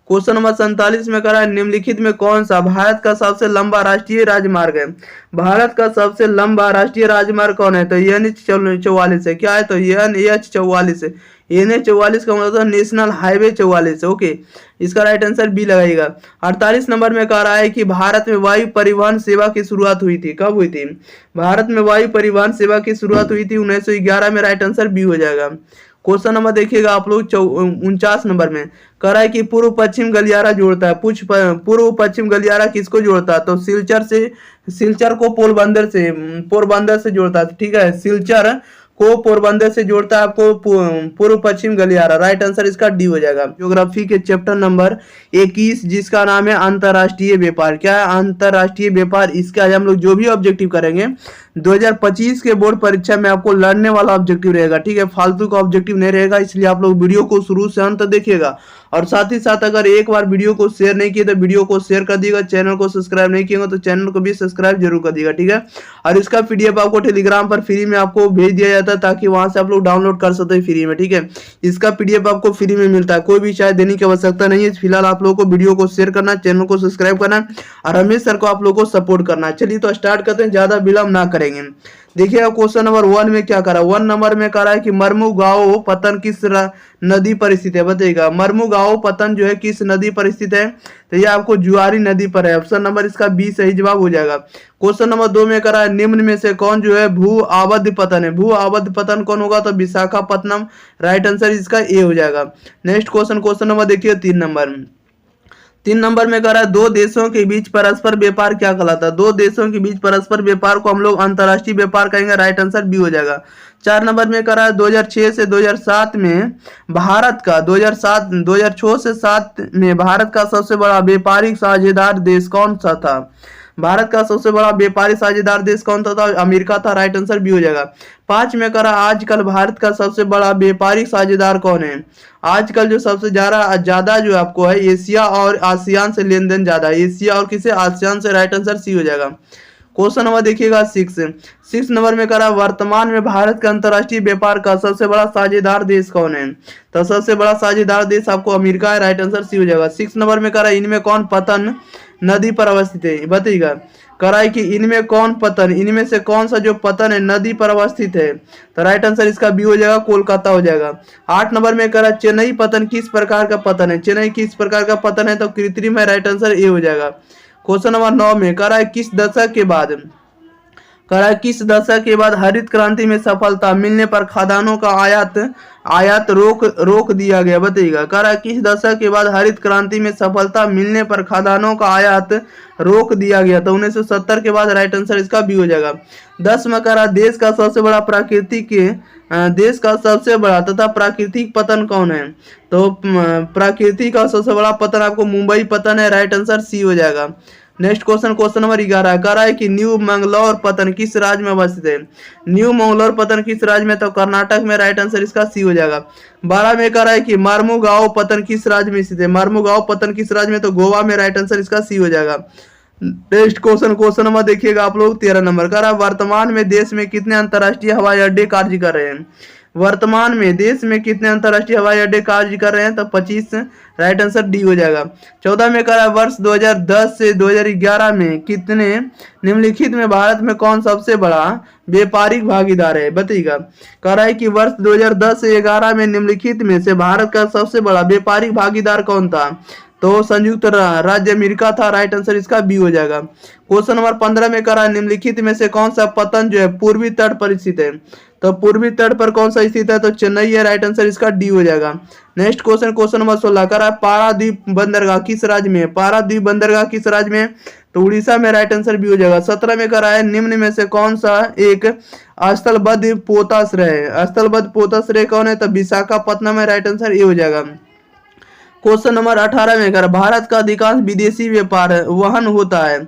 क्वेश्चन नंबर 47 में कह रहा है निम्नलिखित में कौन सा भारत का सबसे लंबा राष्ट्रीय राजमार्ग है? भारत का सबसे लंबा राष्ट्रीय राजमार्ग कौन है? तो NH44 है। क्या है? तो NH44 है। NH44 का मतलब नेशनल हाईवे 44 है। ओके, इसका राइट आंसर बी लगाइएगा। 48 नंबर में कह रहा है कि भारत में वायु परिवहन सेवा की शुरुआत हुई थी। कब हुई थी? भारत में वायु परिवहन सेवा की शुरुआत हुई थी 1911 में। राइट आंसर बी हो जाएगा। क्वेश्चन नंबर देखिएगा आप लोग 49 नंबर में कह रहा है कि पूर्व पश्चिम गलियारा जोड़ता है। पूर्व पश्चिम गलियारा किसको जोड़ता है? तो सिलचर को पोरबंदर से जोड़ता है। ठीक है, सिलचर को पोरबंदर से जोड़ता है आपको पूर्व पश्चिम गलियारा। राइट आंसर इसका डी हो जाएगा। ज्योग्राफी के चैप्टर नंबर 21 जिसका नाम है अंतरराष्ट्रीय व्यापार। क्या है? अंतरराष्ट्रीय व्यापार। इसका आज हम लोग जो भी ऑब्जेक्टिव करेंगे 2025 के बोर्ड परीक्षा में आपको लड़ने वाला ऑब्जेक्टिव रहेगा, ठीक है, फालतू का ऑब्जेक्टिव नहीं रहेगा। इसलिए आप लोग वीडियो को शुरू से अंत तक देखिएगा। और साथ ही साथ अगर एक बार वीडियो को शेयर नहीं किए तो वीडियो को शेयर कर दिएगा, चैनल को सब्सक्राइब नहीं किएगा तो चैनल को भी सब्सक्राइब जरूर कर दिएगा, ठीक है। और इसका पीडीएफ आपको टेलीग्राम पर फ्री में आपको भेज दिया जाता है ताकि वहां से आप लोग डाउनलोड कर सकते हैं फ्री में, ठीक है। इसका पीडीएफ आपको फ्री में मिलता है, कोई भी चार्ज देने की आवश्यकता नहीं है। फिलहाल आप लोगों को वीडियो को शेयर करना, चैनल को सब्सक्राइब करना और रमेश सर को आप लोगों को सपोर्ट करना। चलिए तो स्टार्ट करते हैं, ज्यादा विलंब ना करेंगे। देखिए क्वेश्चन नंबर 1 में क्या करा, 1 नंबर में कह रहा है कि मर्मुगाओ पतन किस नदी पर स्थित है, बताइएगा। मर्मुगाओ पतन जो है किस नदी पर स्थित है, तो ये आपको जुआरी नदी पर है। ऑप्शन नंबर इसका बी सही जवाब हो जाएगा। क्वेश्चन नंबर 2 में कह रहा है निम्न में से कौन जो है भू आबद्ध पतन है। भू आबद्ध पतन कौन होगा, तो विशाखापत्तनम। राइट आंसर इसका ए हो जाएगा। नेक्स्ट क्वेश्चन नंबर देखिए 3 नंबर में कह रहा है दो देशों के बीच परस्पर व्यापार क्या कहलाता है। 2 देशों के बीच परस्पर व्यापार को हम लोग अंतर्राष्ट्रीय व्यापार कहेंगे। राइट आंसर बी हो जाएगा। 4 नंबर में कह रहा है 2006 से 2007 में भारत का 2006 से 7 में भारत का सबसे बड़ा व्यापारिक साझेदार देश कौन सा था। भारत का सबसे बड़ा व्यापारी साझेदार देश कौन सा था, अमेरिका था। राइट आंसर बी हो जाएगा। 5 में करा आजकल भारत का सबसे बड़ा व्यापारिक साझेदार कौन है। आजकल जो सबसे ज्यादा जो आपको है एशिया और आसियान से लेन देन ज्यादा है, एशिया और किसे, आसियान से। राइट आंसर सी हो जाएगा। क्वेश्चन नंबर देखिएगा 6 नंबर में करा वर्तमान में भारत के अंतर्राष्ट्रीय व्यापार का सबसे बड़ा साझेदार देश कौन है, तो सबसे बड़ा साझेदार देश आपको अमेरिका है। राइट आंसर सी हो जाएगा। 6 नंबर में करा इनमें कौन पतन नदी पर अवस्थित है, बताइएगा। कराई कि इनमें कौन पतन, इनमें से कौन सा जो पतन है नदी पर अवस्थित है, तो राइट आंसर इसका बी हो जाएगा, कोलकाता हो जाएगा। 8 नंबर में करा चेन्नई पतन किस प्रकार का पतन है। चेन्नई किस प्रकार का पतन है, तो कृत्रिम है। राइट आंसर ए हो जाएगा। क्वेश्चन नंबर 9 में करा है किस दशक के बाद हरित क्रांति में सफलता मिलने पर खाद्यान्नों का आयात रोक दिया गया, बताइएगा। कह रहा है किस दशक के बाद हरित क्रांति में सफलता मिलने पर खाद्यान्नों का आयात रोक दिया गया, तो 1970 के बाद। राइट आंसर इसका बी हो जाएगा। 10 में कह रहा देश का सबसे बड़ा तथा प्राकृतिक पतन कौन है, तो प्राकृतिक का सबसे बड़ा पतन आपको मुंबई पतन है। राइट आंसर सी हो जाएगा। नेक्स्ट क्वेश्चन नंबर 11 कह रहा है कि न्यू मंगलौर पतन किस राज्य में अवस्थित है। न्यू मंगलौर पतन किस राज्य में, तो कर्नाटक में। राइट आंसर इसका सी हो जाएगा। 12 में कह रहा है कि मर्मुगाओ पतन किस राज्य में स्थित है। मर्मुगाओ पतन किस राज्य में, तो गोवा में। राइट आंसर इसका सी हो जाएगा। नेक्स्ट क्वेश्चन नंबर देखिएगा आप लोग 13 नंबर कह रहा है वर्तमान में देश में कितने अंतर्राष्ट्रीय हवाई अड्डे कार्य कर रहे हैं। वर्तमान में देश में कितने अंतर्राष्ट्रीय हवाई अड्डे कार्य कर रहे हैं, तो 25। राइट आंसर डी हो जाएगा। 14 में कह रहा है वर्ष 2010 से 2011 में कितने निम्नलिखित में भारत में कौन सबसे बड़ा व्यापारिक भागीदार है, बताइएगा। कह रहा है कि वर्ष 2010 से 11 में निम्नलिखित में से भारत का सबसे बड़ा व्यापारिक भागीदार कौन था, तो संयुक्त राज्य अमेरिका था। राइट आंसर इसका बी हो जाएगा। क्वेश्चन नंबर 15 में कह रहा है निम्नलिखित में से कौन सा पतन जो है पूर्वी तट पर स्थित है, तो पूर्वी तट पर कौन सा स्थित है, तो चेन्नई है। राइट आंसर इसका डी हो जाएगा। नेक्स्ट क्वेश्चन नंबर 16 कह रहा है पारादीप बंदरगाह किस राज्य में है। पारादीप बंदरगाह किस राज्य में, तो उड़ीसा में। राइट आंसर बी हो जाएगा। 17 में कह रहा है निम्न में से कौन सा एक स्थलबद्ध पोताश्रय है। स्थलबद्ध पोताश्रय कौन है, तो विशाखापत्तनम है। राइट आंसर ए हो जाएगा। क्वेश्चन नंबर 18 में कह भारत का अधिकांश विदेशी व्यापार वहन होता है,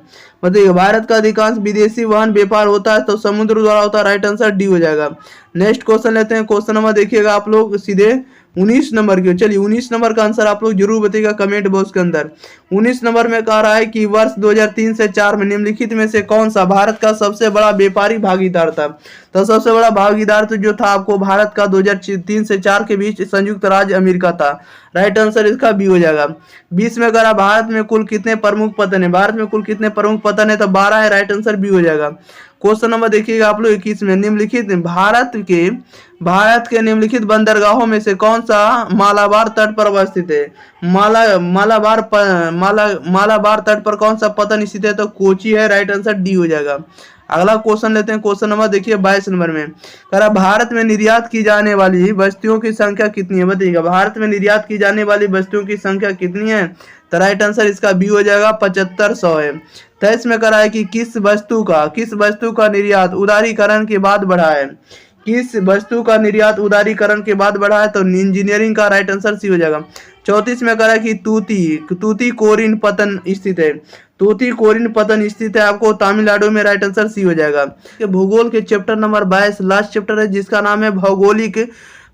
बताइए। भारत का अधिकांश विदेशी वाहन व्यापार होता है, तो समुद्र द्वारा होता है। राइट आंसर डी हो जाएगा। नेक्स्ट क्वेश्चन लेते हैं। क्वेश्चन नंबर देखिएगा आप लोग सीधे 19 नंबर की। चलिए 19 नंबर का आंसर आप लोग जरूर बताइएगा कमेंट बॉक्स के अंदर। 19 नंबर में कह रहा है कि वर्ष 2003 से 4 में निम्नलिखित में से कौन सा भारत का सबसे बड़ा व्यापारिक भागीदार था, तो सबसे बड़ा भागीदार तो जो था आपको भारत का 2003 से 4 के बीच संयुक्त राज्य अमेरिका था। राइट आंसर इसका बी हो जाएगा। 20 में कह रहा भारत में कुल कितने प्रमुख पतन है। भारत में कुल कितने प्रमुख पतन है, तो 12 है। राइट आंसर बी हो जाएगा। क्वेश्चन नंबर देखिएगा आप लोग 21 में निम्नलिखित भारत के निम्नलिखित बंदरगाहों में से कौन सा मालाबार तट पर अवस्थित है। मालाबार तट पर कौन सा पतन स्थित है, तो कोची है। राइट आंसर डी हो जाएगा। अगला क्वेश्चन लेते हैं। क्वेश्चन नंबर देखिए 22 नंबर में कह रहा भारत में निर्यात की जाने वाली वस्तुओं की संख्या कितनी है, बताइएगा। भारत में निर्यात की जाने वाली वस्तुओं की संख्या कितनी है, तो राइट आंसर इसका बी हो जाएगा, 7500 है। 23 में कह रहा है कि किस वस्तु का निर्यात उदारीकरण के बाद बढ़ा है। किस वस्तु का निर्यात उदारीकरण के बाद बढ़ा है? तो इंजीनियरिंग का राइट आंसर सी हो जाएगा। 34 में कह रहा है कि तूती कोरिन पतन स्थित है। तूती कोरिन पतन स्थित है आपको तमिलनाडु में, राइट आंसर सी हो जाएगा। भूगोल के चैप्टर नंबर 22 लास्ट चैप्टर है जिसका नाम है भौगोलिक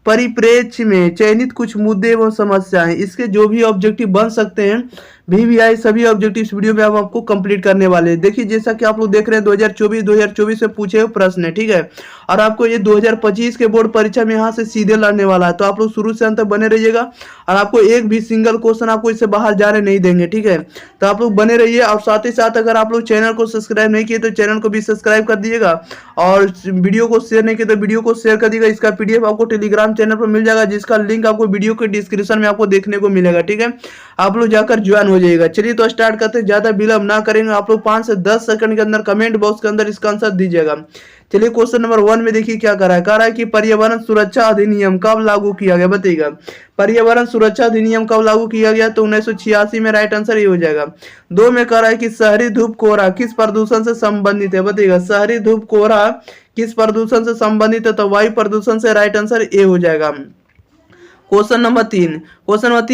परिप्रेक्ष्य में चयनित कुछ मुद्दे एवं समस्याएं। इसके जो भी ऑब्जेक्टिव बन सकते हैं वीवीआई सभी ऑब्जेक्टिव इस वीडियो में हम आपको कंप्लीट करने वाले हैं। देखिए जैसा कि आप लोग देख रहे हैं 2024 में पूछे हुए प्रश्न है, ठीक है, और आपको ये 2025 के बोर्ड परीक्षा में यहाँ से सीधे लड़ने वाला है, तो आप लोग शुरू से अंत तक बने रहिएगा और आपको एक भी सिंगल क्वेश्चन आपको इससे बाहर जाने नहीं देंगे, ठीक है। तो आप लोग बने रहिए और साथ ही साथ अगर आप लोग चैनल को सब्सक्राइब नहीं किए तो चैनल को भी सब्सक्राइब कर दीजिएगा और वीडियो को शेयर नहीं किए तो वीडियो को शेयर कर दीजिएगा। इसका पीडीएफ आपको टेलीग्राम चैनल पर मिल जाएगा जिसका लिंक आपको वीडियो के डिस्क्रिप्शन में आपको देखने को मिलेगा, ठीक है। आप लोग जाकर ज्वाइन हो जाइएगा। चलिए तो स्टार्ट करते हैं, ज्यादा विलंब ना करेंगे। आप लोग 5 से 10 सेकंड के अंदर कमेंट बॉक्स के अंदर इसका आंसर दीजिएगा। चलिए क्वेश्चन नंबर 1 में देखिए क्या कह रहा है कि पर्यावरण सुरक्षा अधिनियम कब लागू किया गया, बताइएगा। पर्यावरण सुरक्षा अधिनियम कब लागू किया गया? तो 1986 में, राइट आंसर ये हो जाएगा। 2 में कह रहा है कि शहरी धूप कोहरा किस प्रदूषण से संबंधित है, बताइएगा। शहरी धूप कोहरा किस प्रदूषण से संबंधित है? तो वायु प्रदूषण से, राइट आंसर ए हो जाएगा। क्वेश्चन नंबर 3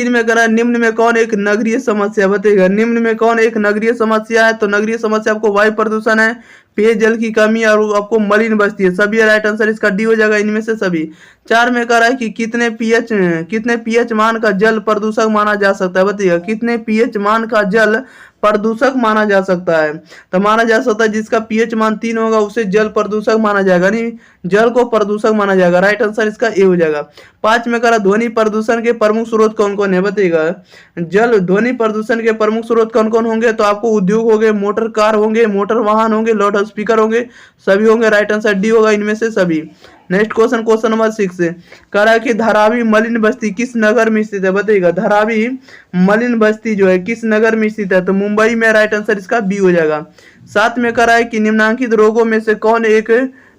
में कह रहा है निम्न में कौन एक नगरीय समस्या, बताइएगा। निम्न में कौन एक नगरीय समस्या है? तो नगरीय समस्या आपको वायु प्रदूषण है, पेयजल की कमी और आपको मलिन बस्ती है, सभी राइट आंसर इसका डी हो जाएगा इनमें से सभी। 4 में कह रहा है कि कितने पीएच मान का जल प्रदूषक माना जा सकता है, बताइएगा। कितने पीएच मान का जल प्रदूषक माना जा सकता है? तो माना जा सकता है जिसका पीएच मान 3 होगा उसे जल प्रदूषक माना जाएगा, नहीं जल को प्रदूषक माना जाएगा, राइट आंसर इसका ए हो जाएगा। 5 में करा ध्वनि प्रदूषण के प्रमुख स्रोत कौन कौन है, बताइएगा। ध्वनि प्रदूषण के प्रमुख स्रोत कौन कौन होंगे? तो आपको उद्योग होंगे, मोटर कार होंगे, मोटर वाहन होंगे, लाउड स्पीकर होंगे, सभी होंगे, राइट आंसर डी होगा इनमें से सभी। नेक्स्ट क्वेश्चन नंबर 6 कह रहा है कि धारावी मलिन बस्ती किस नगर में स्थित है, बताइएगा। धारावी मलिन बस्ती जो है किस नगर में स्थित है? तो मुंबई में, राइट आंसर इसका बी हो जाएगा। 7 में कह रहा है कि निम्नलिखित रोगों में से कौन एक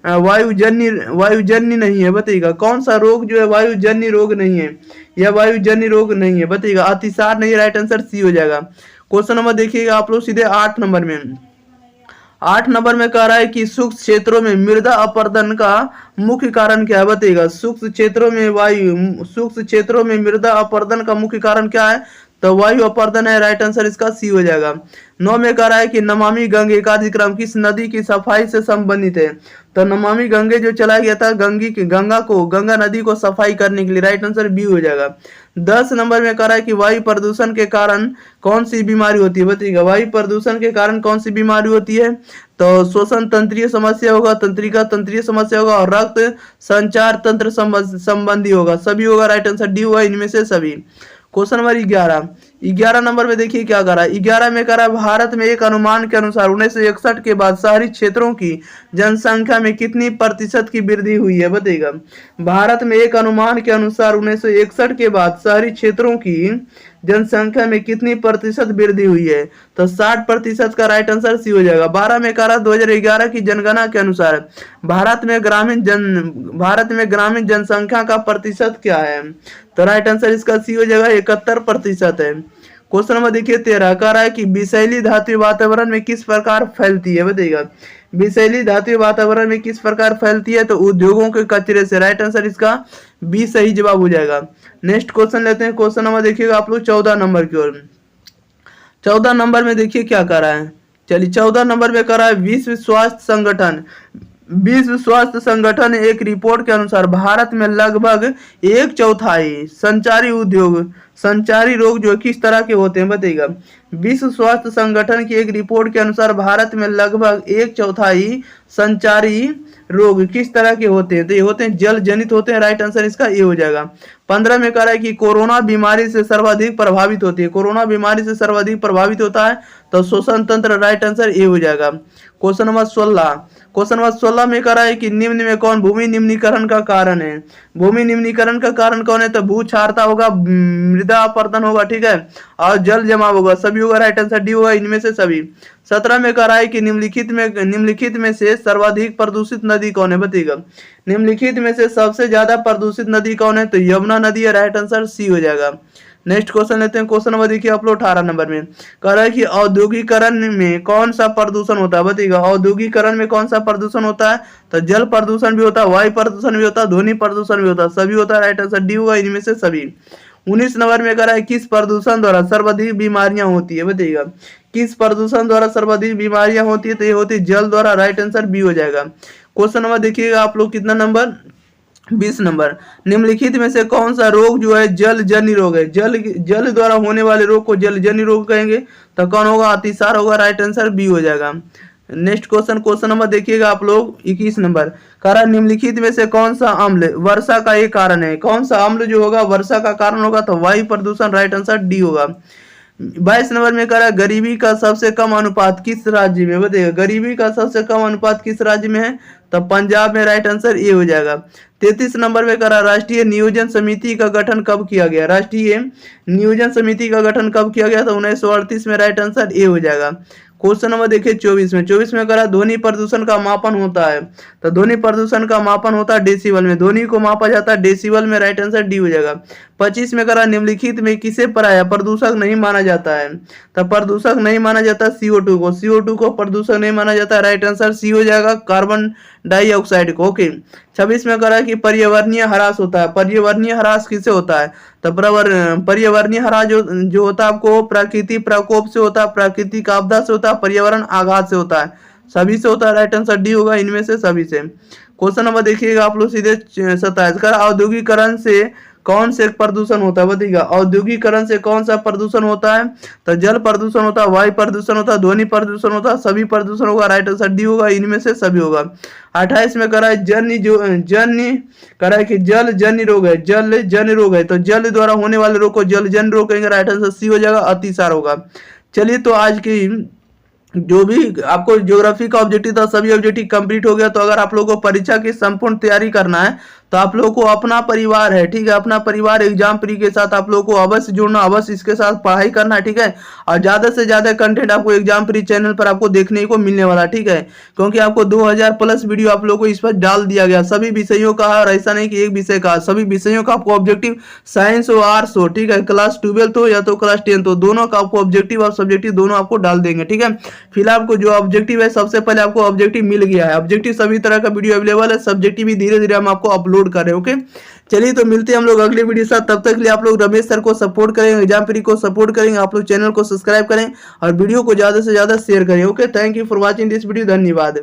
वायुजन्य नहीं है, बताइएगा। कौन सा रोग जो है वायुजन्य रोग नहीं है या वायुजन्य रोग नहीं है, बताइएगा। अतिसार नहीं, राइट आंसर सी हो जाएगा। क्वेश्चन नंबर देखिएगा आप लोग सीधे 8 नंबर में कह रहा है कि सूक्ष्म क्षेत्रों में मृदा अपरदन का मुख्य कारण क्या है, बताइएगा। सूक्ष्म क्षेत्रों में मृदा अपरदन का मुख्य कारण क्या है? तो वायु अपरदन है, राइट आंसर इसका सी हो जाएगा। 9 में कह रहा है कि नमामि गंगे कार्यक्रम किस नदी की सफाई से संबंधित है? तो नमामि गंगे जो चलाया गया था गंगा नदी को सफाई करने के लिए, राइट आंसर बी हो जाएगा। 10 नंबर में कह रहा है कि वायु प्रदूषण के कारण कौन सी बीमारी होती है, बताइएगा। वायु प्रदूषण के कारण कौन सी बीमारी होती है? तो श्वसन तंत्रीय समस्या होगा, तंत्रिका तंत्रीय समस्या होगा और रक्त संचार तंत्र संबंधी होगा, सभी होगा, राइट आंसर डी होगा इनमें से सभी। क्वेश्चन नंबर 11 नंबर में देखिए क्या कर रहा है। 11 में कह रहा है भारत में एक अनुमान के अनुसार 1961 के बाद शहरी क्षेत्रों की जनसंख्या में कितनी प्रतिशत की वृद्धि हुई है, बताइएगा। भारत में एक अनुमान के अनुसार 1961 के बाद शहरी क्षेत्रों की जनसंख्या में कितनी प्रतिशत वृद्धि हुई है? तो 60% का, राइट आंसर सी हो जाएगा। 12 में कह रहा 2011 की जनगणना के अनुसार भारत में ग्रामीण जनसंख्या का प्रतिशत क्या है? तो राइट आंसर इसका सी हो जाएगा, 71% है। क्वेश्चन नंबर देखिए 13 कह रहा है कि विषैली धातु वातावरण में किस प्रकार फैलती है, बताइएगा। विषैली धातु वातावरण में किस प्रकार फैलती है? तो उद्योगों के कचरे से, राइट आंसर इसका बी सही जवाब हो जाएगा। नेक्स्ट क्वेश्चन लेते हैं। क्वेश्चन नंबर देखिएगा आप लोग 14 नंबर की ओर। 14 नंबर में देखिए क्या कर रहा है। चलिए 14 नंबर में कर रहा है विश्व स्वास्थ्य संगठन एक रिपोर्ट के अनुसार भारत में लगभग 1/4 संचारी रोग जो किस तरह के होते हैं, बताइएगा। विश्व स्वास्थ्य संगठन की एक रिपोर्ट के अनुसार भारत में लगभग 1/4 संचारी रोग किस तरह के होते हैं? तो ये होते हैं जल जनित होते हैं, राइट आंसर इसका ये हो जाएगा। 15 में कह रहा है कि कोरोना बीमारी से सर्वाधिक प्रभावित होती है। कोरोना बीमारी से सर्वाधिक प्रभावित होता है तो श्वसन तंत्र, राइट आंसर ये हो जाएगा। क्वेश्चन नंबर 16 में कह रहा है कि निम्न में कौन भूमि निम्नीकरण का कारण है? भूमि निम्नीकरण का कारण कौन है? तो भूक्षारता होगा, मृदा अपरदन होगा, ठीक है, और जल जमाव होगा, सभी होगा, राइट आंसर डी होगा इनमें से सभी। 17 में कह रहा है कि निम्नलिखित में से सर्वाधिक प्रदूषित नदी कौन है, बताइएगा। निम्नलिखित में से सबसे ज्यादा प्रदूषित नदी कौन है? तो यमुना नदी है, राइट आंसर सी हो जाएगा। नेक्स्ट क्वेश्चन लेते हैं। क्वेश्चन नंबर देखिए आप लोग 18 नंबर में कह रहा है कि औद्योगिकरण में कौन सा प्रदूषण होता है, बताइएगा। औद्योगिकरण में कौन सा प्रदूषण होता है, तो जल प्रदूषण भी होता है, वायु प्रदूषण भी होता है, ध्वनि प्रदूषण भी होता है, सभी होता है। राइट आंसर डी होगा इनमें से सभी। 19 नंबर में कह रहा है किस प्रदूषण द्वारा सर्वाधिक बीमारियां होती है, बताइएगा। किस प्रदूषण द्वारा सर्वाधिक बीमारियां होती है, तो ये होती है जल द्वारा। राइट आंसर बी हो जाएगा। क्वेश्चन नंबर देखिएगा आप लोग कितना नंबर, 20 नंबर। निम्नलिखित में से कौन सा रोग जो है जल जन्य रोग है, जल द्वारा होने वाले रोग को जल जन्य रोग कहेंगे, तो कौन होगा, अतिसार होगा। राइट आंसर बी हो जाएगा। नेक्स्ट क्वेश्चन, क्वेश्चन नंबर देखिएगा आप लोग 21 नंबर। कारण निम्नलिखित में से कौन सा अम्ल वर्षा का एक कारण है, कौन सा अम्ल जो होगा वर्षा का कारण होगा, तो वायु प्रदूषण। राइट आंसर डी होगा। 22 नंबर में कह रहा है गरीबी का सबसे कम अनुपात किस राज्य में, बताइएगा। गरीबी का सबसे कम अनुपात किस राज्य में है, तो पंजाब में। राइट आंसर ए हो जाएगा। 33 नंबर में कह रहा राष्ट्रीय नियोजन समिति का गठन कब किया गया, राष्ट्रीय नियोजन समिति का गठन कब किया गया, तो 1938 में। राइट आंसर ए हो जाएगा। क्वेश्चन नंबर देखिए 24 में कह रहा ध्वनि प्रदूषण का मापन होता है, तो ध्वनि प्रदूषण का मापन होता है डेसिबल में, ध्वनि को मापा जाता है डेसिबल में। राइट आंसर डी हो जाएगा। 25 में कह रहा निम्नलिखित में किसे पराया प्रदूषक नहीं माना जाता है, तो प्रदूषक नहीं माना जाता CO2 को, CO2 को प्रदूषक नहीं माना जाता। राइट आंसर सी हो जाएगा, कार्बन डाइऑक्साइड को। ओके। 26 में कह रहा है कि पर्यावरणीय ह्रास होता है, पर्यावरणीय ह्रास किससे होता है, तो पर्यावरणीय ह्रास जो होता है आपको प्राकृतिक प्रकोप से होता है, प्राकृतिक आपदा से होता है, पर्यावरण आघात से होता है, सभी से होता है। राइट आंसर डी होगा इनमें से सभी से। क्वेश्चन नंबर देखिएगा आप लोग सीधे 27 का औद्योगिकरण से कौन से प्रदूषण होता है, बताइएगा। औद्योगिकरण से कौन सा प्रदूषण होता है, तो जल प्रदूषण होता है, वायु प्रदूषण होता है, ध्वनि प्रदूषण होता है, सभी प्रदूषण होगा। राइट आंसर डी होगा इनमें से सभी होगा। 28 में कह रहा है जन्य कह रहा है कि जल जन्य रोग है, जल जन्य रोग है, तो जल द्वारा होने वाले रोग को जल जन्य रोग कहेंगे। राइट आंसर सी हो जाएगा, अतिसार होगा। चलिए तो आज की जो भी आपको ज्योग्राफी का ऑब्जेक्टिव था सभी ऑब्जेक्टिव कंप्लीट हो गया। तो अगर आप लोगों को परीक्षा की संपूर्ण तैयारी करना है तो आप लोगों को अपना परिवार है, ठीक है, अपना परिवार एग्जाम प्री के साथ आप लोगों को अवश्य जुड़ना, अवश्य इसके साथ पढ़ाई करना है, ठीक है। और ज्यादा से ज्यादा कंटेंट आपको एग्जाम प्री चैनल पर आपको देखने को मिलने वाला, ठीक है, क्योंकि आपको 2000 प्लस वीडियो आप लोगों को इस पर डाल दिया गया सभी विषयों का। और ऐसा नहीं कि एक विषय का, सभी विषयों का आपको ऑब्जेक्टिव, साइंस हो आर्ट्स हो, ठीक है, क्लास 12 हो या तो क्लास 10 हो, दोनों का आपको ऑब्जेक्टिव और सब्जेक्टिव दोनों आपको डाल देंगे, ठीक है। फिलहाल आपको जो ऑब्जेक्टिव है सबसे पहले आपको ऑब्जेक्टिव मिल गया है, ऑब्जेक्टिव सभी तरह का वीडियो अवेलेबल है, सब्जेक्टिव भी धीरे धीरे हम आपको अपलोड कर रहे हैं। ओके, चलिए तो मिलते हैं हम लोग अगले वीडियो के साथ। तब तक के लिए आप लोग रमेश सर को सपोर्ट करेंगे, एग्जाम प्री को सपोर्ट करेंगे, आप लोग चैनल को सब्सक्राइब करें और वीडियो को ज्यादा से ज्यादा शेयर करें। Okay, thank you for watching this video, धन्यवाद।